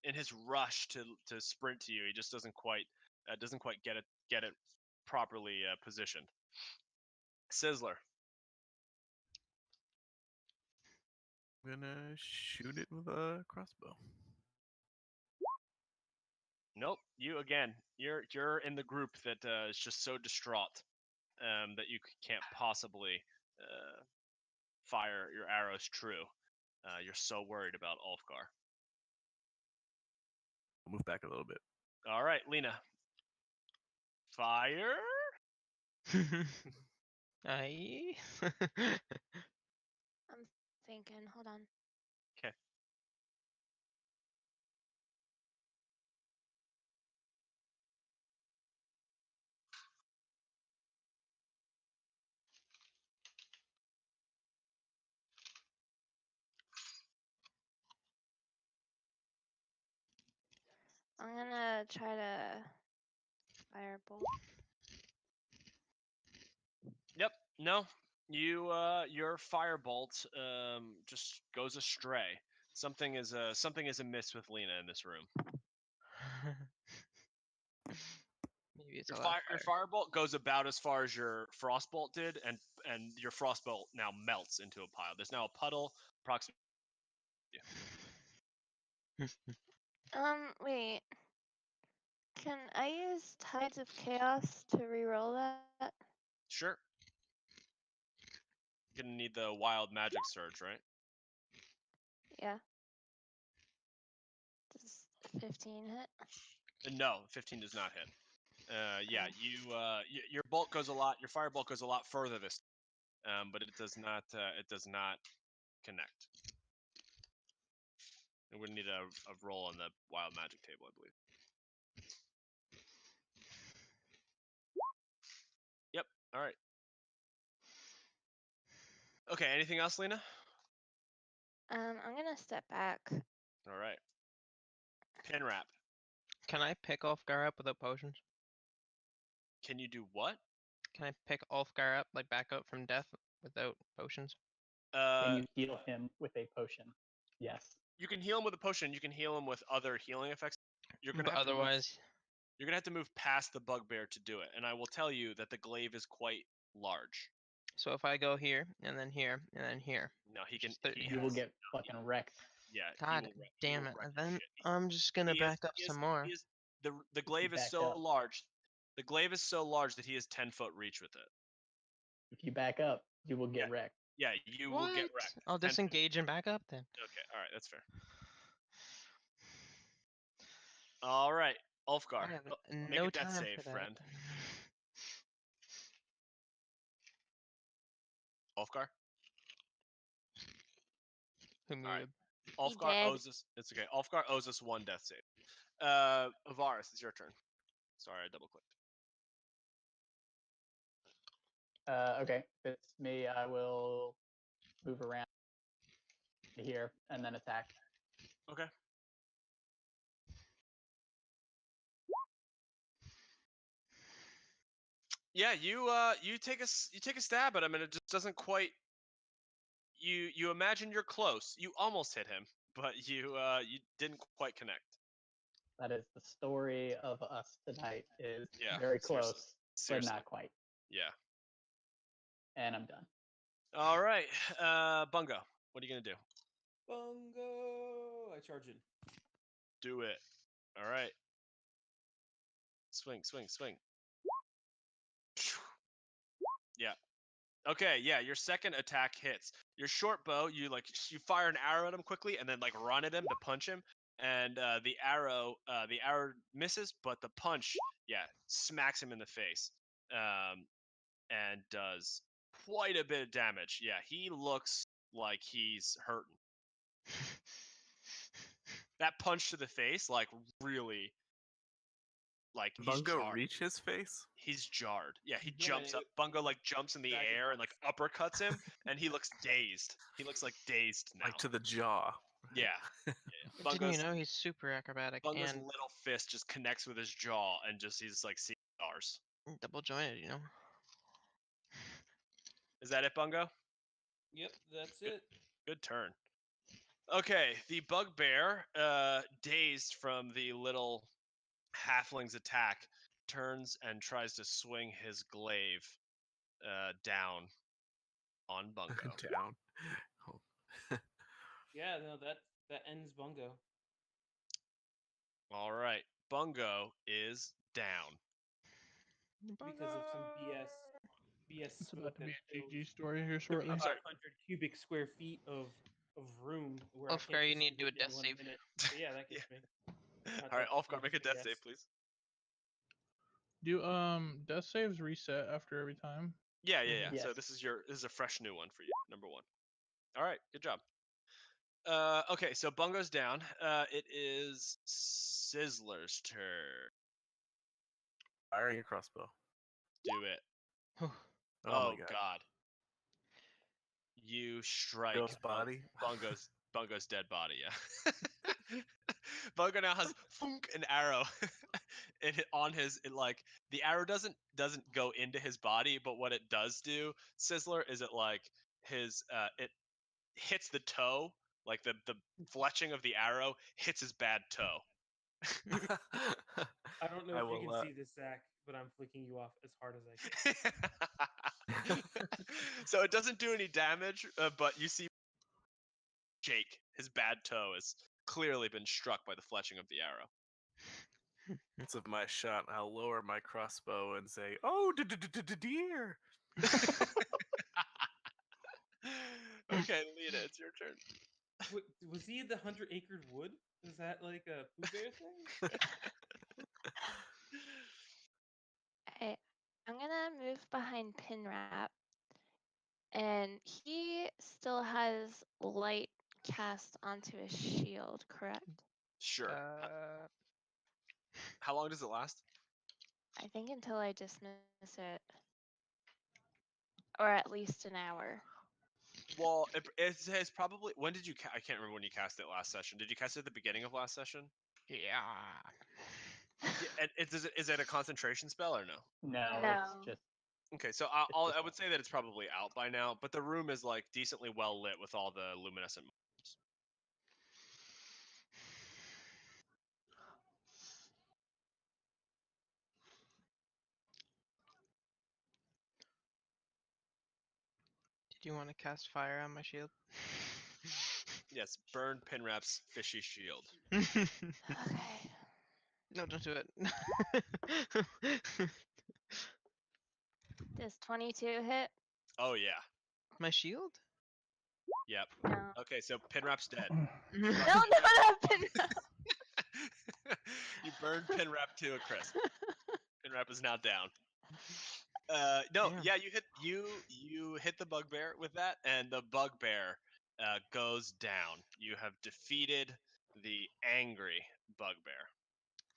in his rush to sprint to you, he just doesn't quite get it properly positioned. Sizzler. I'm gonna shoot it with a crossbow. Nope. You again. You're in the group that is just so distraught that you can't possibly fire your arrows true. You're so worried about Ulfgar. I'll move back a little bit. All right, Lena. Fire. Aye. I'm thinking. Hold on. Okay. I'm gonna try to firebolt. Yep. No. You your firebolt just goes astray. Something is amiss with Lena in this room. Maybe it's Your a lot of your fire. firebolt goes about as far as your frostbolt did, and your frostbolt now melts into a pile. There's now a puddle approximately. Wait. Can I use Tides of Chaos to reroll that? Sure. You're gonna need the wild magic surge, right? Yeah. Does 15 hit? No, 15 does not hit. Yeah, your bolt goes a lot. Your firebolt goes a lot further this, but it does not. It does not connect. And we need a roll on the wild magic table, I believe. Yep. All right. Okay. Anything else, Lena? I'm gonna step back. All right. Pinrap. Can I pick Ulfgar up without potions? Can you do what? Can I pick Ulfgar up, like back up from death without potions? Can you heal him with a potion? Yes. You can heal him with a potion. You can heal him with other healing effects. You're gonna But have to move. otherwise, You're gonna have to move past the bugbear to do it. And I will tell you that the glaive is quite large. so if I go here and then here and then here, No, he can. Just thir- He You will has, get fucking wrecked. yeah. God he damn will it! wreck And your then shit. I'm just gonna He is- back up he is- some more. he is- the glaive is back so up. large. The glaive is so large that he has 10-foot reach with it. If you back up, you will get wrecked. Yeah, you What? will get wrecked. I'll 10 disengage and back up then. Okay, all right, that's fair. All right, Ulfgar. I have Make no a death time save, for that. friend. Ulfgar. Who All right. muted? Ulfgar dead. owes us. It's okay. Ulfgar owes us one death save. Ivaris, it's your turn. Sorry, I double clicked. Okay, if it's me, I will move around to here and then attack. Okay. Yeah, you take a stab at him, and it just doesn't quite. You imagine you're close. You almost hit him, but you didn't quite connect. That is the story of us tonight. Is Yeah, very seriously. close, Seriously. but not quite. Yeah. And I'm done. All right, Bungo. What are you gonna do? Bungo! I charge in. Do it. All right. Swing, swing, swing. Yeah. Okay, yeah, your second attack hits. Your short bow, you fire an arrow at him quickly and then like run at him to punch him, and the arrow misses, but the punch, yeah, smacks him in the face, and does quite a bit of damage. Yeah, he looks like he's hurting. That punch to the face, like, really, like he's Bungo jarred. reach his face? He's jarred. Yeah, he Yeah, jumps up. Bungo like jumps in the Dragon air and like uppercuts him, and he looks dazed. He looks like dazed now. Like to the jaw. Yeah. Didn't Bungo's, you know he's super acrobatic Bungo's and little fist just connects with his jaw, and just he's like seeing stars. double jointed, you know? Is that it, Bungo? Yep, that's it. Good turn. Okay, the bugbear, dazed from the little halfling's attack, turns and tries to swing his glaive down on Bungo. Down. Oh. Yeah, no, that ends Bungo. All right, Bungo is down. Because of some BS It's smoke about to be that a filled GG story here shortly. I'm sorry. 500 cubic square feet of room where I Ulfgar, can't you need to do a distribute in death 1 save. minute. But yeah, that gets me. All right, Not Ulfgar, make a just death save, please. Do death saves reset after every time? Yeah. Yes. So this is a fresh new one for you, number 1. All right, good job. Okay, so Bungo's down. It is Sizzler's turn. Firing a crossbow. Do it. Oh, my god. You strike Ghost body. Bungo's dead body. Yeah. Bungo now has an arrow on his. The arrow doesn't go into his body, but what it does do, Sizzler, is it like it hits the toe, like the fletching of the arrow hits his bad toe. I don't know I if you will, can see this, Zach, but I'm flicking you off as hard as I can. So it doesn't do any damage, but you see Jake, his bad toe has clearly been struck by the fletching of the arrow. Once of my shot, I'll lower my crossbow and say, "Oh, deer!" Okay, Lita, it's your turn. Wait, was he in the 100-acre wood? Is that like a Pooh Bear thing? I'm gonna move behind Pinrap, and he still has light cast onto his shield, correct? Sure. Uh, How long does it last? I think until I dismiss it, or at least an hour. Well, it says probably. When did you? I can't remember when you cast it last session. Did you cast it at the beginning of last session? yeah. Yeah, and is it a concentration spell or no? No, No. it's just Okay, so I would say that it's probably out by now, but the room is like decently well lit with all the luminescent. Did you want to cast fire on my shield? Yes, burn Pinrap's fishy shield. Okay. No, don't do it. Does 22 hit? Oh yeah. My shield? Yep. No. Okay, so Pinrap's dead. No, not Pinrap. You burned Pinrap to a crisp. Pinrap is now down. No, Damn. yeah, you hit the bugbear with that, and the bugbear goes down. You have defeated the angry bugbear.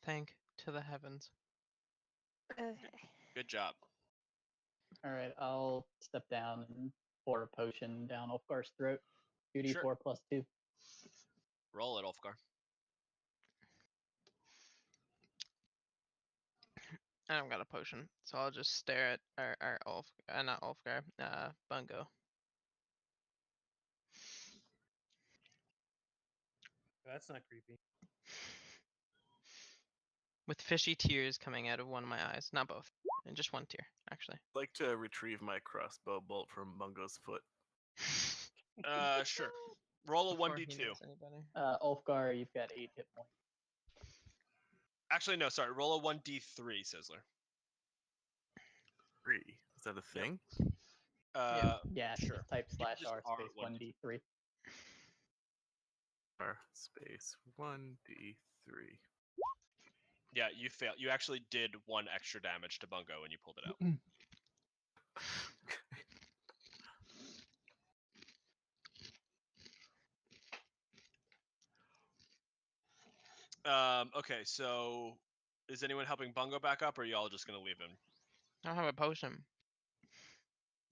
Thank to the heavens. Okay. Good job. all right. I'll step down and pour a potion down Ulfgar's throat. 2d4 Sure. plus 2. Roll it, Ulfgar. I don't got a potion, so I'll just stare at our not Ulfgar, Bungo. That's not creepy. With fishy tears coming out of one of my eyes. Not both. And just one tear, actually. I'd like to retrieve my crossbow bolt from Bungo's foot. Sure. Roll a Before he 1d2. knows anybody. Ulfgar, you've got 8 hit points. Actually, no, sorry. Roll a 1d3, Sizzler. 3. Is that a thing? Yeah, sure. just type You can just /r R space 1d3. 1d3. R space 1d3. Yeah, you failed. You actually did 1 extra damage to Bungo when you pulled it out. Okay, so Is anyone helping Bungo back up, or are y'all just gonna leave him? I don't have a potion.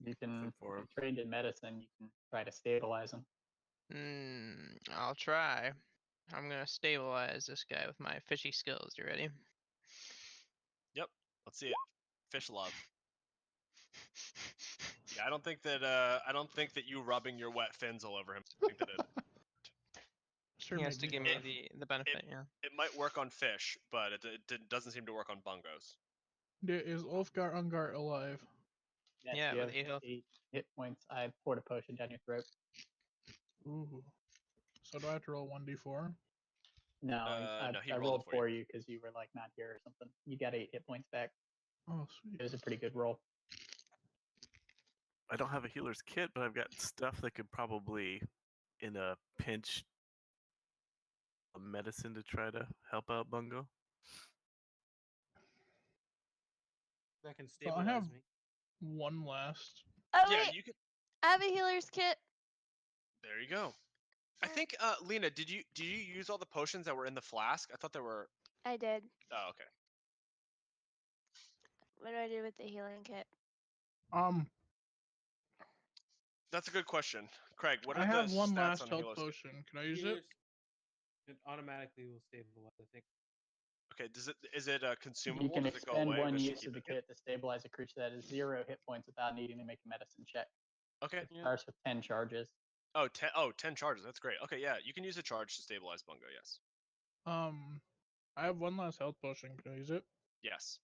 You can, for if you're trained in medicine, you can try to stabilize him. I'll try. I'm gonna stabilize this guy with my fishy skills. You ready? Yep. Let's see it. Fish love. Yeah, I don't think that you rubbing your wet fins all over him. I think that Sure He has made to you give laugh. me the benefit. Yeah. it might work on fish, but it doesn't seem to work on bungos. Is Ulfgar Ungar alive? Yes, Yeah, you with have 8 health. 8 hit points. I poured a potion down your throat. Ooh. So do I have to roll 1d4? No, No, he I rolled it rolled for you. for you because you were like not here or something. You got 8 hit points back. Oh, sweet. It was a pretty good roll. I don't have a healer's kit, but I've got stuff that could probably, in a pinch, a medicine to try to help out Bungo. That can So I stabilize have me. one last. Oh Yeah, wait, you could. I have a healer's kit. There you go. I think, Lena, did you use all the potions that were in the flask? I thought there were. I did. Oh, okay. What do I do with the healing kit? That's a good question, Craig. What are I have the one stats last on health healers? potion. Can I use it? Healers, it automatically will stabilize. I think. Okay, is it consumable? You can Does it go expend away? or one does she use keep of the it? kit to stabilize a creature that has 0 hit points without needing to make a medicine check. Okay. It starts with 10 charges. Oh, 10 charges. That's great. Okay, yeah, you can use a charge to stabilize Bungo. Yes. I have one last health potion. Can I use it? Yes.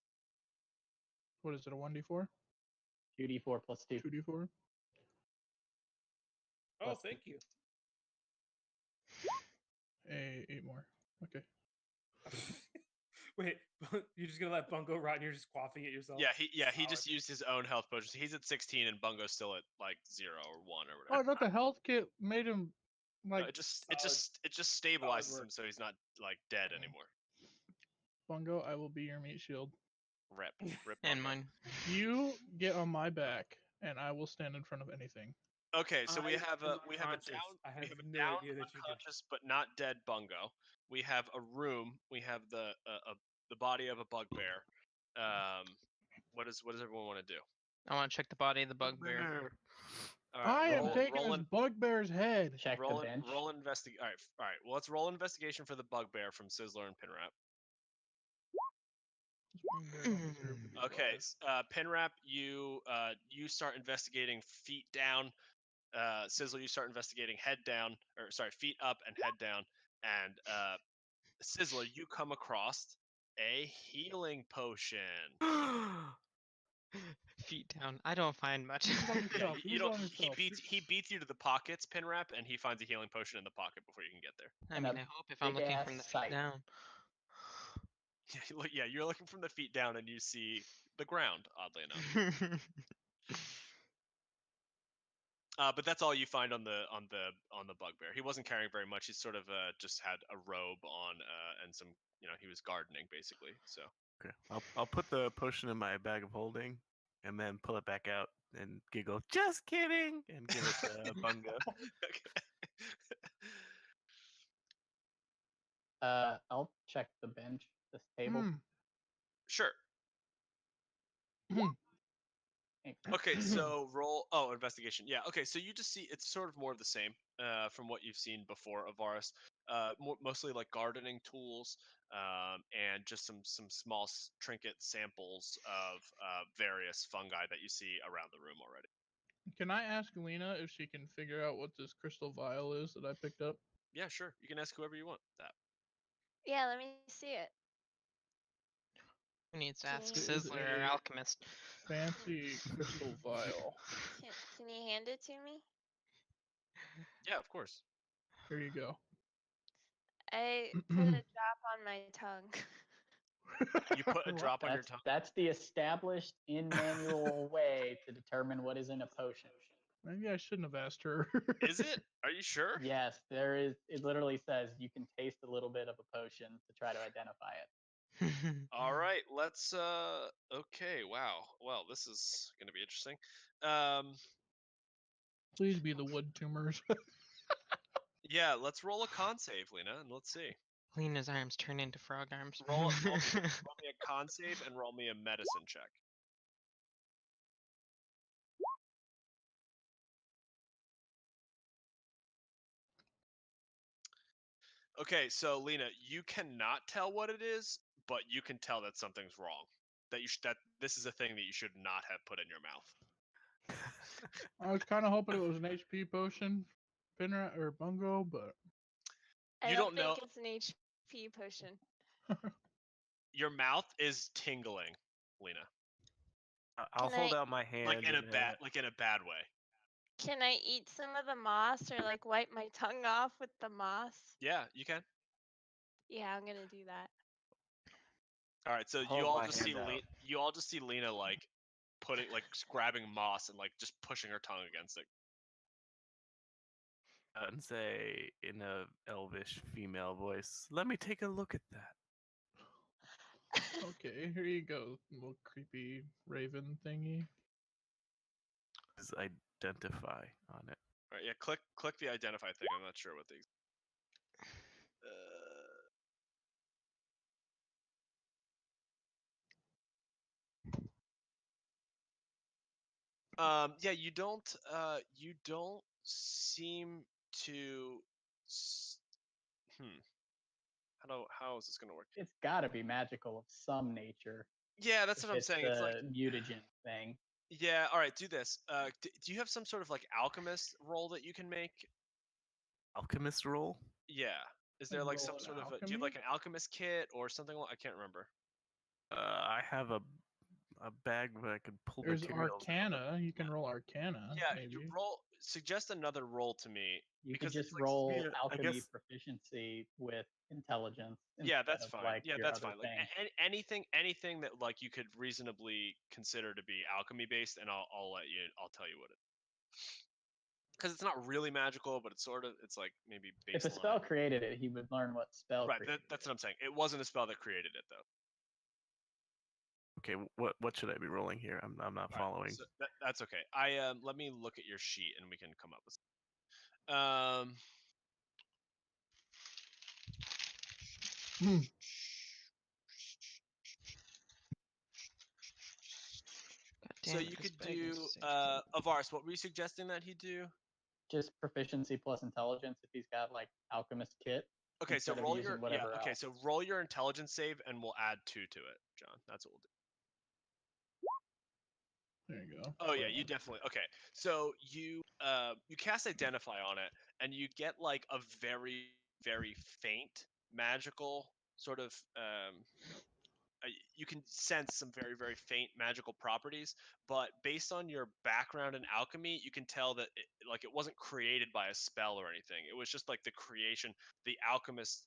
What is it? A 1d4? 2d4 plus 2. 2d4? Oh, Plus thank you. 8 more. Okay. Wait, you're just gonna let Bungo rot and you're just quaffing it yourself? Yeah, he Solid. just used his own health potions. He's at 16 and Bungo's still at like 0 or 1 or Oh, whatever. I thought the health kit made him No, like it just solid stabilizes work. him so he's not like dead Oh. anymore. Bungo. I will be your meat shield. Rip And Bungo. mine. You get on my back, and I will stand in front of anything. Okay, so we I have am a unconscious. down I we have have a no down idea that you can. unconscious but not dead Bungo. We have a room. We have the body of a bugbear. What does everyone want to do? I want to check the body of the bugbear. All I right, am taking this bugbear's head. Check the bench. roll investigate. All right. Well, let's roll investigation for the bugbear from Sizzler and Pinrap. This bugbear don't deserve to be Okay, alive. Pinrap, you start investigating feet down. Sizzler, you start investigating head down, or sorry, feet up and head down. And Sizzler, you come across a healing potion. Feet down. I don't find much. Use it on Yeah, yourself. you Use it don't. on yourself. He beats you to the pockets, Pinrap, and he finds a healing potion in the pocket before you can get there. I And mean, a I hope if I'm looking big-ass from the feet sight. down. Yeah, you're looking from the feet down, and you see the ground. Oddly enough. But that's all you find on the bugbear. He wasn't carrying very much. He sort of just had a robe on and some, he was gardening basically. So Okay, I'll put the potion in my bag of holding, and then pull it back out and giggle. Just kidding, and give it to Bungo. I'll check the bench, this table. Sure. Thanks. Okay, so roll. Oh, investigation. Yeah. Okay, so you just see it's sort of more of the same from what you've seen before, Ivaris. Mostly like gardening tools, and just some small trinket samples of various fungi that you see around the room already. Can I ask Lena if she can figure out what this crystal vial is that I picked up? Yeah, sure. You can ask whoever you want that. Yeah, let me see it. Who needs to Can ask you- It is Sizzler or a Alchemist? fancy crystal vial. Can you hand it to me? Yeah, of course. Here you go. I put a drop on my tongue. You put a drop on your That's, tongue. that's the established in-manual way to determine what is in a potion. Maybe I shouldn't have asked her. Is it? Are you sure? Yes, there is. It literally says you can taste a little bit of a potion to try to identify it. All right, let's okay, wow. Well, this is going to be interesting. Please be the wood tumors. Yeah, let's roll a con save, Lena, and let's see. Lena's arms turn into frog arms. Roll me a con save and roll me a medicine check. Okay, so Lena, you cannot tell what it is, but you can tell that something's wrong. That this is a thing that you should not have put in your mouth. I was kind of hoping it was an HP potion, Pinrap or Bungo, but I You don't don't know. think it's an HP potion. Your mouth is tingling, Lena. I'll Can hold I- out my hand. Like in a and, bad way. Can I eat some of the moss or like wipe my tongue off with the moss? Yeah, you can. Yeah, I'm gonna do that. All right, so Hold you all my just see hand out. you all just see Lena like putting like grabbing moss and like just pushing her tongue against it. And say in a elvish female voice, "Let me take a look at that." okay, here you go, little creepy raven thingy. Is identify on it. All right, yeah, click the identify thing. I'm not sure what the. Yeah, you don't seem to. How is this gonna work? It's got to be magical of some nature. Yeah, that's If what I'm it's saying. It's like, the mutagen thing. yeah, all right, do this. Do you have some sort of like alchemist roll that you can make? Alchemist roll. Yeah. Is there And like roll some an sort of do you have alchemy? like an alchemist kit or something? I can't remember. I have a bag where I could pull There's materials out of. Arcana. You can roll Arcana. Yeah, maybe. you suggest another roll to me. You could because it's just like, roll yeah, I alchemy guess- proficiency with intelligence Yeah, instead that's of fine. like Yeah, your that's other fine. Like thing. anything that like you could reasonably consider to be alchemy based, and I'll tell you what it. Because it's not really magical, but it's like maybe baseline. If a spell created it, he would learn what spell Right, created that's it. what I'm saying. It wasn't a spell that created it though. Okay, what should I be rolling here? I'm not All right, following. so that's okay. Let me look at your sheet and we can come up with. So you could do Ivaris. What were you suggesting that he do? Just proficiency plus intelligence if he's got like alchemist kit. Okay, so instead of roll using your whatever Okay, else. so roll your intelligence save, and we'll add 2 to it, John. That's what we'll do. There you go. Oh yeah, you definitely. Okay, so you cast identify on it, and you get like a very faint magical sort of you can sense some very faint magical properties, but based on your background in alchemy, you can tell that it wasn't created by a spell or anything. It was just like the creation, the alchemist,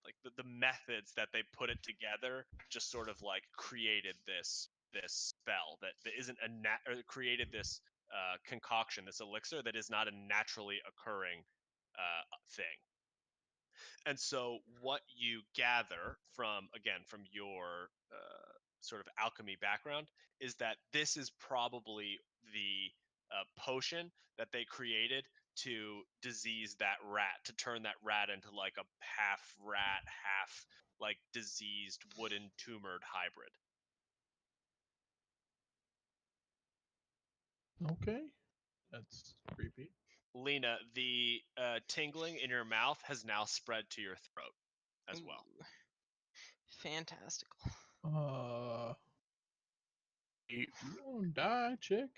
like the methods that they put it together, just sort of like created this spell that isn't or created this concoction, this elixir that is not a naturally occurring thing. And so what you gather from your sort of alchemy background is that this is probably the potion that they created to disease that rat, to turn that rat into like a half rat, half like diseased wooden tumored hybrid. Okay, that's creepy. Lena, the tingling in your mouth has now spread to your throat as well. Fantastical. You won't die, chick.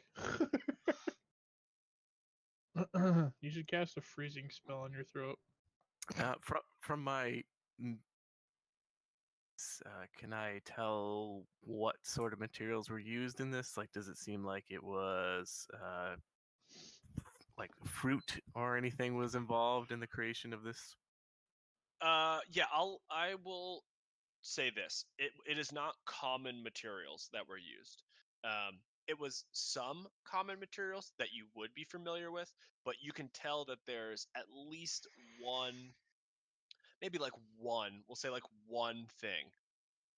You should cast a freezing spell on your throat. From my, can I tell what sort of materials were used in this? Like, does it seem like it was like fruit or anything was involved in the creation of this? Yeah, I will say this. It is not common materials that were used. It was some common materials that you would be familiar with, but you can tell that there's at least one, maybe like one, we'll say like one thing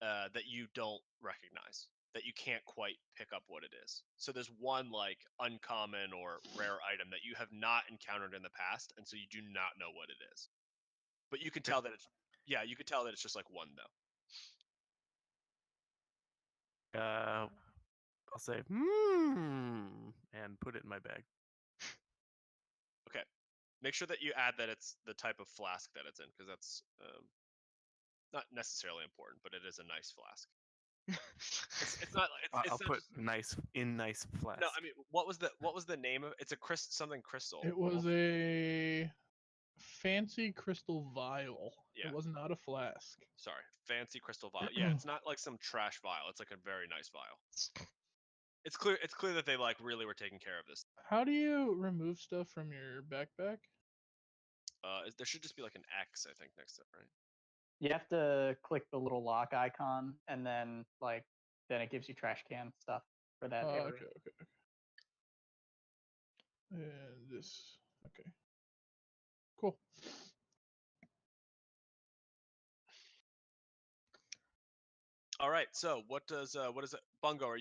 that you don't recognize, that you can't quite pick up what it is. So there's one like uncommon or rare item that you have not encountered in the past, and so you do not know what it is. But you can tell that it's you can tell that it's just like one though. I'll say and put it in my bag. Okay. Make sure that you add that it's the type of flask that it's in, because that's not necessarily important, but it is a nice flask. It's not. It's I'll not put just, nice flask. no. I mean, what was the name of? It's a something crystal. It was a fancy crystal vial. Yeah. It was not a flask. Sorry, fancy crystal vial. Yeah, it's not like some trash vial. It's like a very nice vial. It's clear. It's clear that they like really were taking care of this. How do you remove stuff from your backpack? There should just be like an X, I think, next to it, right? You have to click the little lock icon, and then then it gives you trash can stuff for that area. Okay. And this. Okay. Cool. All right. So what is it? Bungo,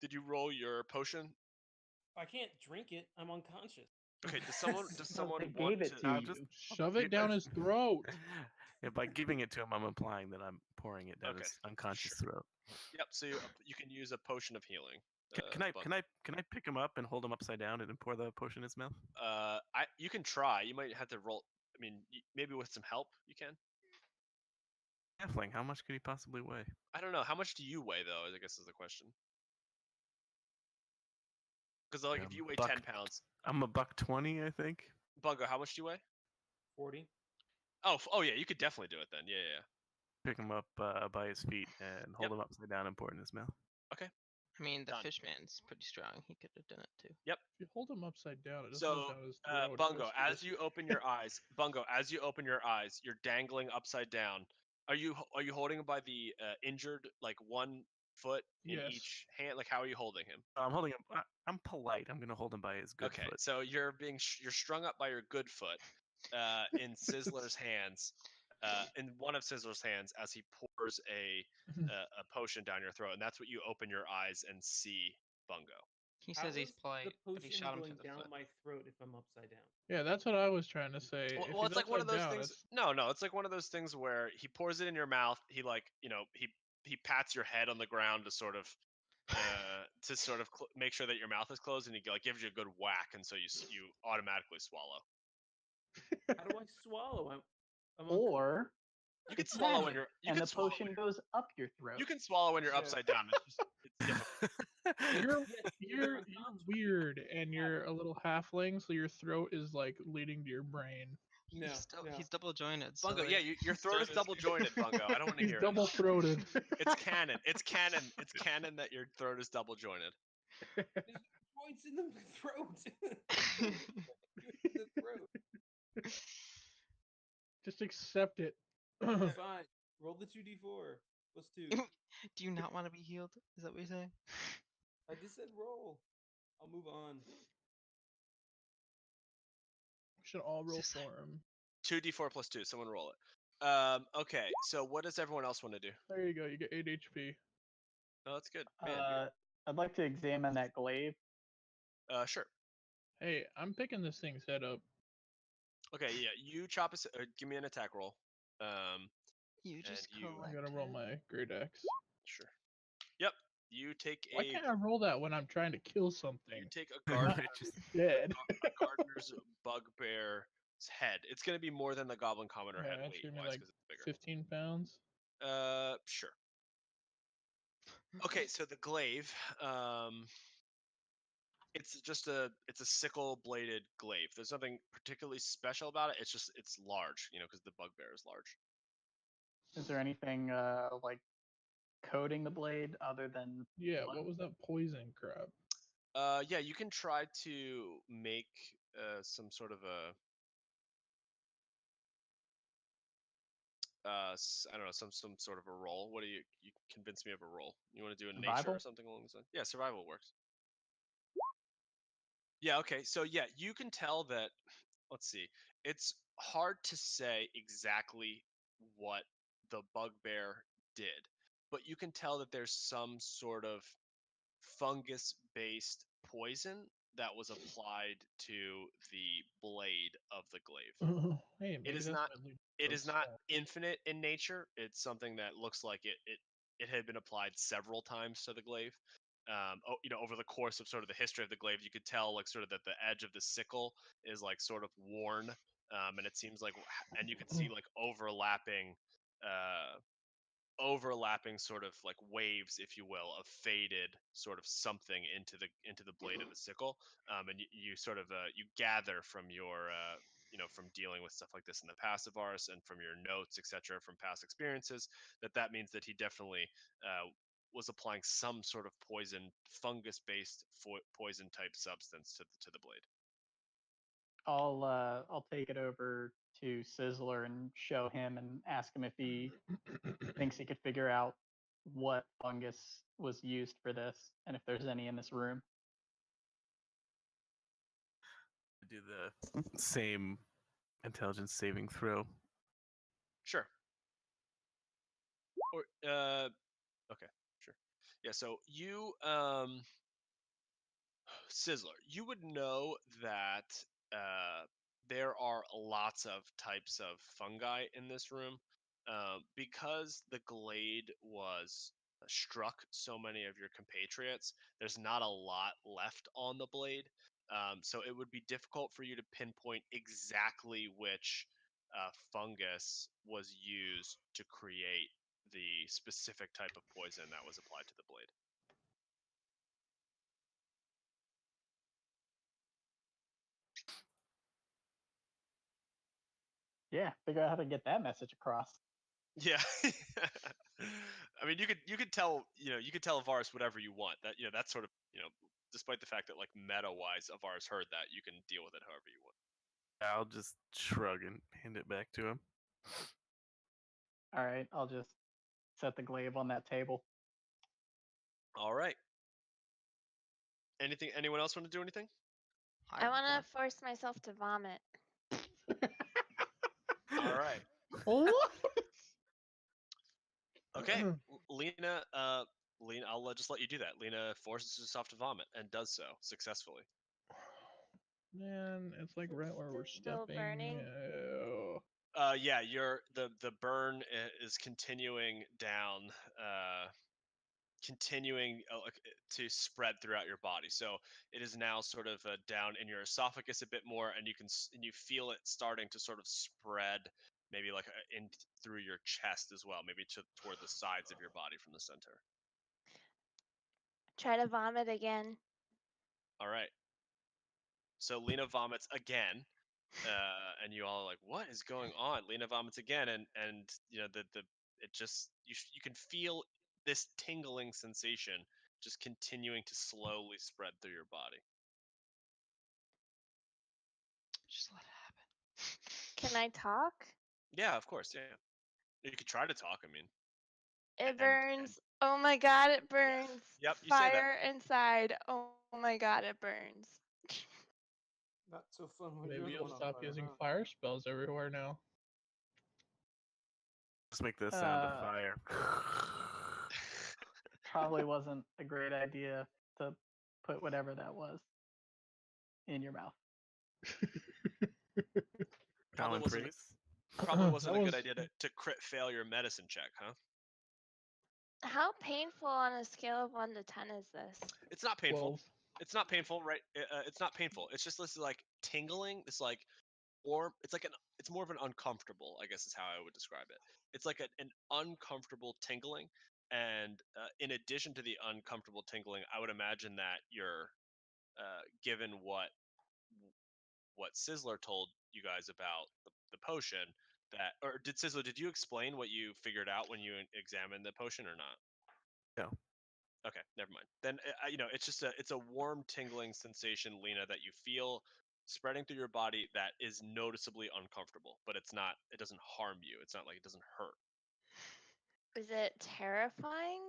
did you roll your potion? I can't drink it. I'm unconscious. Okay. Does someone They want gave it to I'll you. just Shove it down his throat. Yeah, by giving it to him, I'm implying that I'm pouring it down Okay, his unconscious sure. throat. Yep. So you can use a potion of healing. Can I pick him up and hold him upside down and then pour the potion in his mouth? You can try. You might have to roll. I mean, maybe with some help, you can. Halfling, how much could he possibly weigh? I don't know. How much do you weigh, though? I guess is the question. Because like, if you weigh 10 pounds, I'm a $120, I think. Bungo, how much do you weigh? 40. Oh yeah, you could definitely do it then. Yeah. Pick him up by his feet and hold him upside down and pour it in his mouth. Okay. I mean, the Done. fishman's pretty strong. He could have done it too. Yep. If you hold him upside down, it doesn't go So, down his throat. it Bungo, goes as you open your eyes, you're dangling upside down. Are you holding him by the injured, like one foot in Yes. each hand? Like, how are you holding him? I'm holding him. I'm polite. I'm gonna hold him by his good Okay, foot. so you're strung up by your good foot, in Sizzler's hands, in one of Sizzler's hands, as he pours a potion down your throat, and that's what you open your eyes and see, Bungo. He How says he's is polite, the but he potion shot him going through the down foot. my throat if I'm upside down? Yeah, that's what I was trying to say. Well, If well, he's it's like one of upside those down, things. No, it's like one of those things where he pours it in your mouth. He he pats your head on the ground to sort of make sure that your mouth is closed, and he like gives you a good whack, and so you automatically swallow. How do I swallow? I'm Or You can swallow when magic, you're. and the potion goes up your throat. You can swallow when you're Yeah. upside down. It's difficult. you're weird, and you're a little halfling, so your throat is like leading to your brain. No, He's double jointed. So Bungo, yeah, your throat is double jointed, Bungo. I don't want to He's hear double it. throated. It's canon. It's canon. It's canon that your throat is double jointed. Points in the throat. The throat. Just accept it. Fine. Roll the 2d4 plus 2. Do you not want to be healed? Is that what you're saying? I just said roll. I'll move on. We should all roll Just- for him. 2d4 plus 2. Someone roll it. Okay, so what does everyone else want to do? There you go. You get 8 HP. Oh, that's good. Man, I'd like to examine that glaive. sure. Hey, I'm picking this thing's head up. Okay, yeah, you chop us. Give me an attack roll. You just you- I'm gonna roll my great axe. Sure. Yep. You take Why can't I roll that when I'm trying to kill something? you take a gardener's, Dead. a gardener's bugbear's head. It's gonna be more than the goblin commoner Yeah, head it's weight gonna be wise like because it's bigger. 15 pounds. Sure. Okay, so the glaive, it's just a sickle bladed glaive. There's nothing particularly special about it. It's large, because the bugbear is large. Is there anything like coating the blade other than? Yeah, blood? what was that poison crap? Yeah, you can try to make some sort of a I don't know, some sort of a roll. What do you convince me of a roll? You want to do a nature Survival? or something along those lines? Yeah, survival works. Yeah, okay. So yeah, you can tell that, let's see. It's hard to say exactly what the bugbear did, but you can tell that there's some sort of fungus-based poison that was applied to the blade of the glaive. Hey, It maybe is that's not. my lead It so is not small. infinite in nature. It's something that looks like it had been applied several times to the glaive. Over the course of sort of the history of the glaive, you could tell like sort of that the edge of the sickle is like sort of worn, and it seems like, and you could see like overlapping sort of like waves, if you will, of faded sort of something into the blade of the sickle, and you sort of you gather from your from dealing with stuff like this in the past of ours and from your notes, etc., from past experiences, that means that he definitely was applying some sort of poison, fungus-based poison type substance to the blade. I'll take it over to Sizzler and show him and ask him if he thinks he could figure out what fungus was used for this and if there's any in this room. Do the same intelligence saving throw. Sure. Or okay, sure. Yeah, so you Sizzler, you would know that there are lots of types of fungi in this room, because the glade was struck so many of your compatriots. There's not a lot left on the blade, so it would be difficult for you to pinpoint exactly which fungus was used to create the specific type of poison that was applied to the blade. Yeah, figure out how to get that message across. Yeah. I mean, you could tell, you could tell Ivaris whatever you want. That, that's sort of, despite the fact that like meta wise Ivaris heard that, you can deal with it however you want. I'll just shrug and hand it back to him. All right, I'll just set the glaive on that table. All right. Anyone else want to do anything? I want to force myself to vomit. All right. What? Okay. Lena, I'll just let you do that. Lena forces herself to vomit and does so successfully. Man, it's like right where we're Still stepping. burning? Yeah, the burn is continuing down, to spread throughout your body. So it is now sort of down in your esophagus a bit more, and you feel it starting to sort of spread, maybe like in through your chest as well, maybe toward the sides of your body from the center. Try to vomit again. All right. So Lena vomits again, and you all are like, "What is going on?" Lena vomits again, and it just you can feel this tingling sensation just continuing to slowly spread through your body. Just let it happen. Can I talk? Yeah, of course. Yeah, you could try to talk. I mean, It burns. Oh my god, it burns. Yep, you say that. Fire inside. Oh my god, it burns. Not so fun when Maybe you're the you'll one on stop fire, using huh? fire spells everywhere now. Just make the sound of fire. Probably wasn't a great idea to put whatever that was in your mouth. Probably Common wasn't. phrase. Probably wasn't That a good was- idea to crit fail your medicine check, huh? How painful on a scale of 1 to 10 is this? It's not painful. 12. It's not painful, right? It's not painful. It's just this like tingling. It's like, or it's like it's more of an uncomfortable, I guess is how I would describe it. It's like an uncomfortable tingling, and in addition to the uncomfortable tingling, I would imagine that you're, given what Sizzler told you guys about the potion, or did you explain what you figured out when you examined the potion or not? No. Okay, never mind. Then it's just it's a warm tingling sensation, Lena, that you feel spreading through your body that is noticeably uncomfortable, but it doesn't harm you. It's not like it doesn't hurt. Is it terrifying?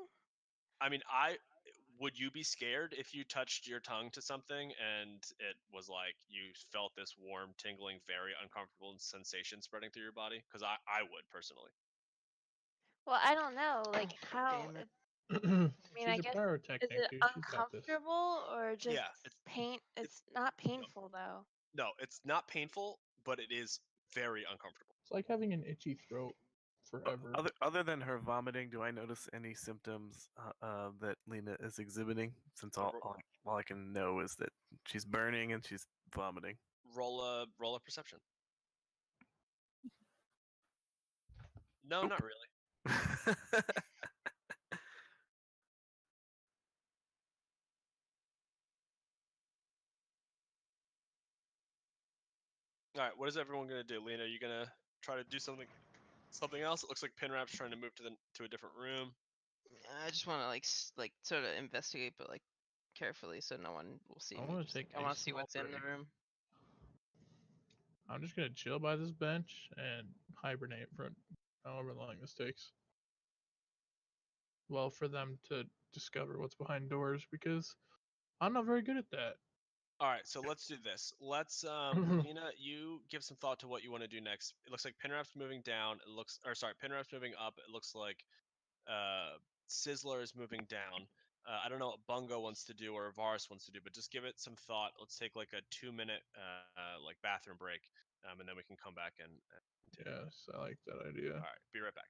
I mean, would you be scared if you touched your tongue to something and it was like you felt this warm, tingling, very uncomfortable sensation spreading through your body? Because I would personally. Well, I don't know. Like, how. Damn it. I mean, I She's a guess pyrotechnic, is it dude. She's got this. uncomfortable or just Yeah, pain? It's not painful though. no, it's not painful, but it is very uncomfortable. It's like having an itchy throat But forever. other than her vomiting, do I notice any symptoms that Lena is exhibiting? Since all I can know is that she's burning and she's vomiting. Roll a perception. No, not really. All right, what is everyone gonna do? Lena, are you gonna try to do something else? It looks like Pinrap's trying to move to a different room. I just want to like sort of investigate, but like carefully, so no one will see I me. wanna Just, take I a want to see small what's in the break. room. I'm just gonna chill by this bench and hibernate for however long this takes. Well, for them to discover what's behind doors, because I'm not very good at that. All right, so let's do this. Let's Lena, you give some thought to what you want to do next. It looks like Pinrap's moving down. Pinrap's moving up. It looks like Sizzler is moving down. I don't know what Bungo wants to do or Ivaris wants to do, but just give it some thought. Let's take like a 2-minute like bathroom break, and then we can come back and continue. Yes, I like that idea. All right, be right back.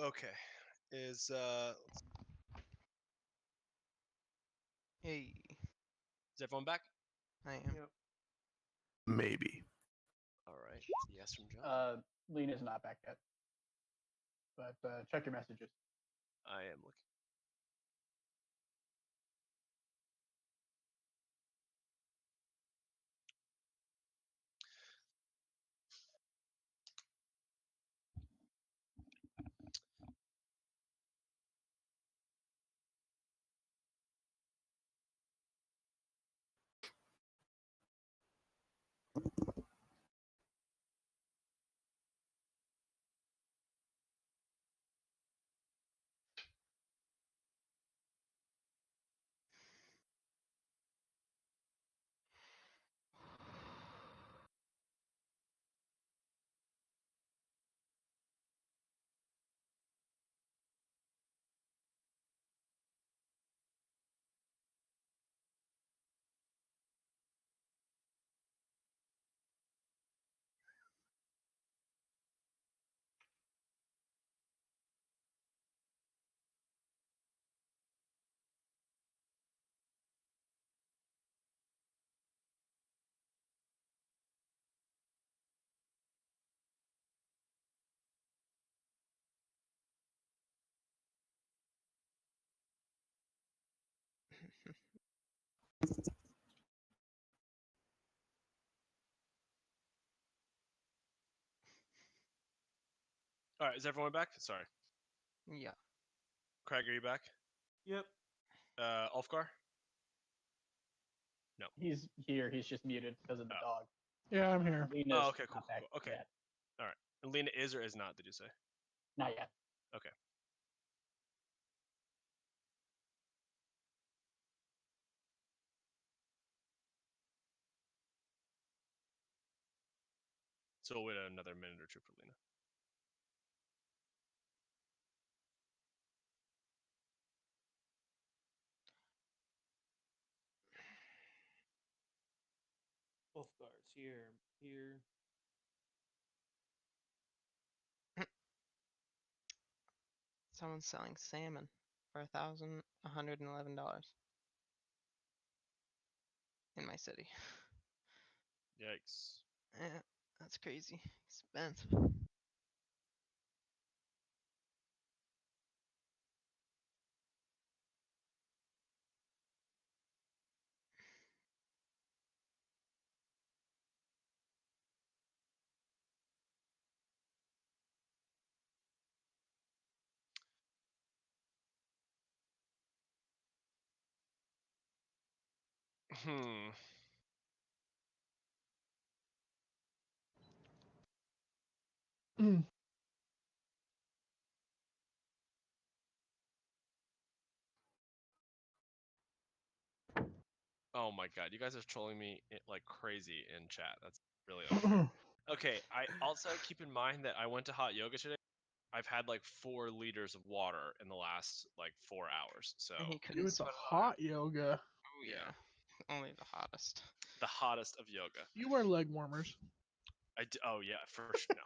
Okay. Is Hey, everyone back? I am. Yep. Maybe. All right. Yes from John. Lena's not back yet. But check your messages. I am looking. All right. Is everyone back? Sorry. Yeah. Craig, are you back? Yep. Ulfgar? He's here. He's just muted because of the Oh. dog. Yeah, I'm here. Lena's Oh, okay, cool, not back cool, okay. yet. All right. And Lena is or is not? Did you say? Not yet. Okay. So we'll wait another minute or two for Lena. Both guards here. Here. Someone's selling salmon for $1,111 in my city. Yikes. Yeah, that's crazy expensive. Hmm. Mm. Oh my god, you guys are trolling me like crazy in chat. That's really unfair. Okay, I also keep in mind that I went to hot yoga today. I've had like 4 liters of water in the last like 4 hours. So And he You couldn't with the sweat it out. hot yoga. Oh yeah. Only the hottest. the hottest of yoga. You wear leg warmers. Oh yeah, for sure.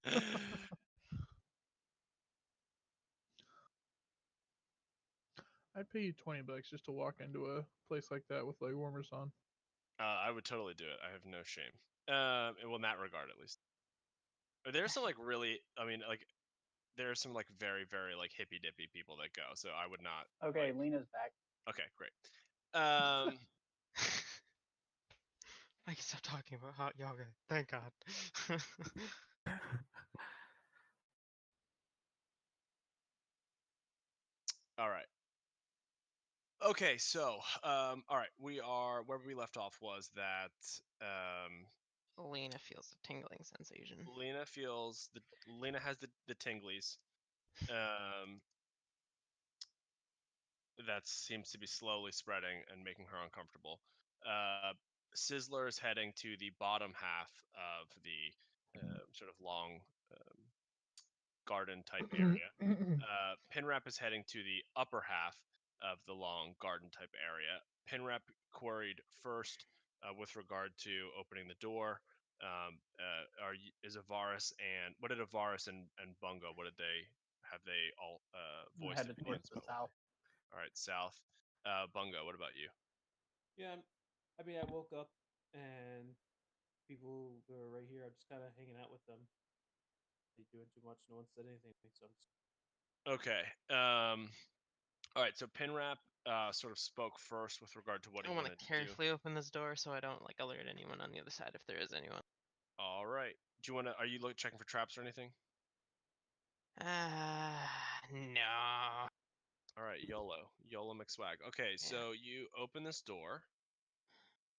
No. I'd pay you $20 just to walk into a place like that with leg warmers on. I would totally do it. I have no shame. Well, in that regard, at least. There's some like really, I mean, like there are some like very, very like hippy dippy people that go. So I would not. Okay, Like, Lena's back. okay, great. I can stop talking about hot yoga. Thank God. All right. Okay, so all right, we are where we left off was that Lena feels a tingling sensation. Lena has the tinglies. That seems to be slowly spreading and making her uncomfortable. Sizzler is heading to the bottom half of the sort of long garden type area. Pinrap is heading to the upper half of the long garden type area. Pinrap queried first with regard to opening the door. Is Ivaris and what did Ivaris and Bungo? What did they have? They all voiced Headed towards opinions the about? south. All right, south. Bungo, what about you? Yeah, I mean, I woke up and people were right here. I'm just kind of hanging out with them. They doing too much. No one said anything, so I'm just Okay. All right. So Pinrap sort of spoke first with regard to what I he want wanted to to do. carefully open this door so I don't like alert anyone on the other side if there is anyone. All right. Do you want to? Are you checking for traps or anything? No. All right, YOLO McSwag. Okay, so you open this door,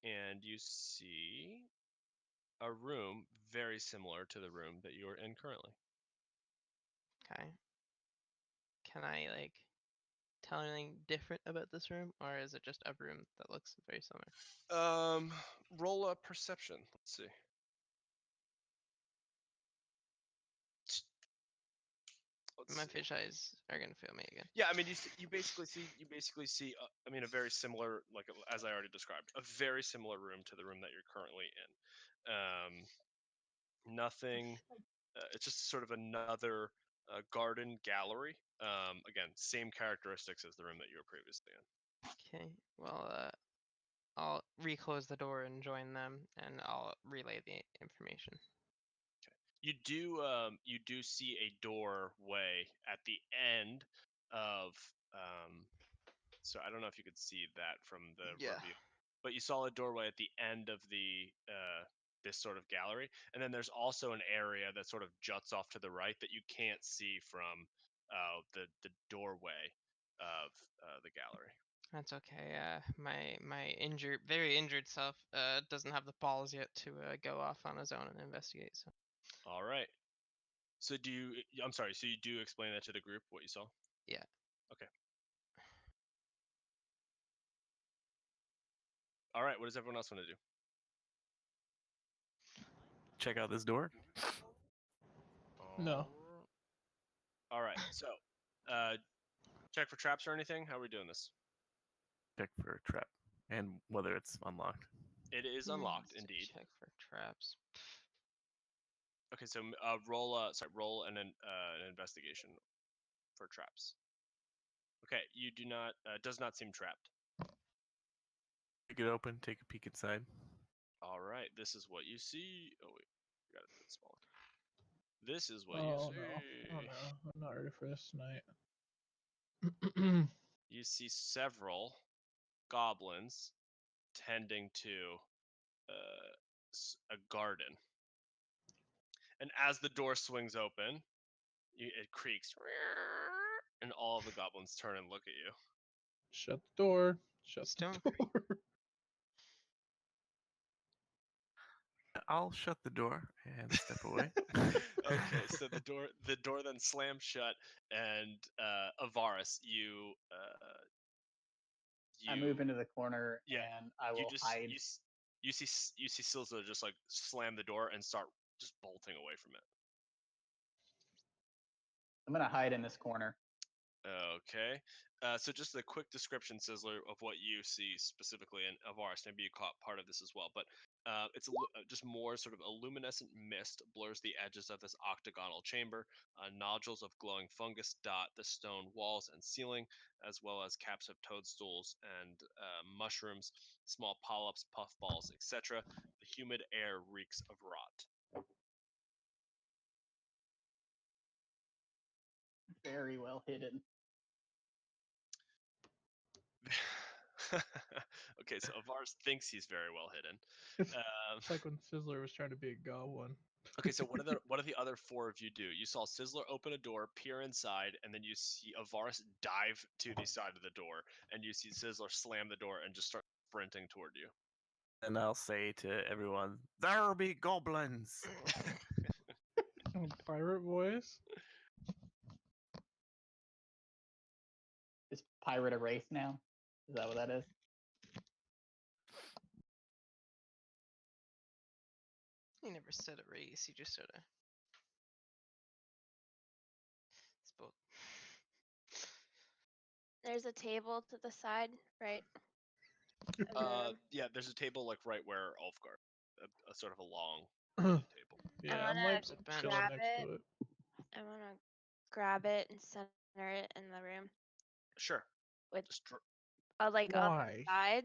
and you see a room very similar to the room that you are in currently. Okay. Can I like tell anything different about this room, or is it just a room that looks very similar? Roll a perception. Let's see. My fish eyes are gonna fail me again. Yeah, I mean, you basically see. I mean, a very similar, like as I already described, a very similar room to the room that you're currently in. Nothing. It's just sort of another garden gallery. Again, same characteristics as the room that you were previously in. Okay. Well, I'll reclose the door and join them, and I'll relay the information. You do see a doorway at the end of so I don't know if you could see that from the review, but you saw a doorway at the end of the this sort of gallery, and then there's also an area that sort of juts off to the right that you can't see from the doorway of the gallery. That's okay. My very injured self doesn't have the balls yet to go off on his own and investigate. So. All right. So I'm sorry. So you do explain that to the group what you saw? Yeah. Okay. All right. What does everyone else want to do? Check out this door. No. All right. So, check for traps or anything. How are we doing this? Check for a trap and whether it's unlocked. It is unlocked, Let's indeed. Check for traps. Okay, so roll an investigation for traps. Okay, you do not does not seem trapped. Pick it open, take a peek inside. All right, this is what you see. Oh wait, I got it a bit smaller. This is what Oh you see. no. Oh no. I'm not ready for this tonight. You see several goblins tending to a garden. And as the door swings open, it creaks, and all of the goblins turn and look at you. Shut the door. Shut Stone the door. I'll shut the door and step away. Okay, so the door then slams shut, and Ivaris, you I move into the corner and I will hide. You see Silza just like slam the door and start just bolting away from it. I'm gonna hide in this corner. Okay. So just a quick description, Sizzler, of what you see specifically, and Ivaris, maybe you caught part of this as well, but it's just more sort of a luminescent mist blurs the edges of this octagonal chamber. Nodules of glowing fungus dot the stone walls and ceiling, as well as caps of toadstools and mushrooms, small polyps, puffballs, etc. The humid air reeks of rot. Very well hidden. Okay, so Ivaris thinks he's very well hidden. It's like when Sizzler was trying to be a goblin. Okay, so what do the other four of you do? You saw Sizzler open a door, peer inside, and then you see Ivaris dive to the side of the door, and you see Sizzler slam the door and just start sprinting toward you. And I'll say to everyone, "There be goblins." Pirate voice. Is pirate a race now? Is that what that is? He never said a race. He just sort of spoke. There's a table to the side, right? of the room. Yeah, there's a table like right where Ulfgar, a sort of a long table. Yeah, I I'm wanna like There's a bench. chilling grab next to it. I want to grab it and center it in the room Sure. with Just like on Why? the side.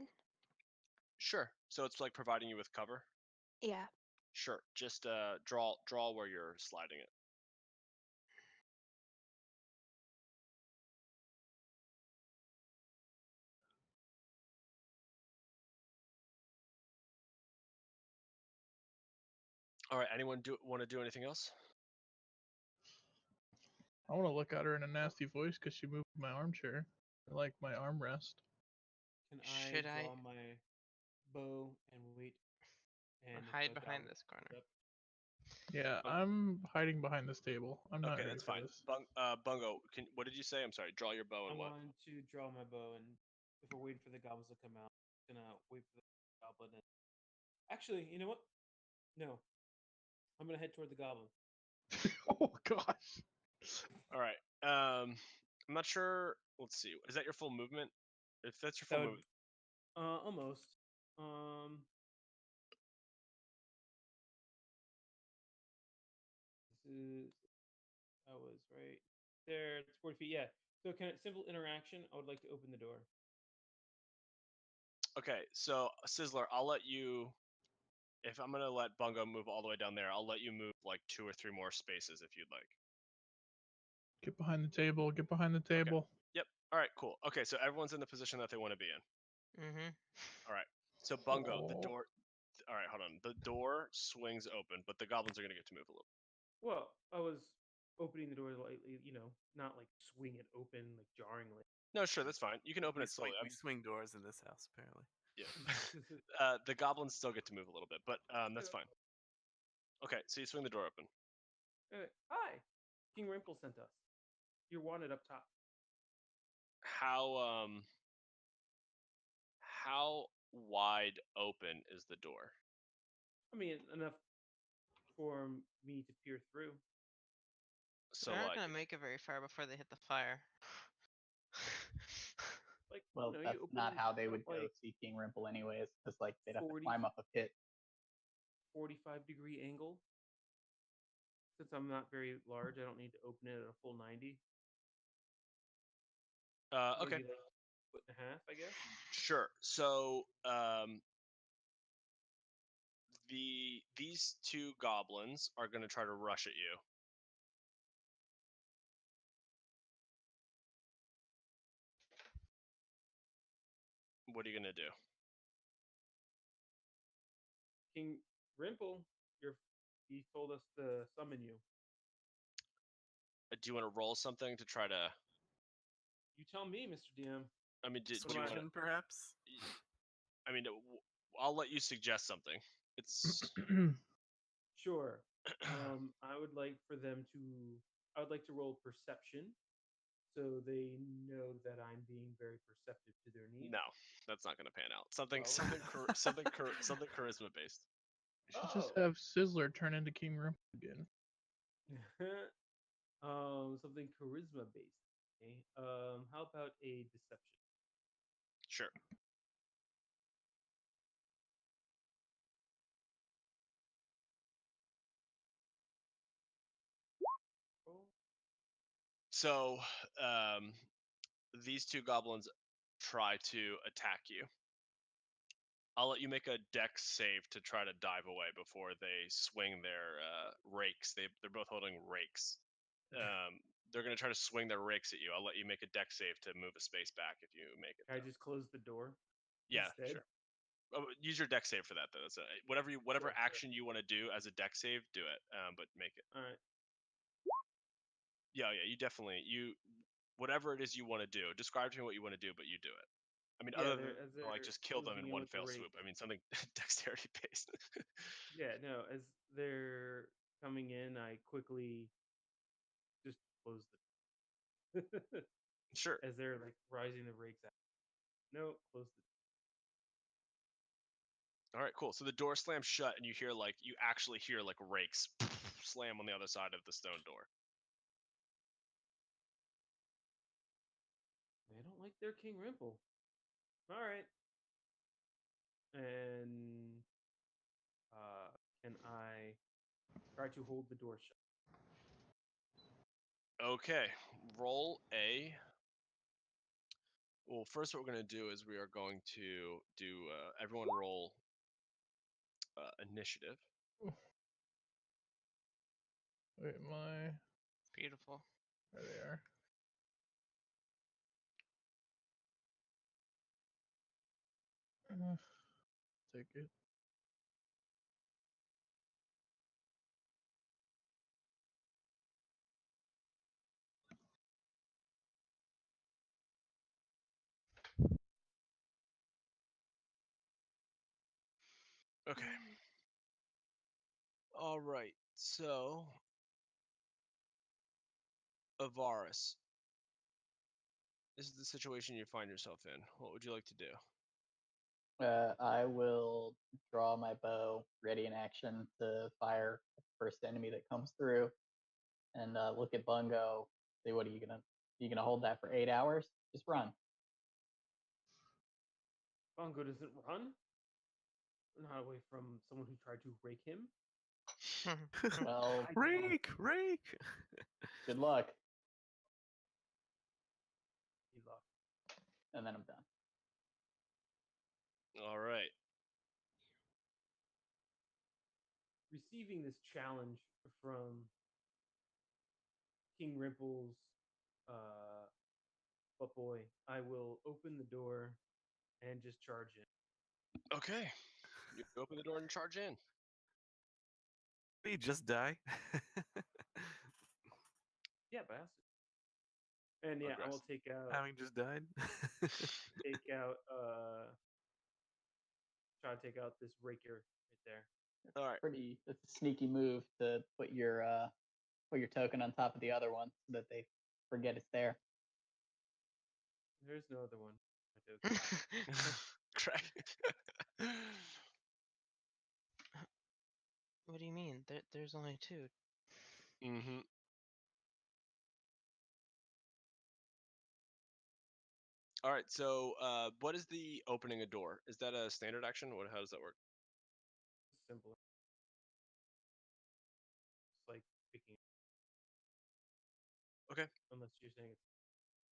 sure. So it's like providing you with cover. Yeah. Sure. Just draw where you're sliding it. All right. Anyone want to do anything else? I want to look at her in a nasty voice because she moved my armchair, like my armrest. Can Should I I draw my bow and wait and if hide the behind goblin this corner? comes up- Yeah, Oh. I'm hiding behind this table. I'm not Okay, ready that's for fine. this. Bungo, what did you say? I'm sorry. Draw your bow I and what? want to draw my bow, and if we're waiting for the goblins to come out, I'm gonna wait for the goblin. And actually, you know what? No, I'm gonna head toward the goblin. Oh gosh. All right. I'm not sure. Let's see. Is that your full movement? If that's your full That would, movement, almost. Um, this is I was right there. It's 40 feet. Yeah. So, simple interaction. I would like to open the door. okay. So Sizzler, I'll let you. If I'm gonna let Bungo move all the way down there, I'll let you move like 2 or 3 more spaces if you'd like. Get behind the table. Get behind the table. Yep. All right. Cool. Okay. So everyone's in the position that they want to be in. Mm-hmm. All right. So Bungo, the Oh. door. All right. Hold on. The door swings open, but the goblins are gonna get to move a little. Well, I was opening the door lightly, not like swing it open, like jarringly. No, sure. That's fine. You can open We it slowly. we swing doors in this house, apparently. Yeah. The goblins still get to move a little bit, but that's fine. Okay. So you swing the door open. Hi, King Rimple sent us. You're wanted up top. How wide open is the door? I mean, enough for me to peer through. So They're not like, gonna make it very far before they hit the fire. Like, Well, you that's open not how they up, would go like, see King Rimple anyways, because like they'd have to 40 climb up a pit. 45-degree angle. Since I'm not very large, I don't need to open it at a full 90. okay, Maybe like a foot and a half, I guess. sure. So these 2 goblins are gonna try to rush at you. What are you gonna do? King Rimple, he told us to summon you. Do you want to roll something to try to? You tell me, Mr. DM. I mean, do you What am I- want? Persuasion, perhaps? I mean, I'll let you suggest something. It's Sure. I would like for them to. I would like to roll perception, so they know that I'm being very perceptive to their needs. no, that's not gonna pan out. Something Well- something charisma based. You should just have Sizzler turn into King Rimple again. Something charisma based. Okay. How about a deception? Sure. Oh, So, these 2 goblins try to attack you. I'll let you make a dex save to try to dive away before they swing their rakes. They're both holding rakes. They're gonna try to swing their rakes at you. I'll let you make a dex save to move a space back if you make it. Can I though. just close the door? Yeah, instead? sure. Oh, use your dex save for that though. That's whatever Sure. action you want to do as a dex save, do it. But make it. All right. Yeah. You definitely whatever it is you want to do. Describe to me what you want to do, but you do it. I mean, Yeah, other they're- than as like they're just kill them closing in in one with the fell rake. swoop. I mean, something dexterity based. Yeah, no. As they're coming in, I quickly just close the. Sure. As they're like rising the rakes out. No, close the. All right, cool. So the door slams shut, and you actually hear like rakes slam on the other side of the stone door. They don't like their King Rimple. All right. And and I try to hold the door shut. Okay, roll a. Well, first, what we're going to do is we are going to do everyone roll initiative. Wait, my. Beautiful. There they are. Take it. Okay. All right. So, Ivaris, this is the situation you find yourself in. What would you like to do? I will draw my bow, ready in action to fire at the first enemy that comes through, and look at Bungo. Say, what are you gonna hold that for 8 hours? Just run. Bungo doesn't run. Not away from someone who tried to rake him. Well, Rake! good luck. He lost. And then I'm done. All right. Receiving this challenge from King Rimple's butt boy, I will open the door and just charge in. Okay. You open the door and charge in. Did he just die? Yeah, by accident. And yeah, I will take out Having just died? try to take out this raker right there. All right. It's a sneaky move to put your token on top of the other one so that they forget it's there. There's no other one. My token. Craig. What do you mean? There's only 2. Mm-hmm. All right. So, what is the opening a door? Is that a standard action? How does that work? Simple. It's like picking. Okay. Unless you're saying it's.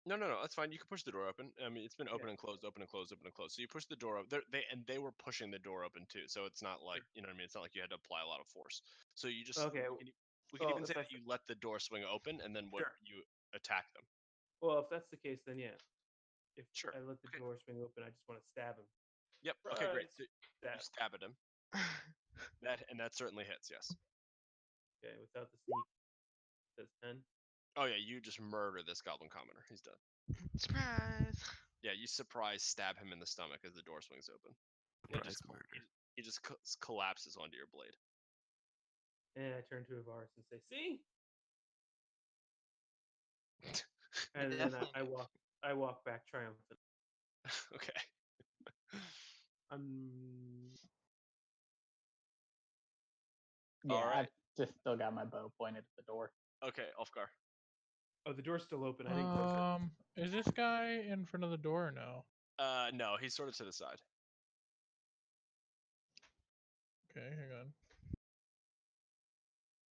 No, that's fine. You can push the door open. I mean, it's been open and closed, open and closed, open and closed. So you push the door up. They were pushing the door open too. So it's not like, you know what I mean. It's not like you had to apply a lot of force. So you just Okay. We can even say that you let the door swing open and then you attack them. Well, if that's the case, then yeah. If Sure. I let the door swing open, I just want to stab him. Yep. Okay, great. So you stab at him. That certainly hits. Yes. Okay, without the sneak, that's 10. Oh yeah, you just murder this goblin commoner. He's done. Surprise! Yeah, you surprise stab him in the stomach as the door swings open. He just collapses onto your blade. And I turn to Ivaris and say, "See." And then I walk back triumphant. Okay. Yeah, all right. I've just still got my bow pointed at the door. Okay, Ulfgar. Oh, the door's still open. I didn't close it. Is this guy in front of the door or no? No, he's sort of to the side. Okay, hang on.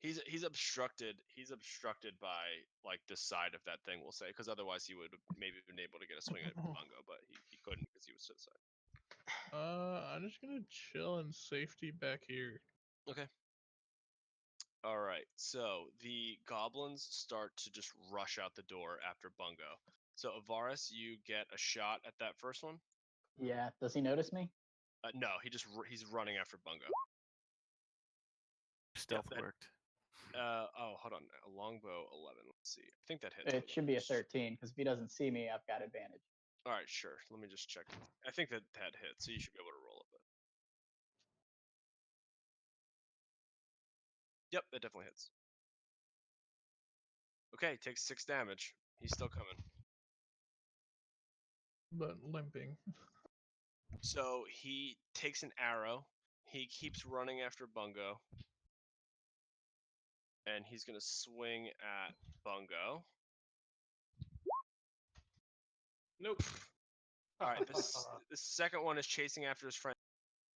He's obstructed. He's obstructed by like the side of that thing, we'll say, because otherwise he would have maybe been able to get a swing at Bungo, but he couldn't because he was to the side. I'm just gonna chill in safety back here. Okay. All right. So the goblins start to just rush out the door after Bungo. So Ivaris, you get a shot at that first one. Yeah, does he notice me? No, he's running after Bungo. Stealth worked. Hold on. A longbow 11. Let's see. I think that hits. It should be a 13 because if he doesn't see me, I've got advantage. All right, sure. Let me just check. I think that hits, so you should be able to roll it. Yep, that definitely hits. Okay, takes 6 damage. He's still coming. But limping. So he takes an arrow. He keeps running after Bungo. And he's going to swing at Bungo. Nope. All right, the second one is chasing after his friend.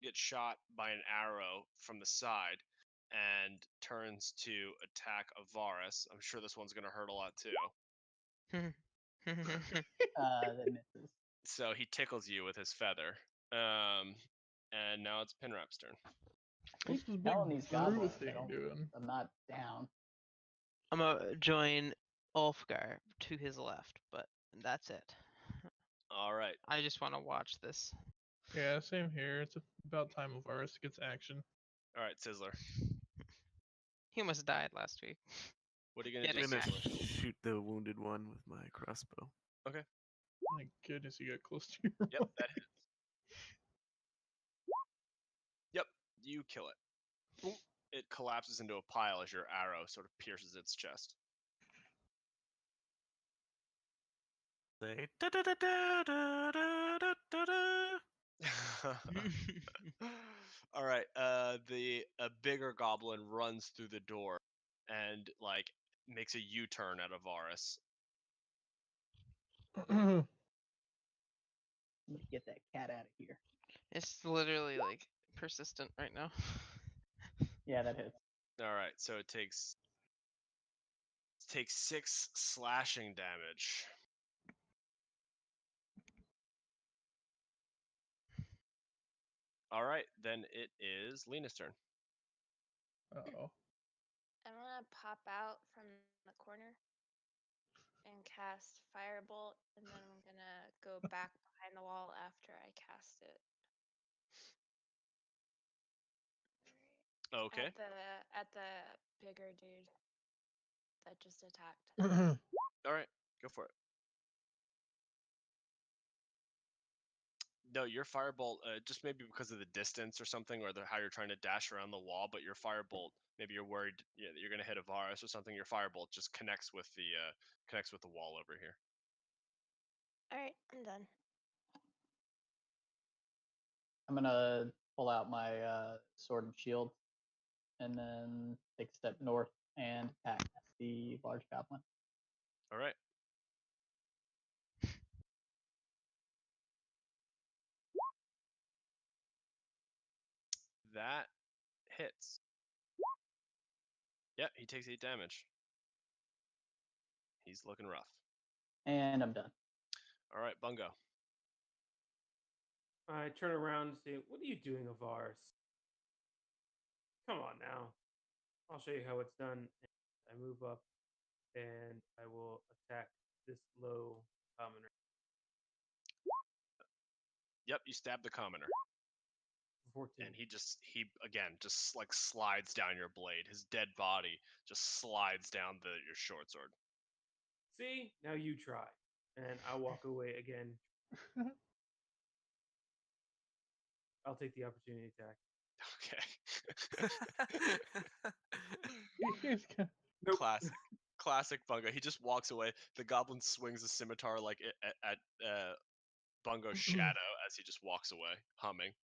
gets shot by an arrow from the side and turns to attack Ivaris. I'm sure this one's going to hurt a lot too. That misses. So he tickles you with his feather. And now it's Pinrap's turn. What's this big Telling these brew goblins thing doing? I'm not down. I'm gonna join Ulfgar to his left, but that's it. All right. I just want to watch this. Yeah, same here. It's about time Ivaris gets action. All right, Sizzler. He almost died last week. What are you going to Get do, it, I'm gonna Sizzler? shoot the wounded one with my crossbow. My goodness, you got close to your Yep, that hits. Yep, you kill it. Boom. It collapses into a pile as your arrow sort of pierces its chest. Say da da da da da da da da. All right. A bigger goblin runs through the door and like makes a U-turn at Ivaris. I'm gonna get that cat out of here. It's literally like persistent right now. Yeah, that hits. All right, so it takes 6 slashing damage. All right, then it is Lena's turn. Uh-oh. I'm gonna pop out from the corner and cast Firebolt, and then I'm gonna go back behind the wall after I cast it. Okay. At the bigger dude that just attacked. All right, go for it. No, your firebolt, just maybe because of the distance or something, or how you're trying to dash around the wall. But your firebolt, maybe you're worried you're gonna hit Ivaris or something. Your firebolt just connects with the wall over here. All right, I'm done. I'm gonna pull out my sword and shield, and then take a step north and attack the large goblin. All right. That hits. Yep, he takes 8 damage. He's looking rough. And I'm done. All right, Bungo. I turn around and say, "What are you doing, Ivaris? Come on now. I'll show you how it's done." And I move up and I will attack this low commoner. Yep, you stab the commoner. 14. And he again just like slides down your blade. His dead body just slides down your short sword. See? Now you try. And I walk away again. I'll take the opportunity attack. Okay. Nope. Classic Bungo. He just walks away. The goblin swings a scimitar like at Bungo's shadow as he just walks away, humming.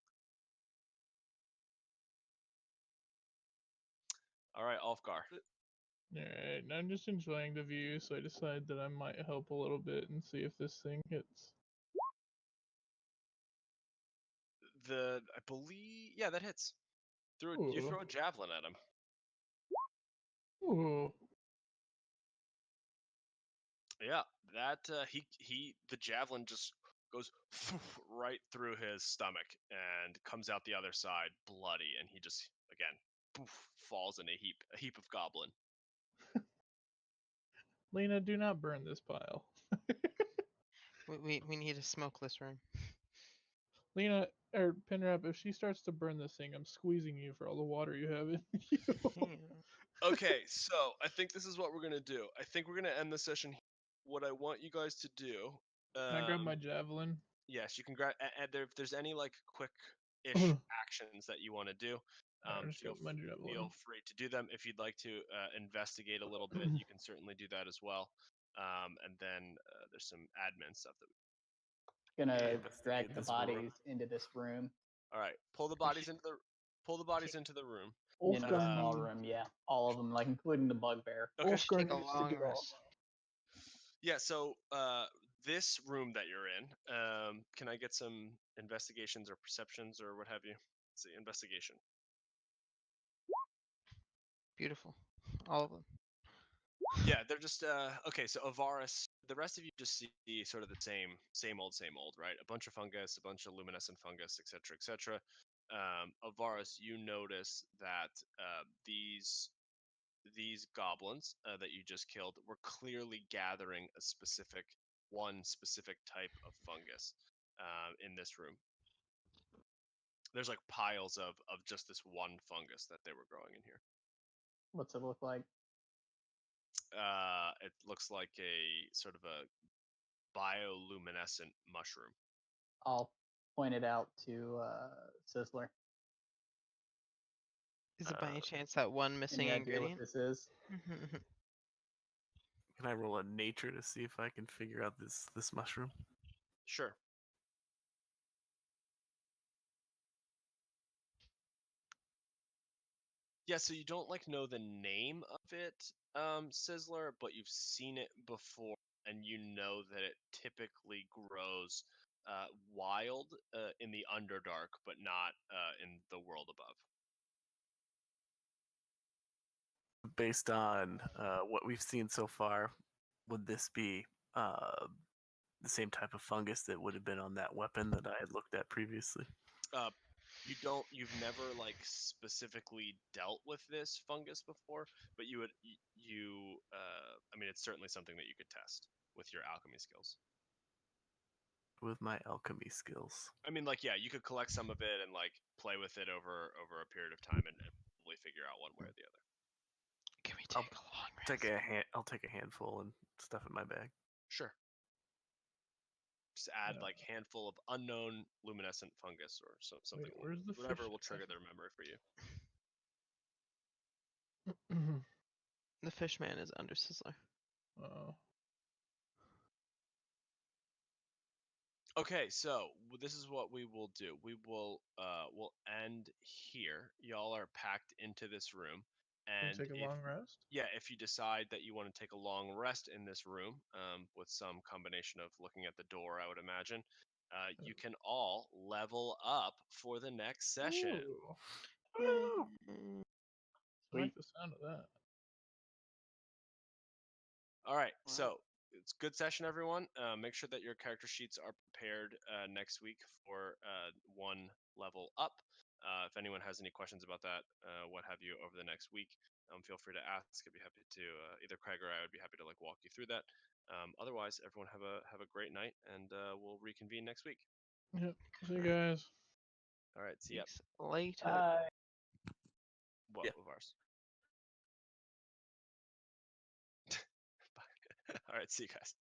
All right, Ulfgar. Alright, I'm just enjoying the view, so I decide that I might help a little bit and see if this thing hits. I believe, yeah, that hits. You Ooh. throw a javelin at him. Ooh. Yeah, that the javelin just goes right through his stomach and comes out the other side bloody, and he just again falls in a heap of goblin. Lena, do not burn this pile. We need a smokeless room. Lena, or Pinrap, if she starts to burn this thing, I'm squeezing you for all the water you have in you. Okay, so I think this is what we're gonna do. I think we're gonna end the session here. What I want you guys to do. Can I grab my javelin? Yes, you can grab. And if there's any like quick-ish actions that you want to do, feel free to do them. If you'd like to investigate a little bit, you can certainly do that as well. And then there's some admin stuff that. Gonna drag the this bodies into this room. All right, pull the bodies into the room. In the small room, yeah, all of them, like including the bugbear. Okay. Take a long rest. Yeah. So this room that you're in, can I get some investigations or perceptions or what have you? Let's see, investigation. Beautiful. All of them. Yeah, they're just okay. So Ivaris, the rest of you just see sort of the same old, right? A bunch of fungus, a bunch of luminescent fungus, etc., etc. Ivaris, you notice that these goblins that you just killed were clearly gathering one specific type of fungus in this room. There's like piles of just this one fungus that they were growing in here. What's it look like? It looks like a sort of a bioluminescent mushroom. I'll point it out to Sizzler. Is it by any chance that one missing Any idea what ingredient? this is? Can I roll a nature to see if I can figure out this mushroom? Sure. Yeah, so you don't know the name of it, Sizzler, but you've seen it before, and you know that it typically grows wild in the Underdark, but not in the world above. Based on what we've seen so far, would this be the same type of fungus that would have been on that weapon that I had looked at previously? You've never specifically dealt with this fungus before, but I mean, it's certainly something that you could test with your alchemy skills. With my alchemy skills. I mean, yeah, you could collect some of it and play with it over a period of time and probably figure out one way or the other. Can we take a long rest? I'll take a handful and stuff in my bag. Sure. Just add handful of unknown luminescent fungus or something. Wait, where's the whatever fish will trigger their memory for you. The fish man is under Sizzler. Oh. Okay, so this is what we will do. We'll end here. Y'all are packed into this room, and Take a long rest? Yeah, if you decide that you want to take a long rest in this room, with some combination of looking at the door, I would imagine, you can all level up for the next session. Ooh, Woo! I like the sound of that. All right, so it's a good session, everyone. Make sure that your character sheets are prepared next week for one level up. If anyone has any questions about that, what have you, over the next week, feel free to ask. I'd be happy to either Craig or I would be happy to walk you through that. Otherwise, everyone have a great night, and we'll reconvene next week. Yep. See you guys. All right, see ya. Later. What Yeah. of ours? Bye. All right, see you guys.